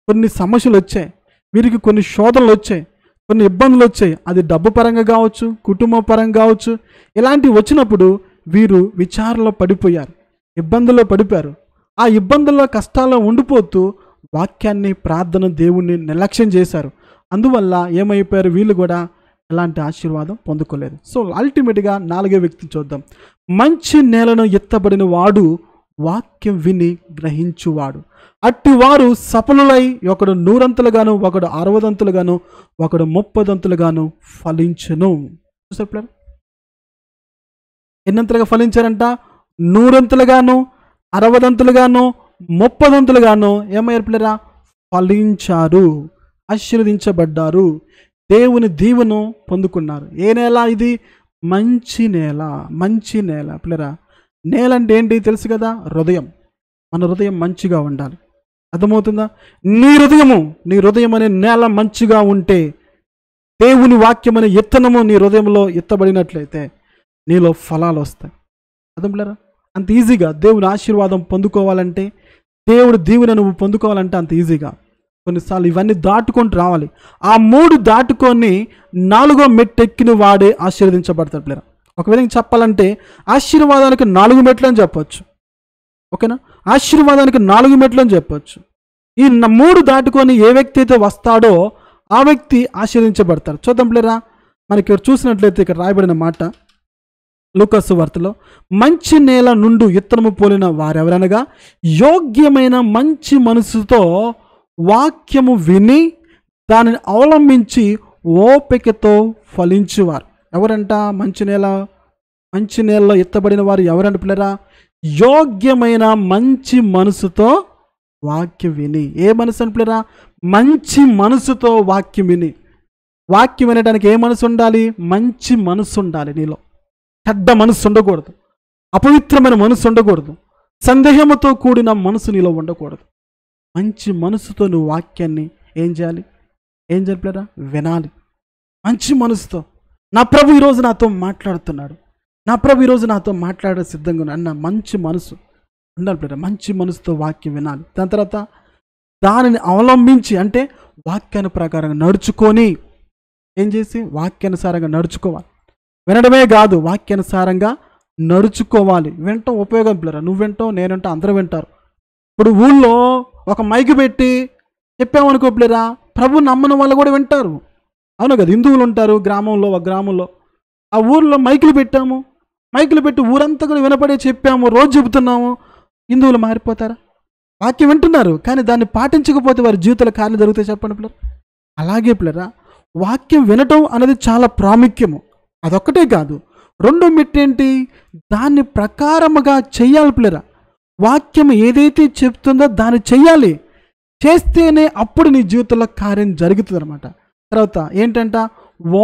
[SPEAKER 1] కొన్ని సమస్యలు వచ్చాయి, వీరికి కొన్ని శోధనలు వచ్చాయి, కొన్ని ఇబ్బందులు వచ్చాయి. అది డబ్బు పరంగా కావచ్చు, కుటుంబ పరంగా కావచ్చు. ఇలాంటివి వచ్చినప్పుడు వీరు విచారణలో పడిపోయారు, ఇబ్బందుల్లో పడిపోయారు. ఆ ఇబ్బందుల్లో కష్టాల్లో ఉండిపోతూ వాక్యాన్ని, ప్రార్థన, దేవుణ్ణి నిర్లక్ష్యం చేశారు. అందువల్ల ఏమైపోయారు, వీళ్ళు కూడా ఎలాంటి ఆశీర్వాదం పొందుకోలేదు. సో అల్టిమేట్గా 4వ వ్యక్తిని చూద్దాం. మంచి నేలను ఎత్తబడిన వాడు వాక్యం విని గ్రహించువాడు. అట్టివారు సఫలులై ఒకడు 100 ఒకడు 60 ఒకడు 30 ఫలించును. చూసారు పిల్లలు, ఎన్నంతలుగా ఫలించారంట? 100 60 30 ఏమయ్యారు పిల్లరా? ఫలించారు, ఆశీర్వదించబడ్డారు, దేవుని దీవెను పొందుకున్నారు. ఏ నేల ఇది? మంచి నేల. మంచి నేల పిల్లరా. నేల అంటే ఏంటి తెలుసు కదా? హృదయం. మన హృదయం మంచిగా ఉండాలి. అర్థమవుతుందా? నీ హృదయం అనే నేల మంచిగా ఉంటే, దేవుని వాక్యం అనే ఇత్తనము నీ హృదయంలో ఎత్తబడినట్లయితే నీలో ఫలాలు వస్తాయి. అర్థం పిల్లరా? అంత ఈజీగా దేవుని ఆశీర్వాదం పొందుకోవాలంటే, దేవుడు దీవెన నువ్వు పొందుకోవాలంటే అంత ఈజీగా కొన్నిసార్లు ఇవన్నీ దాటుకొని రావాలి. ఆ 3 దాటుకొని 4వ మెట్టెక్కిన వాడే ఆశీర్వదించబడతాడు పిల్లరా. ఒక విధంగా చెప్పాలంటే ఆశీర్వాదానికి 4 మెట్లు అని చెప్పొచ్చు. ఓకేనా? ఆశీర్వాదానికి 4 మెట్లు అని చెప్పొచ్చు. ఈ 3 దాటుకొని ఏ వ్యక్తి అయితే వస్తాడో ఆ వ్యక్తి ఆశీర్వదించబడతాడు. చూద్దాం పిల్లరా, మనకి ఇక్కడ చూసినట్లయితే ఇక్కడ రాయబడిన మాట లూకా సువార్తలో, మంచి నేల నుండి ఇత్తనము పోలిన వారెవరనగా యోగ్యమైన మంచి మనసుతో వాక్యము విని దానిని అవలంబించి ఓపికతో ఫలించువారు. ఎవరంట మంచి నేల? మంచి నేలలో ఎత్తబడిన వారు ఎవరంట పిల్లరా? యోగ్యమైన మంచి మనసుతో వాక్యం విని. ఏ మనసు అని పిల్లరా? మంచి మనసుతో వాక్యం విని. వాక్యం వినడానికి ఏ మనసు ఉండాలి? మంచి మనసు ఉండాలి నీలో. చెడ్డ మనసు ఉండకూడదు, అపవిత్రమైన మనసు ఉండకూడదు, సందేహముతో కూడిన మనసు నీలో ఉండకూడదు. మంచి మనసుతో నువ్వు వాక్యాన్ని ఏం చేయాలి పిల్లరా? వినాలి. మంచి మనసుతో, నా ప్రభు ఈరోజు నాతో మాట్లాడుతున్నాడు, నా ప్రభు ఈరోజు నాతో మాట్లాడే సిద్ధంగా ఉన్నాడు అన్న మంచి మనసు ఉండాలి పిల్లరా. మంచి మనసుతో వాక్యం వినాలి. దాని తర్వాత దానిని అవలంబించి, అంటే వాక్యాన్ని ప్రకారంగా నడుచుకొని ఏం చేసి వాక్యానుసారంగా నడుచుకోవాలి. వినడమే కాదు, వాక్యానుసారంగా నడుచుకోవాలి. వినటం ఉపయోగం పిల్లరా. నువ్వు వింటావు, నేను వింటా, అందరూ వింటారు. ఇప్పుడు ఊళ్ళో ఒక మైకు పెట్టి చెప్పామనుకో పిల్లరా, ప్రభు నమ్మని వాళ్ళు కూడా వింటారు. అవును కదా? హిందువులు ఉంటారు ఒక గ్రామంలో ఆ ఊర్లో మైకులు పెట్టాము, మైకులు పెట్టి ఊరంతా కూడా వినపడే చెప్పాము, రోజు చెబుతున్నాము. హిందువులు మారిపోతారా? వాక్యం వింటున్నారు కానీ దాన్ని పాటించకపోతే వారి జీవితాల కార్యాలు జరుగుతాయి. చెప్పండి పిల్లరా. అలాగే పిల్లరా, వాక్యం వినటం అనేది చాలా ప్రాముఖ్యము. అదొక్కటే కాదు, 2వ మెట్టు ఏంటి? దాన్ని ప్రకారముగా చెయ్యాలి పిల్లరా. వాక్యం ఏదైతే చెప్తుందో దాన్ని చెయ్యాలి. చేస్తేనే అప్పుడు నీ జీవితంలో కార్యం జరుగుతుంది అనమాట. తర్వాత ఏంటంట?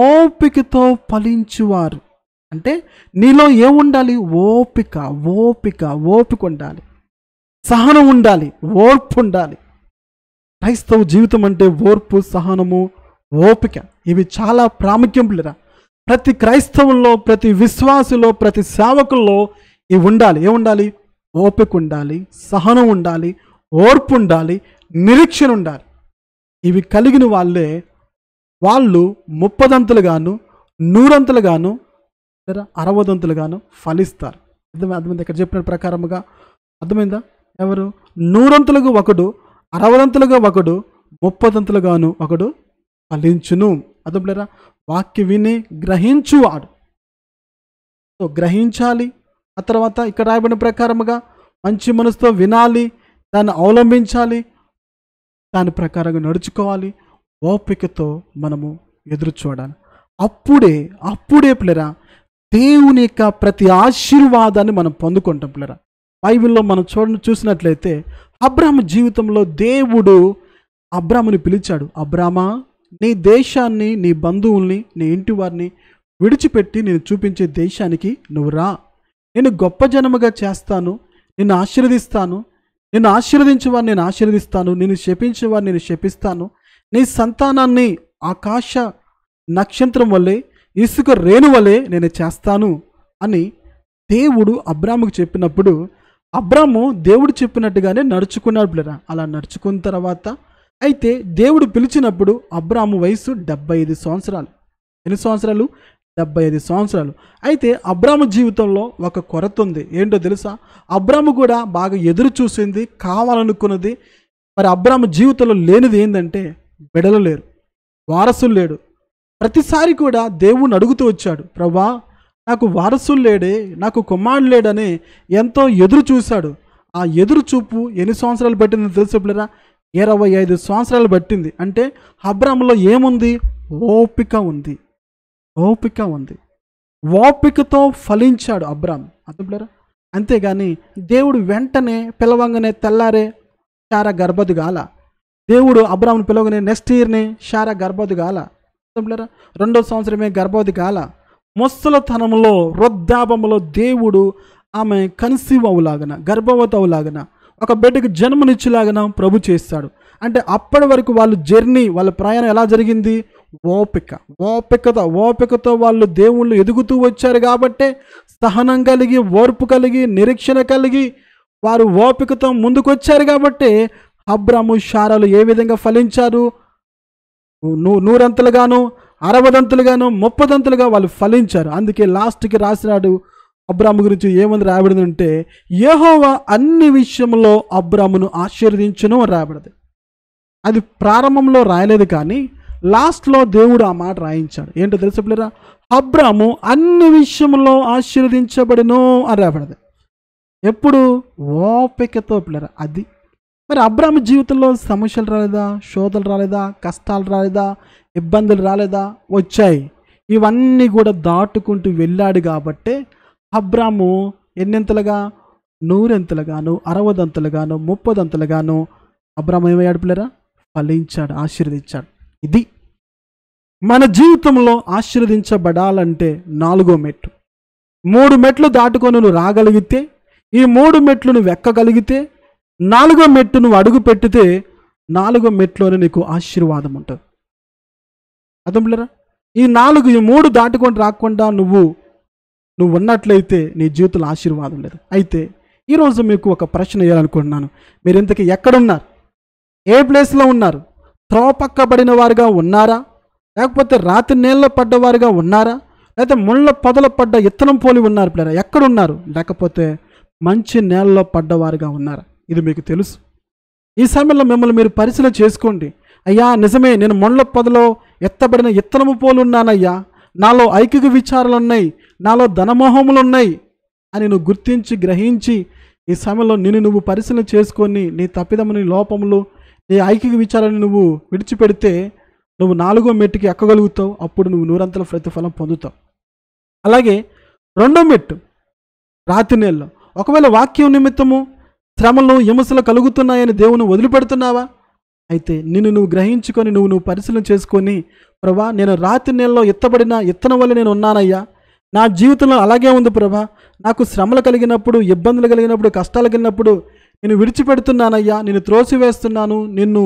[SPEAKER 1] ఓపికతో ఫలించువారు. అంటే నీలో ఏముండాలి? ఓపిక ఉండాలి, సహనం ఉండాలి, ఓర్పు ఉండాలి. క్రైస్తవ జీవితం అంటే ఓర్పు, సహనము, ఓపిక ఇవి చాలా ప్రాముఖ్యం పిల్లరా. ప్రతి క్రైస్తవుల్లో, ప్రతి విశ్వాసులో, ప్రతి సేవకుల్లో ఇవి ఉండాలి. ఏముండాలి? ఓపిక ఉండాలి, సహనం ఉండాలి, ఓర్పు ఉండాలి, నిరీక్షణ ఉండాలి. ఇవి కలిగిన వాళ్ళు 30 100 లేదా 60 ఫలిస్తారు. అర్థమైంది? ఇక్కడ చెప్పిన ప్రకారముగా అర్థమైందా? ఎవరు? 100 ఒకడు, 60 ఒకడు, 30 ఒకడు ఫలించును. అర్థంలేరా? వాక్యం విని గ్రహించువాడు. సో గ్రహించాలి. ఆ తర్వాత ఇక్కడ రాయబడిన ప్రకారముగా మంచి మనసుతో వినాలి, దాన్ని అవలంబించాలి, దాని ప్రకారంగా నడుచుకోవాలి, ఓపికతో మనము ఎదురు చూడాలి. అప్పుడే పిల్లరా దేవుని యొక్క ప్రతి ఆశీర్వాదాన్ని మనం పొందుకుంటాం పిల్లరా. బైబిల్లో మనం చూసినట్లయితే అబ్రాహాము జీవితంలో దేవుడు అబ్రాహాముని పిలిచాడు. అబ్రామా, నీ దేశాన్ని, నీ బంధువుల్ని, నీ ఇంటి వారిని విడిచిపెట్టి నేను చూపించే దేశానికి నువ్వు రా. నేను గొప్ప జనముగా చేస్తాను, నిన్ను ఆశీర్వదిస్తాను, నిన్ను ఆశీర్వదించేవారు నేను ఆశీర్వదిస్తాను, నిన్ను శపించేవారు నేను శపిస్తాను, నీ సంతానాన్ని ఆకాశ నక్షత్రం వల్లే, ఇసుక రేణు వలె నేను చేస్తాను అని దేవుడు అబ్రాముకు చెప్పినప్పుడు అబ్రాము దేవుడు చెప్పినట్టుగానే నడుచుకున్నాడు పిల్లరా. అలా నడుచుకున్న తర్వాత అయితే దేవుడు పిలిచినప్పుడు అబ్రాము వయసు 75 సంవత్సరాలు. ఎన్ని సంవత్సరాలు? 75 సంవత్సరాలు. అయితే అబ్రాము జీవితంలో ఒక కొరత ఉంది. ఏంటో తెలుసా? అబ్రాము కూడా బాగా ఎదురు చూసింది, కావాలనుకున్నది. మరి అబ్రాము జీవితంలో లేనిది ఏంటంటే బిడ్డలు లేరు, వారసులు లేడు. ప్రతిసారి కూడా దేవుణ్ణి అడుగుతూ వచ్చాడు, ప్రభా నాకు వారసులు లేడే, నాకు కుమారుడు లేడని ఎంతో ఎదురు చూశాడు. ఆ ఎదురు చూపు ఎన్ని సంవత్సరాలు పట్టిందో తెలుసు పిల్లరా? 25 సంవత్సరాలు పట్టింది. అంటే అబ్రాములో ఏముంది? ఓపిక ఉంది. ఓపిక ఉంది. ఓపికతో ఫలించాడు అబ్రాము. అర్థంలేరా? అంతేగాని దేవుడు వెంటనే పిలవంగానే తెల్లారే శారా గర్భవతి గాల. దేవుడు అబ్రామును పిలవగానే నెక్స్ట్ ఇయర్నే శారా గర్భవతి గాల. అర్థంలేరా? 2వ సంవత్సరమే గర్భవతి గాల. ముసలతనంలో వృద్ధాపంలో దేవుడు ఆమె కన్సీవ్ అవులాగన, గర్భవతి అవులాగన, ఒక బిడ్డకి జన్మనిచ్చేలాగన ప్రభు చేస్తాడు. అంటే అప్పటి వరకు వాళ్ళు జర్నీ, వాళ్ళ ప్రయాణం ఎలా జరిగింది? ఓపికతో వాళ్ళు దేవుళ్ళు ఎదుగుతూ వచ్చారు. కాబట్టే సహనం కలిగి, ఓర్పు కలిగి, నిరీక్షణ కలిగి వారు ఓపికతో ముందుకు వచ్చారు. కాబట్టి అబ్రాము శారాలు ఏ విధంగా ఫలించారు? 100 60 30 వాళ్ళు ఫలించారు. అందుకే లాస్ట్కి రాసినాడు అబ్రాము గురించి ఏమని రాయబడిందంటే, యెహోవా అన్ని విషయంలో అబ్రామును ఆశీర్వదించును అని రాయబడింది. అది ప్రారంభంలో రాయలేదు, కానీ లాస్ట్లో దేవుడు ఆ మాట రాయించాడు. ఏంటో తెలుసా పిల్లరా? అబ్రాము అన్ని విషయంలో ఆశీర్వదించబడును అని రాయబడింది. ఎప్పుడు? ఓపికతో పిల్లరా. అది మరి అబ్రాము జీవితంలో సమస్యలు రాలేదా? శోధనలు రాలేదా? కష్టాలు రాలేదా? ఇబ్బందులు రాలేదా? వచ్చాయి. ఇవన్నీ కూడా దాటుకుంటూ వెళ్ళాడు. కాబట్టే అబ్రాము ఎన్నింతలుగా? 100 60 30 అబ్రాము ఏమయ్యాడు పిల్లరా? ఫలించాడు, ఆశీర్వదించాడు. ఇది మన జీవితంలో ఆశీర్వదించబడాలంటే 4వ మెట్టు. 3 మెట్లు దాటుకొని నువ్వు రాగలిగితే, ఈ 3 మెట్లు నువ్వు ఎక్కగలిగితే, 4వ మెట్టు నువ్వు అడుగు పెట్టితే 4వ మెట్లోనే నీకు ఆశీర్వాదం ఉంటుంది. అర్థం పిల్లరా? ఈ 3 దాటుకొని రాకుండా నువ్వు ఉన్నట్లయితే నీ జీవితంలో ఆశీర్వాదం లేదు. అయితే ఈరోజు మీకు ఒక ప్రశ్న వేయాలనుకుంటున్నాను. మీరు ఇంతకీ ఎక్కడున్నారు? ఏ ప్లేస్లో ఉన్నారు? త్రోవ పక్కబడిన వారుగా ఉన్నారా? లేకపోతే రాతి నీళ్ళ పడ్డవారుగా ఉన్నారా? లేకపోతే ముళ్ళ పొదల పడ్డ ఇత్తనం పోలి ఉన్నారు పిల్లరా? ఎక్కడున్నారు? లేకపోతే మంచి నేలలో పడ్డవారుగా ఉన్నారా? ఇది మీకు తెలుసు. ఈ సమయంలో మిమ్మల్ని మీరు పరిశీలన చేసుకోండి. అయ్యా నిజమే, నేను ముళ్ళ పొదలో ఎత్తబడిన ఇత్తనము పోలు ఉన్నానయ్యా, నాలో ఐకిక విచారాలు ఉన్నాయి, నాలో ధనమోహములు ఉన్నాయి అని నువ్వు గుర్తించి గ్రహించి ఈ సమయంలో నువ్వు పరిశీలన చేసుకొని నీ తప్పిదము, నీ లోపములు, నీ ఐకిక విచారాన్ని నువ్వు విడిచిపెడితే నువ్వు 4వ మెట్టుకి ఎక్కగలుగుతావు. అప్పుడు నువ్వు 100 ప్రతిఫలం పొందుతావు. అలాగే 2వ మెట్టు రాతి నీళ్ళు. ఒకవేళ వాక్యం నిమిత్తము శ్రమలు హింసలు కలుగుతున్నాయని దేవుని వదిలిపెడుతున్నావా? అయితే నువ్వు గ్రహించుకొని నువ్వు పరిశీలన చేసుకొని, ప్రభా నేను రాతి నీళ్ళలో ఎత్తబడిన ఇత్తనం వల్ల నేను ఉన్నానయ్యా, నా జీవితంలో అలాగే ఉంది ప్రభా, నాకు శ్రమలు కలిగినప్పుడు, ఇబ్బందులు కలిగినప్పుడు, కష్టాలు కలిగినప్పుడు నేను విడిచిపెడుతున్నానయ్యా, నేను త్రోసివేస్తున్నాను, నిన్ను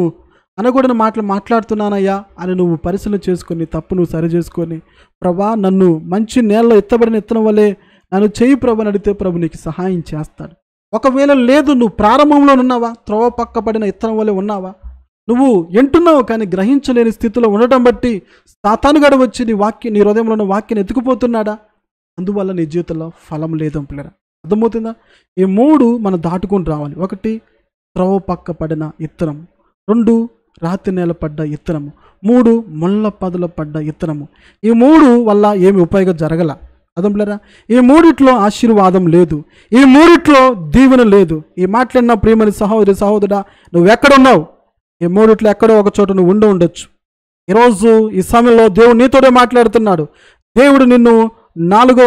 [SPEAKER 1] అనకూడని మాటలు మాట్లాడుతున్నానయ్యా అని నువ్వు పరిశీలన చేసుకొని తప్పు నువ్వు సరి చేసుకొని, ప్రభా నన్ను మంచి నేలలో ఎత్తబడిన ఇత్తనం వల్లే నన్ను చేయి ప్రభు అని అడిగితే ప్రభు నీకు సహాయం చేస్తాడు. ఒకవేళ లేదు, నువ్వు ప్రారంభంలో ఉన్నావా? త్రోవ పక్కబడిన ఇత్తనం వల్లే ఉన్నావా? నువ్వు ఎంటున్నావు కానీ గ్రహించలేని స్థితిలో ఉండటం బట్టి సాతానుగాడు వచ్చి నీ హృదయంలో ఉన్న వాక్యాన్ని ఎత్తుకుపోతున్నాడా? అందువల్ల నీ జీవితంలో ఫలం లేదు పిల్లరా. అర్థమవుతుందా? ఈ 3 మనం దాటుకొని రావాలి. 1 త్రోవ పక్క పడిన ఇత్తనం, 2 రాతి నేల పడ్డ ఇత్తనము, 3 ముళ్ళ పొదల పడ్డ ఇత్తనము. ఈ 3 వల్ల ఏమి ఉపయోగం జరగల. అర్థం పిల్లరా? ఈ 3 ఆశీర్వాదం లేదు, ఈ 3 దీవెన లేదు. ఈ మాట్లాడిన ప్రియమైన సహోదరుడా, నువ్వు ఎక్కడున్నావు? ఈ 3 ఎక్కడో ఒక చోట నువ్వు ఉండొచ్చు. ఈరోజు ఈ సమయంలో దేవుడు నీతోనే మాట్లాడుతున్నాడు. దేవుడు నిన్ను 4వ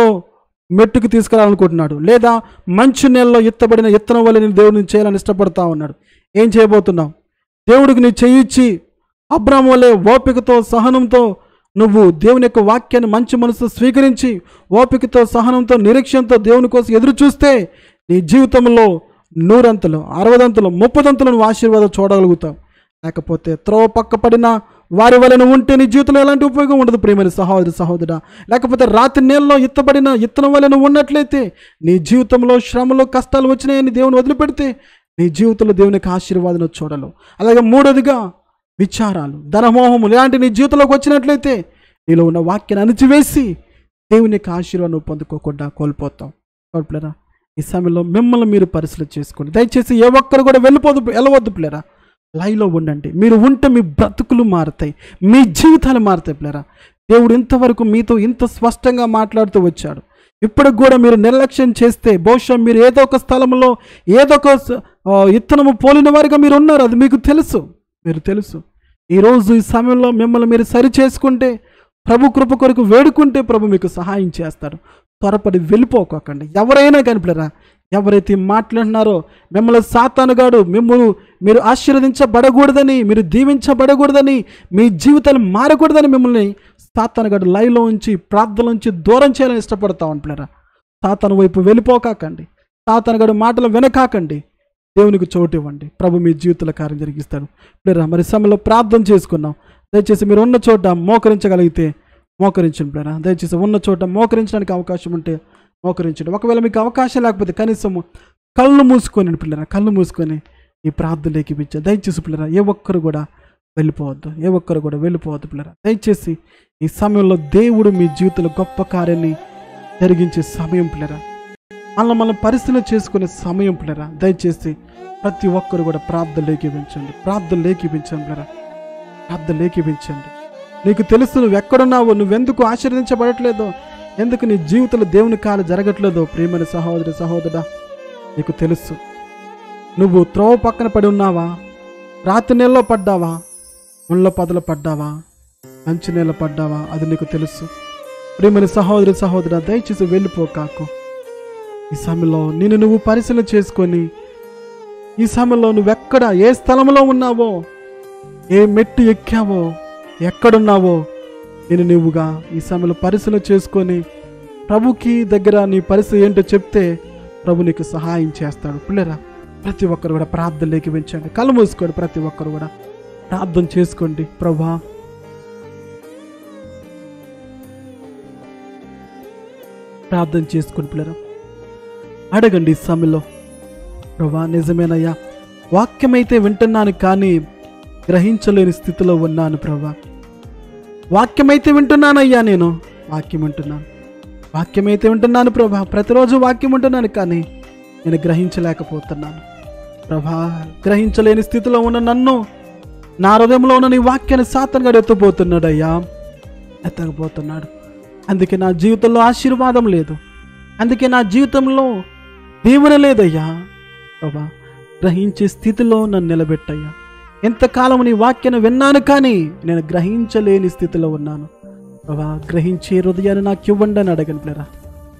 [SPEAKER 1] మెట్టుకు తీసుకెళ్ళాలనుకుంటున్నాడు. లేదా మంచి నెలలో ఎత్తబడిన ఇత్తనం వల్ల నేను దేవుడిని చేయాలని ఇష్టపడతా ఉన్నాడు. ఏం చేయబోతున్నావు? దేవుడికి నీ చేయిచ్చి అబ్రాము వలె ఓపికతో సహనంతో నువ్వు దేవుని యొక్క వాక్యాన్ని మంచి మనసు స్వీకరించి ఓపికతో సహనంతో నిరీక్షణతో దేవుని కోసం ఎదురు చూస్తే నీ జీవితంలో 100 60 30 నువ్వు ఆశీర్వాదం చూడగలుగుతావు. లేకపోతే త్రోవ పక్క పడిన వారి వలన ఉంటే నీ జీవితంలో ఎలాంటి ఉపయోగం ఉండదు ప్రియమైన సహోదరుడా. లేకపోతే రాత్రి నీళ్ళలో ఎత్తబడిన ఇత్తనం వలన ఉన్నట్లయితే నీ జీవితంలో శ్రమలు కష్టాలు వచ్చినాయని దేవుని వదిలిపెడితే నీ జీవితంలో దేవునికి ఆశీర్వాదం చూడలేవు. అలాగే 3వదిగా విచారాలు, ధనమోహము ఇలాంటి నీ జీవితంలోకి వచ్చినట్లయితే నీలో ఉన్న వాక్యాన్ని అణిచివేసి దేవుని యొక్క ఆశీర్వాదం పొందుకోకుండా కోల్పోతాం. పిల్లరా, ఈ సమయంలో మిమ్మల్ని మీరు పరిశీలన చేసుకోండి. దయచేసి ఏ ఒక్కరు కూడా వెళ్ళవద్దు పిల్లరా. లైవ్లో ఉండండి. మీరు ఉంటే మీ బ్రతుకులు మారుతాయి, మీ జీవితాలు మారుతాయి పిల్లరా. దేవుడు ఇంతవరకు మీతో ఇంత స్పష్టంగా మాట్లాడుతూ వచ్చాడు. ఇప్పటికి కూడా మీరు నిర్లక్ష్యం చేస్తే బహుశా మీరు ఏదో ఒక స్థలంలో ఏదో ఒక ఇత్తనము పోలిన వారిగా మీరు ఉన్నారు. అది మీకు తెలుసు. ఈరోజు ఈ సమయంలో మిమ్మల్ని మీరు సరి చేసుకుంటే, ప్రభు కృప కొరకు వేడుకుంటే ప్రభు మీకు సహాయం చేస్తాడు. త్వరపడి వెళ్ళిపోకండి. ఎవరైనా కనిపిడరా, ఎవరైతే మాట్లాడినారో మిమ్మల్ని సాతానుగాడు మీరు ఆశీర్వదించబడకూడదని, మీరు దీవించబడకూడదని, మీ జీవితాలు మారకూడదని మిమ్మల్ని సాతానుగాడు లైవ్లో ఉంచి ప్రార్థన నుంచి దూరం చేయాలని ఇష్టపడతా ఉంటున్నారా. సాతాను వైపు వెళ్ళిపోకండి. సాతానుగాడు మాటలు వినకాకండి. దేవునికి చోటు ఇవ్వండి. ప్రభు మీ జీవితంలో కార్యం జరిగిస్తాడు. పిల్లరా, మరి సమయంలో ప్రార్థన చేసుకున్నాం. దయచేసి మీరు ఉన్న చోట మోకరించగలిగితే మోకరించండి పిల్లరా. దయచేసి ఉన్న చోట మోకరించడానికి అవకాశం ఉంటే మోకరించండి. ఒకవేళ మీకు అవకాశం లేకపోతే కనీసం కళ్ళు మూసుకొని పిల్లరా, కళ్ళు మూసుకొని ఈ ప్రార్థనలోకి ఇప్పించారు. దయచేసి పిల్లరా, ఏ ఒక్కరు కూడా వెళ్ళిపోవద్దు పిల్లరా. దయచేసి ఈ సమయంలో దేవుడు మీ జీవితంలో గొప్ప కార్యాన్ని జరిగించే సమయం పిల్లరా. మనం పరిశీలన చేసుకునే సమయం పిల్లరా. దయచేసి ప్రతి ఒక్కరు కూడా ప్రార్థనలోకి ఇప్పించండి పిల్లరా. నీకు తెలుసు నువ్వు ఎక్కడున్నావో, నువ్వెందుకు ఆశీర్వదించబడట్లేదో, ఎందుకు నీ జీవితంలో దేవుని కార్యం జరగట్లేదో. ప్రియమైన సహోదరుడా, నీకు తెలుసు. నువ్వు త్రోవ పక్కన పడి ఉన్నావా, రాతి నీళ్ళలో పడ్డావా, ముళ్ళ పొదలు పడ్డావా, మంచి నీళ్ళ పడ్డావా, అది నీకు తెలుసు. ప్రియమైన సహోదరుడా, దయచేసి వెళ్ళిపోకాకు. ఈ సమయంలో నువ్వు పరిశీలన చేసుకొని, ఈ సమయంలో నువ్వెక్కడ ఏ స్థలంలో ఉన్నావో, ఏ మెట్టు ఎక్కావో, ఎక్కడున్నావో నువ్వుగా ఈ సమయంలో పరిశీలన చేసుకొని ప్రభుకి దగ్గర నీ పరిస్థితి ఏంటో చెప్తే ప్రభు నీకు సహాయం చేస్తాడు. పిల్లరా, ప్రతి ఒక్కరు కూడా ప్రార్థనలోకి పెంచండి. కళ్ళు మూసుకోండి. ప్రతి ఒక్కరు కూడా ప్రార్థన చేసుకోండి. ప్రభా, ప్రార్థన చేసుకోండి పిల్లరా. అడగండి ఈ సమయంలో. ప్రభా, నిజమేనయ్యా, వాక్యమైతే వింటున్నాను కానీ గ్రహించలేని స్థితిలో ఉన్నాను ప్రభా. వాక్యమైతే వింటున్నానయ్యా, నేను వాక్యమైతే వింటున్నాను ప్రభా. ప్రతిరోజు వాక్యం వింటున్నాను కానీ నేను గ్రహించలేకపోతున్నాను ప్రభా. గ్రహించలేని స్థితిలో ఉన్న నన్ను, నా హృదయంలో ఉన్న నీ వాక్యాన్ని సాతానుగాడు ఎత్తకపోతున్నాడు. అందుకే నా జీవితంలో ఆశీర్వాదం లేదు, అందుకే నా జీవితంలో దీవెన లేదయ్యా ప్రభా. గ్రహించే స్థితిలో నన్ను నిలబెట్టయ్యా. ఎంతకాలం నీ వాక్యాన్ని విన్నాను కానీ నేను గ్రహించలేని స్థితిలో ఉన్నాను ప్రభా. గ్రహించే హృదయాన్ని నాకు ఇవ్వండి అని అడగండి పిల్లరా.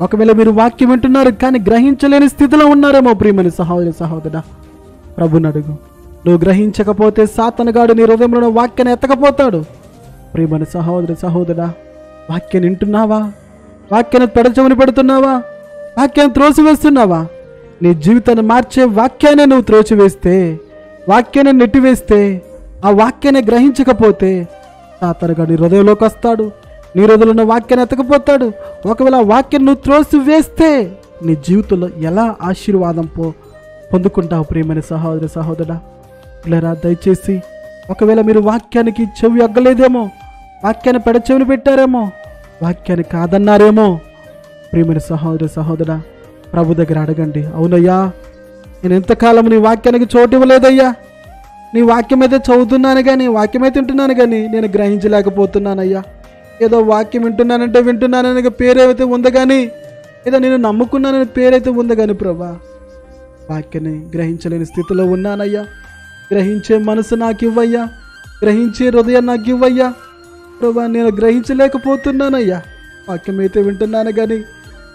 [SPEAKER 1] ఒకవేళ మీరు వాక్యం వింటున్నారు కానీ గ్రహించలేని స్థితిలో ఉన్నారేమో ప్రియమైన సహోదరుడా, ప్రభుని అడుగు. నువ్వు గ్రహించకపోతే సాతానుగాడు నీ హృదయంలో వాక్యాన్ని ఎత్తకపోతాడు. ప్రియమైన సహోదరుడా, వాక్యాన్ని వింటున్నావా? వాక్యాన్ని పెడచెవిని పెడుతున్నావా? వాక్యాన్ని త్రోసివేస్తున్నావా? నీ జీవితాన్ని మార్చే వాక్యాన్ని నువ్వు త్రోసివేస్తే, వాక్యాన్ని నెట్టివేస్తే, ఆ వాక్యాన్ని గ్రహించకపోతే సాతానుగాడు నీ హృదయంలోకి వస్తాడు. నీ హృదయంలో ఉన్న వాక్యాన్ని ఎత్తకపోతాడు. ఒకవేళ ఆ వాక్యాన్ని నువ్వు త్రోసివేస్తే నీ జీవితంలో ఎలా ఆశీర్వాదం పొందుకుంటావు? ప్రియమైన సహోదరుడా, పిల్లరా, దయచేసి ఒకవేళ మీరు వాక్యానికి చెవి అగ్గలేదేమో, వాక్యాన్ని పెడచెవిని పెట్టారేమో, వాక్యాన్ని కాదన్నారేమో, ప్రియమైన సహోదరుడా, ప్రభు దగ్గర అడగండి. అవునయ్యా, నేను ఎంతకాలం నీ వాక్యానికి చోటు ఇవ్వలేదయ్యా. నీ వాక్యం అయితే చదువుతున్నాను కానీ, వాక్యం అయితే వింటున్నాను కానీ నేను గ్రహించలేకపోతున్నానయ్యా. ఏదో వాక్యం వింటున్నానని పేరైతే ఉంది కానీ, ఏదో నేను నమ్ముకున్నానని పేరైతే ఉంది కానీ ప్రభా, వాక్యాన్ని గ్రహించలేని స్థితిలో ఉన్నానయ్యా. గ్రహించే మనసు నాకు ఇవ్వయ్యా, గ్రహించే హృదయం నాకు ఇవ్వయ్యా ప్రభా. నేను గ్రహించలేకపోతున్నానయ్యా. వాక్యం అయితే వింటున్నాను కానీ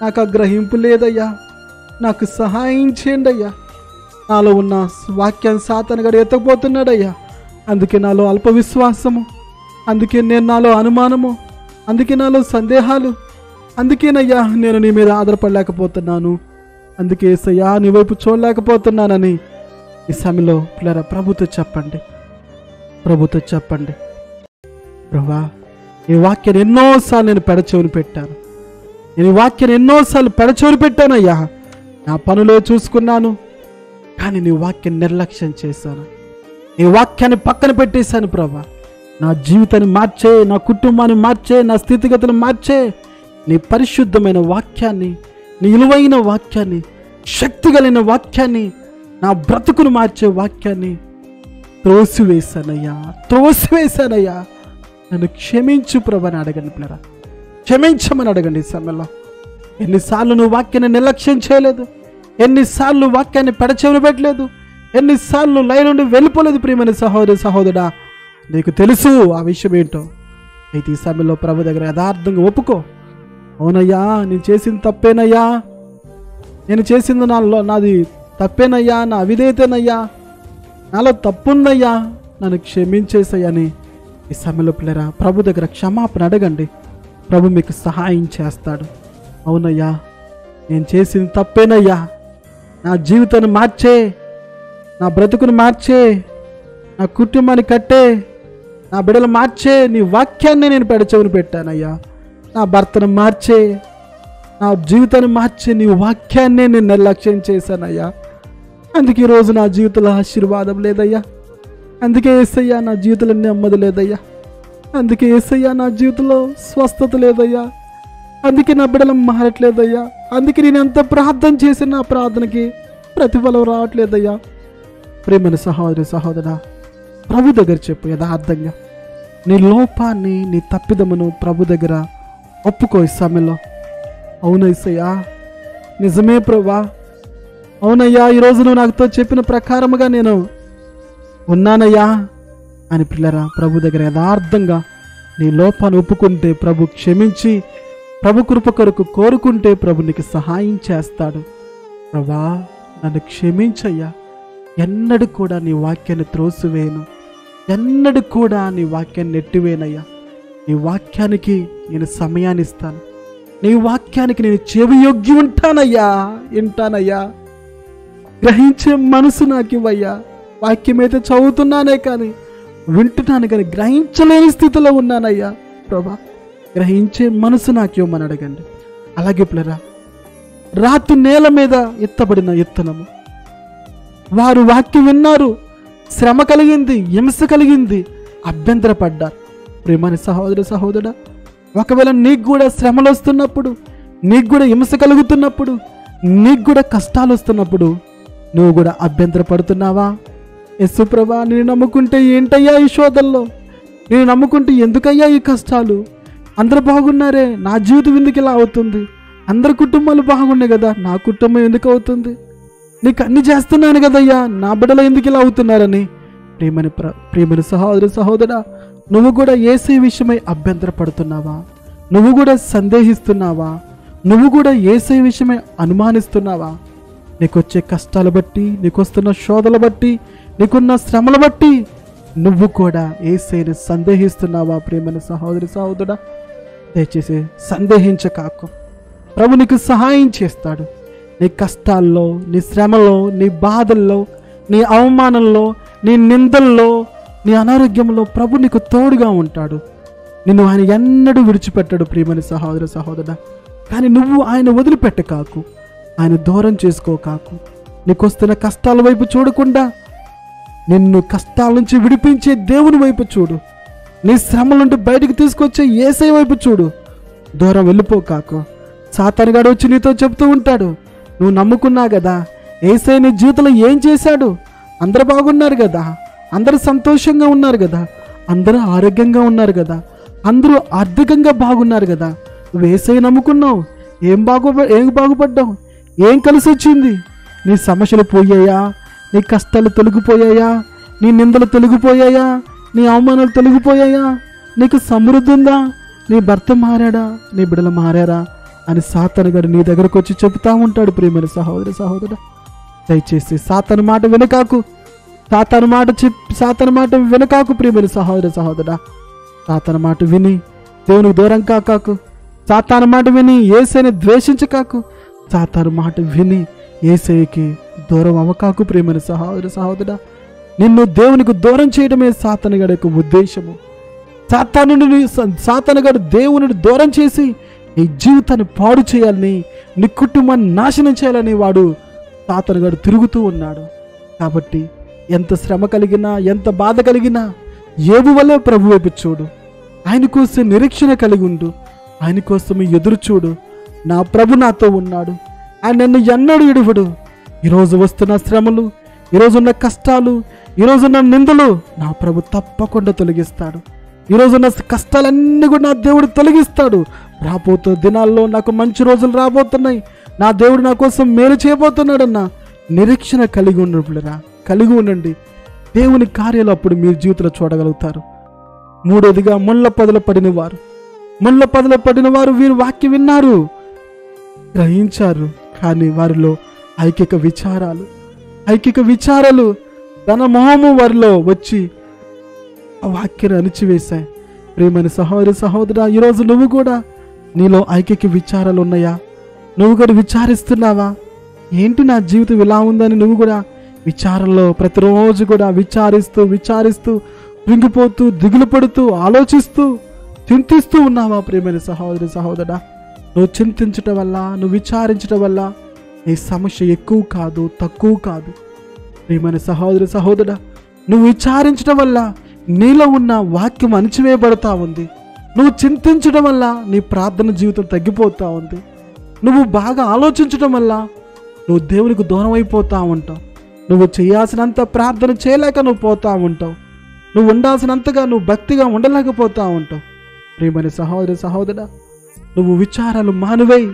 [SPEAKER 1] నాకు ఆ గ్రహింపు లేదయ్యా. నాకు సహాయం చేయండి అయ్యా. నాలో ఉన్న వాక్యాన్ని సాతానుగాడు ఎత్తకపోతున్నాడయ్యా. అందుకే నాలో అల్ప విశ్వాసము, అందుకే నాలో అనుమానము, అందుకే నాలో సందేహాలు, అందుకేనయ్యా నేను నీ మీద ఆధారపడలేకపోతున్నాను. అందుకే యేసయ్యా నీ వైపు చూడలేకపోతున్నానని ఈ సమయంలో పిల్లరా ప్రభుతో చెప్పండి. ప్రభా, ఈ వాక్యాన్ని ఎన్నోసార్లు నేను పెడచెవిని పెట్టాను. నేను ఈ వాక్యాన్ని ఎన్నోసార్లు పెడచెవిని పెట్టానయ్యా. నా పనులే చూసుకున్నాను కానీ నీ వాక్యం నిర్లక్ష్యం చేశాను. నీ వాక్యాన్ని పక్కన పెట్టేశాను ప్రభా. నా జీవితాన్ని మార్చే, నా కుటుంబాన్ని మార్చే, నా స్థితిగతులను మార్చే నీ పరిశుద్ధమైన వాక్యాన్ని, నీ విలువైన వాక్యాన్ని, శక్తి కలిగిన వాక్యాన్ని, నా బ్రతుకును మార్చే వాక్యాన్ని త్రోసివేశానయ్యా. నన్ను క్షమించు ప్రభా అని అడగండి పిల్లరా. క్షమించమని అడగండి ఈ సమయంలో. ఎన్నిసార్లు నువ్వు వాక్యాన్ని నిర్లక్ష్యం చేయలేదు, ఎన్నిసార్లు వాక్యాన్ని పెడచెవిన పెట్టలేదు, ఎన్నిసార్లు లైన్ నుండి వెళ్ళిపోలేదు ప్రియమైన సహోదరుడా. నీకు తెలుసు ఆ విషయం ఏంటో. అయితే ఈ సమయంలో ప్రభు దగ్గర యథార్థంగా ఒప్పుకో. అవునయ్యా, నేను చేసింది తప్పేనయ్యా, నేను చేసింది నాది తప్పేనయ్యా, నా అవిధేయతేనయ్యా, నాలో తప్పుందయ్యా, నన్ను క్షమించేసయ్యని ఈ సమయంలో పిల్లరా ప్రభు దగ్గర క్షమాపణ అడగండి. ప్రభు మీకు సహాయం చేస్తాడు. అవునయ్యా, నేను చేసింది తప్పేనయ్యా, నా జీవితాన్ని మార్చే, నా బ్రతుకును మార్చే, నా కుటుంబాన్ని కట్టే, నా బిడ్డలు మార్చే నీ వాక్యాన్ని నేను పెడచెవిన పెట్టానయ్యా. నా భర్తను మార్చే, నా జీవితాన్ని మార్చే నీ వాక్యాన్నే నేను నిర్లక్ష్యం చేశానయ్యా. అందుకే ఈరోజు నా జీవితంలో ఆశీర్వాదం లేదయ్యా. అందుకే యేసయ్యా నా జీవితంలో నెమ్మది లేదయ్యా. అందుకే యేసయ్యా నా జీవితంలో స్వస్థత లేదయ్యా. అందుకే నా బిడ్డలు మారట్లేదయ్యా. అందుకే నేను ఎంత ప్రార్థన చేసిన నా ప్రార్థనకి ప్రతిఫలం రావట్లేదయ్యా. ప్రేమైన సహోదరా, ప్రభు దగ్గర చెప్పు యథార్థంగా నీ లోపాన్ని, నీ తప్పిదమును ప్రభు దగ్గర ఒప్పుకో ఈ సమయంలో. అవును యేసయ్యా, నిజమే ప్రభా, అవునయ్యా, ఈరోజు నువ్వు నాతో చెప్పిన ప్రకారముగా నేను ఉన్నానయ్యా అని పిల్లరా ప్రభు దగ్గర యథార్థంగా నీ లోపాన్ని ఒప్పుకుంటే ప్రభు క్షమించి, ప్రభు కృప కొరకు కోరుకుంటే ప్రభు నీకు సహాయం చేస్తాడు. ప్రభా, నన్ను క్షమించయ్యా, ఎన్నడూ కూడా నీ వాక్యాన్ని త్రోసివేయను, ఎన్నడూ కూడా నీ వాక్యాన్ని నెట్టివేనయ్యా. నీ వాక్యానికి నేను సమయాన్ని ఇస్తాను, నీ వాక్యానికి నేను చెవియొగ్గి వింటానయ్యా. గ్రహించే మనసు నాకు ఇవ్వయ్యా. వాక్యం అయితే చదువుతున్నానే కానీ, వింటున్నాను కానీ గ్రహించలేని స్థితిలో ఉన్నానయ్యా. ప్రభా, గ్రహించే మనసు నాకు ఇవ్వమని అడగండి. అలాగే పిల్లరా, రాతి నేల మీద ఎత్తబడిన విత్తనము, వారు వాక్యం విన్నారు, శ్రమ కలిగింది, హింస కలిగింది, అభ్యంతరపడ్డారు. ప్రేమని సహోదరుడా, ఒకవేళ నీకు కూడా శ్రమలు వస్తున్నప్పుడు, నీకు కూడా హింస కలుగుతున్నప్పుడు, నీకు కూడా కష్టాలు వస్తున్నప్పుడు నువ్వు కూడా అభ్యంతరపడుతున్నావా? యేసు ప్రభా, నేను నమ్ముకుంటే ఏంటయ్యా ఈ శోధనలో, నేను నమ్ముకుంటే ఎందుకయ్యా ఈ కష్టాలు, అందరూ బాగున్నారే, నా జీవితం ఎందుకు ఇలా అవుతుంది, అందరి కుటుంబాలు బాగున్నాయి కదా, నా కుటుంబం ఎందుకు అవుతుంది, నీకు అన్ని చేస్తున్నాను కదయ్యా, నా బిడ్డలు ఎందుకు ఇలా అవుతున్నారని ప్రేమని సహోదరా, నువ్వు కూడా యేసయ్య విషయమై అభ్యంతరపడుతున్నావా? నువ్వు కూడా సందేహిస్తున్నావా? నువ్వు కూడా యేసయ్య విషయమై అనుమానిస్తున్నావా? నీకొచ్చే కష్టాలు బట్టి, నీకొస్తున్న శోధనలు బట్టి, నీకున్న శ్రమలు బట్టి నువ్వు కూడా యేసయ్యని సందేహిస్తున్నావా? ప్రేమని సహోదరా, దయచేసి సందేహించకాకు. ప్రభు నీకు సహాయం చేస్తాడు. నీ కష్టాల్లో, నీ శ్రమలో, నీ బాధల్లో, నీ అవమానంలో, నీ నిందల్లో, నీ అనారోగ్యంలో ప్రభు నీకు తోడుగా ఉంటాడు. నిన్ను ఆయన ఎన్నడూ విడిచిపెట్టాడు ప్రియమని సహోదరా. కానీ నువ్వు ఆయన వదిలిపెట్టకాకు, ఆయన దూరం చేసుకోకాకు. నీకు వస్తున్న కష్టాల వైపు చూడకుండా నిన్ను కష్టాల నుంచి విడిపించే దేవుని వైపు చూడు. నీ శ్రమల నుండి బయటికి తీసుకొచ్చే యేసయ్య వైపు చూడు. దూరం వెళ్ళిపోకాకు. సాతానుగాడు వచ్చి నీతో చెప్తూ ఉంటాడు, నువ్వు నమ్ముకున్నా కదా, యేసయ్య నీ జీవితంలో ఏం చేశాడు, అందరూ బాగున్నారు కదా, అందరూ సంతోషంగా ఉన్నారు కదా, అందరూ ఆరోగ్యంగా ఉన్నారు కదా, అందరూ ఆర్థికంగా బాగున్నారు కదా, నువ్వు యేసయ్య నమ్ముకున్నావు, ఏం బాగుపడ్డావు, ఏం కలిసి వచ్చింది, నీ సమస్యలు పోయాయా, నీ కష్టాలు తొలగిపోయాయా, నీ నిందలు తొలగిపోయాయా, నీ అవమానాలు తొలగిపోయాయా, నీకు సమృద్ధి ఉందా, నీ భర్త మారాడా, నీ బిడ్డలు మారారా అని సాతానుగాడు నీ దగ్గరకు వచ్చి చెబుతా ఉంటాడు. ప్రియమైన సహోదరా, దయచేసి సాతాను మాట వినకాకు, సాతాను మాట వినకాకు. ప్రియమైన సహోదరా, సాతాను మాట విని దేవునికి దూరం కాకాకు. సాతాను మాట విని యేసయ్యని ద్వేషించకాకు. సాతాను మాట విని యేసయ్యకి దూరం అవ్వకాకు. ప్రియమైన సహోదరా, నిన్ను దేవునికి దూరం చేయడమే సాతానుగాడి యొక్క ఉద్దేశము. సాతానుగాడు దేవుని దూరం చేసి నీ జీవితాన్ని పాడు చేయాలని, నీ కుటుంబాన్ని నాశనం చేయాలని వాడు సాతానుగాడు తిరుగుతూ ఉన్నాడు. కాబట్టి ఎంత శ్రమ కలిగినా, ఎంత బాధ కలిగినా యోబు వల్లే ప్రభు వైపు చూడు. ఆయన కోసం నిరీక్షణ కలిగి ఉండు. ఆయన కోసం ఎదురు చూడు. నా ప్రభు నాతో ఉన్నాడు, ఆయన నన్ను ఎన్నడూ విడువడు. ఈరోజు వస్తున్న శ్రమలు, ఈరోజున్న కష్టాలు, ఈరోజున్న నిందలు నా ప్రభు తప్పకుండా తొలగిస్తాడు. ఈరోజున్న కష్టాలన్నీ కూడా నా దేవుడు తొలగిస్తాడు. రాబోతు దినాల్లో నాకు మంచి రోజులు రాబోతున్నాయి, నా దేవుడు నా కోసం మేలు చేయబోతున్నాడన్న నిరీక్షణ కలిగి ఉన్నప్పుడురా, కలిగి ఉండండి. దేవుని కార్యాలు అప్పుడు మీరు జీవితంలో చూడగలుగుతారు. మూడోదిగా ముళ్ళ పొదలు పడిన వారు. ముళ్ళ పొదలు పడిన వారు వీరు వాక్యం విన్నారు, గ్రహించారు, కానీ వారిలో ఐకిక విచారాలు తన మొహము వారిలో వచ్చి ఆ వాక్యాన్ని అణిచివేశాయి. ప్రియమైన సహోదరా, ఈరోజు నువ్వు కూడా నీలో ఐకిక విచారాలు ఉన్నాయా? నువ్వు కూడా విచారిస్తున్నావా? ఏంటి నా జీవితం ఇలా ఉందని నువ్వు కూడా విచారంలో ప్రతిరోజు కూడా విచారిస్తూ కృంగిపోతూ, దిగులు పడుతూ, ఆలోచిస్తూ, చింతిస్తూ ఉన్నావా? ప్రియమైన సహోదరా, నువ్వు చింతించటం వల్ల, నువ్వు విచారించటం వల్ల నీ సమస్య ఎక్కువ కాదు, తక్కువ కాదు. ప్రియమైన సహోదరా, నువ్వు విచారించడం వల్ల నీలో ఉన్న వాక్యం అణిచివేయబడతా ఉంది. నువ్వు చింతించడం వల్ల నీ ప్రార్థన జీవితం తగ్గిపోతూ ఉంది. నువ్వు బాగా ఆలోచించడం వల్ల నువ్వు దేవునికి దూరం అయిపోతూ ఉంటావు. నువ్వు చేయాల్సినంత ప్రార్థన చేయలేక నువ్వు పోతూ ఉంటావు. నువ్వు ఉండాల్సినంతగా నువ్వు భక్తిగా ఉండలేకపోతూ ఉంటావు. ప్రియమైన సహోదరా, నువ్వు విచారాలు మానివేయి.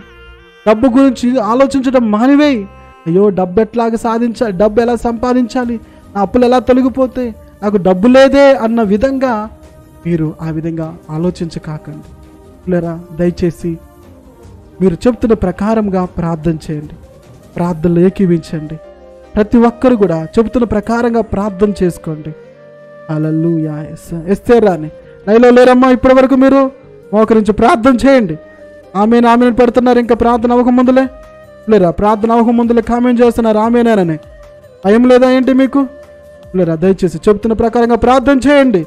[SPEAKER 1] డబ్బు గురించి ఆలోచించడం మానివేయి. అయ్యో, డబ్బు ఎలా సంపాదించాలి, నా అప్పులు ఎలా తొలగిపోతే, నాకు డబ్బు లేదే అన్న విధంగా మీరు ఆ విధంగా ఆలోచించకాకండి. లేరా, దయచేసి మీరు చెప్తున్న ప్రకారంగా ప్రార్థన చేయండి, ప్రార్థనలు ఏకీవించండి. ప్రతి ఒక్కరు కూడా చెబుతున్న ప్రకారంగా ప్రార్థన చేసుకోండి. హల్లెలూయా. ఎస్తేరాని లైలో లేరమ్మా, ఇప్పటి వరకు మీరు మోకరించి ప్రార్థన చేయండి. ఆమెను పెడుతున్నారు. ఇంకా ప్రార్థన అవ్వకముందులే లేరా, ప్రార్థన అవ్వకముందులే కామెంట్ చేస్తున్నారు ఆమెనేనని. భయం లేదా ఏంటి మీకు? లేరా, దయచేసి చెప్తున్న ప్రకారంగా ప్రార్థన చేయండి.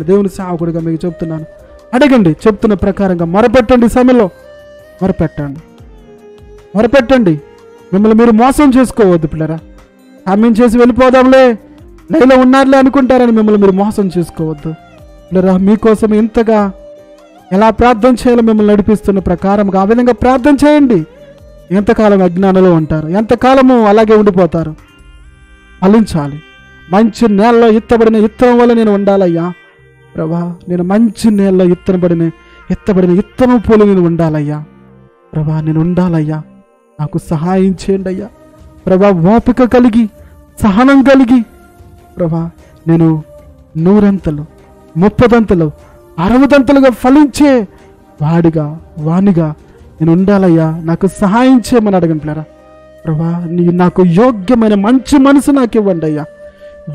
[SPEAKER 1] దేవుని సేవకుడిగా మీకు చెప్తున్నాను, అడగండి. చెప్తున్న ప్రకారంగా మొరపెట్టండి. సమయంలో మొరపెట్టండి. మిమ్మల్ని మీరు మోసం చేసుకోవద్దు పిల్లరా. కామెంట్ చేసి వెళ్ళిపోదాంలే, లైలో ఉన్నారులే అనుకుంటారని మిమ్మల్ని మీరు మోసం చేసుకోవద్దు పిల్లరా. మీకోసం ఇంతగా ఎలా ప్రార్థన చేయాలో మిమ్మల్ని నడిపిస్తున్న ప్రకారంగా ఆ విధంగా ప్రార్థన చేయండి. ఎంతకాలం అజ్ఞానంలో ఉంటారు, ఎంతకాలము అలాగే ఉండిపోతారు. ఫలించాలి. మంచి నేలలో ఎత్తబడిన ఇత్తనం వల్ల నేను ఉండాలయ్యా ప్రభా. నేను మంచి నేలలో ఎత్తబడిన ఇత్తనం పోలు నేను ఉండాలయ్యా ప్రభా. నేను ఉండాలయ్యా, నాకు సహాయం చేయండి అయ్యా ప్రభా. ఓపిక కలిగి, సహనం కలిగి ప్రభా, నేను 100 30 60 ఫలించే వానిగా నేను ఉండాలయ్యా. నాకు సహాయం చేయమని అడగండి పిల్లరా. ప్రభా, నాకు యోగ్యమైన మంచి మనసు నాకు ఇవ్వండి అయ్యా.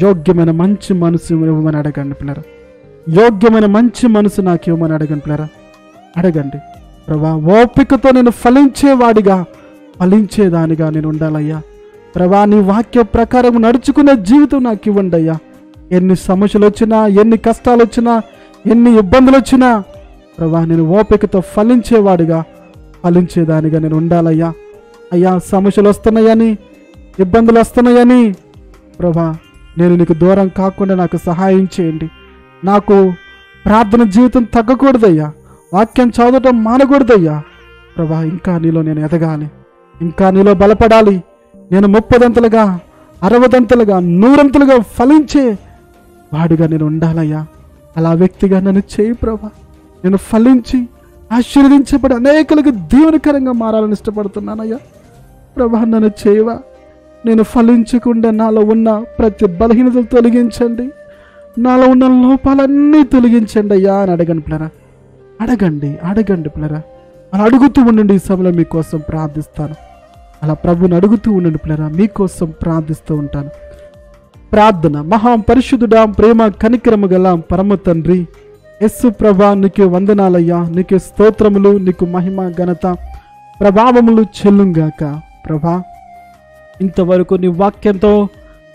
[SPEAKER 1] యోగ్యమైన మంచి మనసు ఇవ్వమని అడగండి పిల్లరా. యోగ్యమైన మంచి మనసు నాకు ఇవ్వమని అడగండి పిల్లరా. అడగండి ప్రభా. ఓపికతో నేను ఫలించేదానిగా నేను ఉండాలయ్యా ప్రభా. నీ వాక్య ప్రకారం నడుచుకునే జీవితం నాకు ఇవ్వండి అయ్యా. ఎన్ని సమస్యలు వచ్చినా, ఎన్ని కష్టాలు వచ్చినా, ఎన్ని ఇబ్బందులు వచ్చినా ప్రభా, నేను ఓపికతో ఫలించేదానిగా నేను ఉండాలయ్యా. అయ్యా, సమస్యలు వస్తున్నాయని, ఇబ్బందులు వస్తున్నాయని ప్రభా, నేను నీకు దూరం కాకుండా నాకు సహాయం చేయండి. నాకు ప్రార్థన జీవితం తగ్గకూడదయ్యా. వాక్యం చదవటం మానకూడదయ్యా ప్రభా. ఇంకా నీలో నేను ఎదగాలి, ఇంకా నీలో బలపడాలి. నేను 30 60 100 ఫలించే వాడిగా నేను ఉండాలయ్యా. అలా వ్యక్తిగా నన్ను చేయి ప్రభా. నేను ఫలించి ఆశీర్వదించబడి అనేకులకు దీవెనకరంగా మారాలని ఇష్టపడుతున్నానయ్యా ప్రభా. నన్ను చేయవా. నేను ఫలించకుండా నాలో ఉన్న ప్రతి బలహీనతలు తొలగించండి, నాలో ఉన్న లోపాలన్నీ తొలగించండి అయ్యా అని అడగండి పిల్లరా. అడగండి పిల్లరా. అలా అడుగుతూ ఉండండి. ఈ సమయంలో మీకోసం ప్రార్థిస్తాను. అలా ప్రభుని అడుగుతూ ఉండండి పిల్లరా. మీకోసం ప్రార్థిస్తూ ఉంటాను. ప్రార్థన. మహాపరిశుద్ధుడా, ప్రేమ కనికరము గల పరమ తండ్రి యేసు ప్రభా, నీకు వందనాలయ్యా, నీకు స్తోత్రములు, నీకు మహిమ ఘనత ప్రభావములు చెల్లుగాక ప్రభా. ఇంతవరకు నీ వాక్యంతో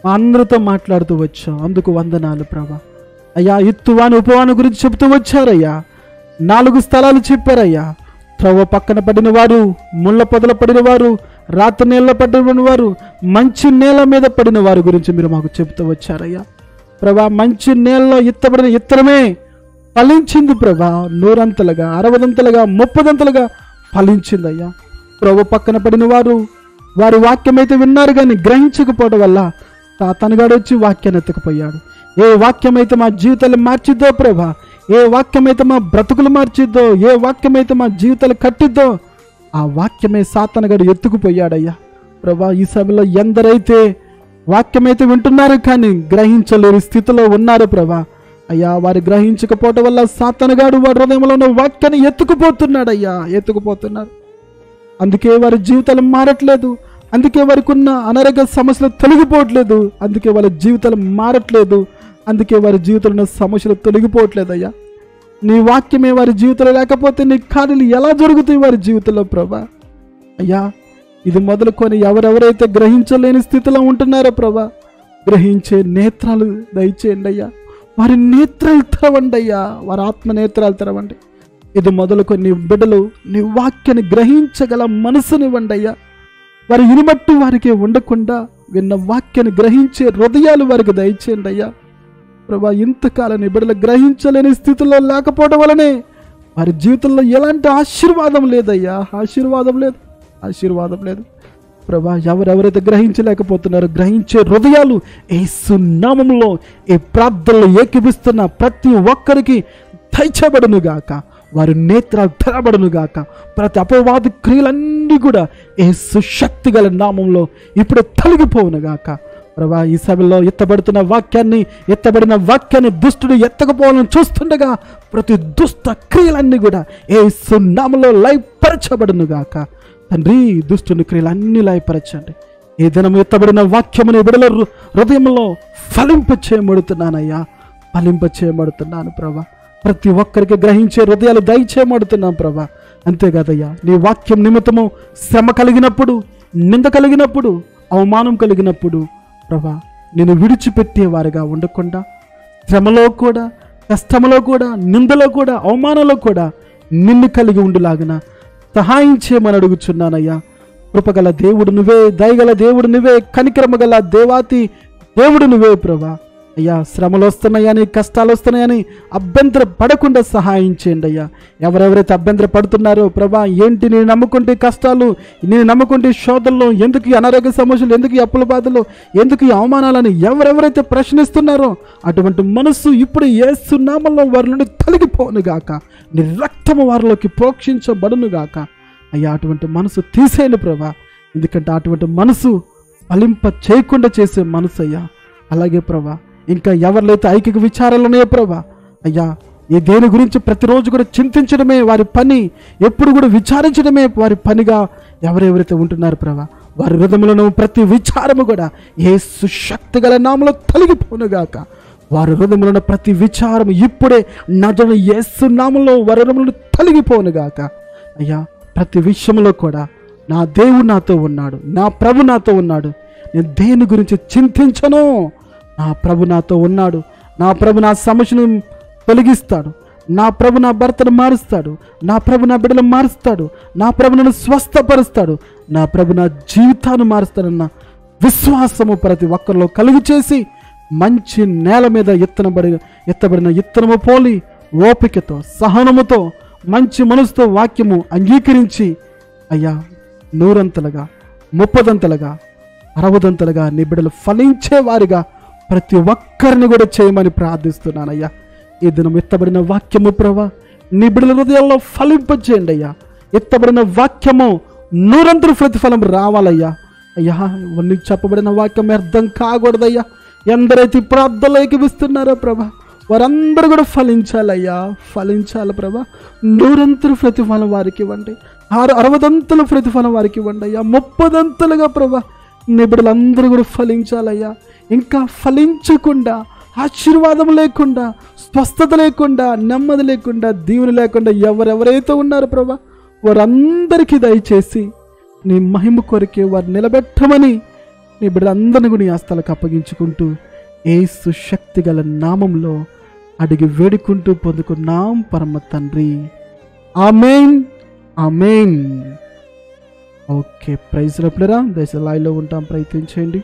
[SPEAKER 1] మా అందరితో మాట్లాడుతూ వచ్చావు, అందుకు వందనాలు ప్రభా. అయ్యా, ఇత్తువాని ఉపవాని గురించి చెబుతూ వచ్చారయ్యా. 4 స్థలాలు చెప్పారయ్యా. త్రవ్వ పక్కన పడిన వారు, ముళ్ళ పొదల పడిన వారు, రాతి నేల పడిన వారు మంచి నేల మీద పడిన వారి గురించి మీరు మాకు చెబుతూ వచ్చారయ్యా. ప్రభా, మంచి నేలలో ఇత్తబడిన ఇత్తనమే ఫలించింది ప్రభా. 100 60 30 ఫలించిందయ్యా. ప్రభు, పక్కన పడిన వారు వారి వాక్యం అయితే విన్నారు కానీ గ్రహించకపోవడం వల్ల సాతానుగాడు వచ్చి వాక్యాన్ని ఎత్తుకుపోయాడు. ఏ వాక్యం అయితే మా జీవితాలు మార్చిద్దో ప్రభా, ఏ వాక్యం అయితే మా బ్రతుకులు మార్చిద్దో, ఏ వాక్యం అయితే మా జీవితాలు కట్టిద్దో ఆ వాక్యమే సాతానుగాడు ఎత్తుకుపోయాడయ్యా. ప్రభా, ఈ సభలో ఎందరైతే వాక్యమైతే వింటున్నారు కానీ గ్రహించలేని స్థితిలో ఉన్నారు ప్రభా. అయ్యా, వారు గ్రహించకపోవటం వల్ల సాతానుగాడు వారి హృదయంలో ఉన్న వాక్యాన్ని ఎత్తుకుపోతున్నాడయ్యా, ఎత్తుకుపోతున్నారు. అందుకే వారి జీవితాలు మారట్లేదు, అందుకే వారికి ఉన్న అనారోగ్య సమస్యలు తొలగిపోవట్లేదు, అందుకే వాళ్ళ జీవితాలు మారట్లేదు, అందుకే వారి జీవితంలో ఉన్న సమస్యలు తొలగిపోవట్లేదయ్యా. నీ వాక్యమే వారి జీవితంలో లేకపోతే నీ కార్యాలు ఎలా జరుగుతాయి వారి జీవితంలో ప్రభా? అయ్యా, ఇది మొదలుకొని ఎవరెవరైతే గ్రహించలేని స్థితిలో ఉంటున్నారో ప్రభా, గ్రహించే నేత్రాలు దయచేయండి అయ్యా. వారి నేత్రాలు తెరవండి అయ్యా, వారి ఆత్మ నేత్రాలు తెరవండి. ఇది మొదలుకొని నీ బిడ్డలు నీ వాక్యాన్ని గ్రహించగల మనసునివ్వండి అయ్యా. వారి ఇనుమట్టు వారికి ఉండకుండా విన్న వాక్యాన్ని గ్రహించే హృదయాలు వారికి దయచేయండి అయ్యా. ప్రభా, ఇంతకాలం నీ బిడ్డలు గ్రహించలేని స్థితిలో లేకపోవడం వలనే వారి జీవితంలో ఎలాంటి ఆశీర్వాదం లేదయ్యా, ఆశీర్వాదం లేదు ప్రభా. ఎవరెవరైతే గ్రహించలేకపోతున్నారో గ్రహించే హృదయాలు యేసు నామములో ఈ ప్రార్థనలు ఏకీపిస్తున్న ప్రతి ఒక్కరికి దయచేయబడును గాక. వారి నేత్రాలు తెరబడును గాక. ప్రతి అపవాది క్రియలన్నీ కూడా యేసు శక్తి గల నామంలో ఇప్పుడు తొలగిపోవును గాక. ప్రభా, ఈ సభలో ఎత్తబడిన వాక్యాన్ని దుష్టుడు ఎత్తకపోవాలని చూస్తుండగా ప్రతి దుష్ట క్రియలన్నీ కూడా యేసు నామములో లయపరచబడును గాక. తండ్రి, దుష్టుని క్రియలన్నీ లయపరచండి. ఈ దినం ఎత్తబడిన వాక్యముని బిడ్డల హృదయంలో ఫలింపచేయబడుతున్నాను ప్రభా. ప్రతి ఒక్కరికి గ్రహించే హృదయాలు దయచేయబడుతున్నాం ప్రభా. అంతేకాదయ్యా, నీ వాక్యం నిమిత్తము శ్రమ కలిగినప్పుడు, నింద కలిగినప్పుడు, అవమానం కలిగినప్పుడు ప్రభా, నేను విడిచిపెట్టేవారుగా ఉండకుండా శ్రమలో కూడా, కష్టంలో కూడా, నిందలో కూడా, అవమానంలో కూడా నిన్ను కలిగి ఉండులాగిన సహాయం చేయమని అడుగుచున్నానయ్యా. కృపగల దేవుడు నువ్వే, దయగల దేవుడు నువ్వే, కనికరమ గల దేవాతి దేవుడు నువ్వే ప్రభా. అయ్యా, శ్రమలు వస్తున్నాయని, కష్టాలు వస్తున్నాయని అభ్యంతర పడకుండా సహాయం చేయండి అయ్యా. ఎవరెవరైతే అభ్యంతర పడుతున్నారో ప్రభా, ఏంటి నేను నమ్ముకుంటే కష్టాలు, నేను నమ్ముకుంటే శోధనలు, ఎందుకు ఈ అనారోగ్య సమస్యలు, ఎందుకు ఈ అప్పుల బాధలు, ఎందుకు ఈ అవమానాలని ఎవరెవరైతే ప్రశ్నిస్తున్నారో అటువంటి మనస్సు ఇప్పుడు యేసు నామములో వారి నుండి తొలగిపోను గాక. నీ రక్తము వారిలోకి ప్రోక్షించబడును గాక. అయ్యా, అటువంటి మనసు తీసేయండి ప్రభా. ఎందుకంటే అటువంటి మనసు ఫలింప చేయకుండా చేసే మనసు అయ్యా. అలాగే ప్రభా, ఇంకా ఎవరిలైతే ఐకిక విచారాలు ఉన్నాయో ప్రభా, అయ్యా, ఈ దేని గురించి ప్రతిరోజు కూడా చింతించడమే వారి పని, ఎప్పుడు కూడా విచారించడమే వారి పనిగా ఎవరెవరైతే ఉంటున్నారు ప్రభా, వారి హృదయంలో ప్రతి విచారము కూడా యేసు శక్తి గల నామములో తొలగిపోనుగాక. వారి హృదయంలో ప్రతి విచారం ఇప్పుడే నజరుడైన యేసు నామములో వారి హృదయంలో తొలగిపోనుగాక. అయ్యా, ప్రతి విషయంలో కూడా నా దేవుడు నాతో ఉన్నాడు, నా ప్రభు నాతో ఉన్నాడు, నేను దేని గురించి చింతించను. నా ప్రభు నాతో ఉన్నాడు, నా ప్రభు నా సమస్యను తొలగిస్తాడు, నా ప్రభు నా భర్తను మారుస్తాడు, నా ప్రభు నా బిడ్డను మారుస్తాడు, నా ప్రభు నన్ను స్వస్థపరుస్తాడు, నా ప్రభు నా జీవితాన్ని మారుస్తాడన్న విశ్వాసము ప్రతి ఒక్కరిలో కలుగు చేసి మంచి నేల మీద ఎత్తబడిన ఇత్తనము పోలి ఓపికతో, సహనముతో, మంచి మనసుతో వాక్యము అంగీకరించి అయ్యా, 100 30 60 నీ బిడ్డలు ఫలించేవారిగా ప్రతి ఒక్కరిని కూడా చేయమని ప్రార్థిస్తున్నానయ్యా. ఈ దినం ఎత్తబడిన వాక్యము ప్రభా, నీ బిడ్డల హృదయాల్లో ఫలింపజేయండి అయ్యా. ఎత్తబడిన వాక్యము 100 ప్రతిఫలం రావాలయ్యా. అయ్యా, నీకు చెప్పబడిన వాక్యం అర్థం కాకూడదయ్యా. ఎందరైతే ప్రార్థనలు ఏకీపిస్తున్నారో ప్రభా, వారందరూ కూడా ఫలించాలి ప్రభా. 100 ప్రతిఫలం వారికి ఇవ్వండి, 60 ప్రతిఫలం వారికి ఇవ్వండి అయ్యా. 30 ప్రభా, నీ బిడ్డలందరూ కూడా ఫలించాలయ్యా. ఇంకా ఫలించకుండా, ఆశీర్వాదం లేకుండా, స్వస్థత లేకుండా, నెమ్మది లేకుండా, దీవెన లేకుండా ఎవరెవరైతే ఉన్నారో ప్రభా, వారందరికీ దయచేసి నీ మహిమ కొరికే వారు నిలబెట్టమని నీ బిడ్డలందరినీ కూడా నీ హస్తాలకు అప్పగించుకుంటూ యేసు శక్తి గల నామంలో అడిగి వేడుకుంటూ పొందుకున్నాం పరమ తండ్రి. ఆమేన్, ఆమేన్. ఓకే, ప్రైజ్ పిల్లరా దయచేసి లైవ్లో ఉంటాం, ప్రయత్నించండి.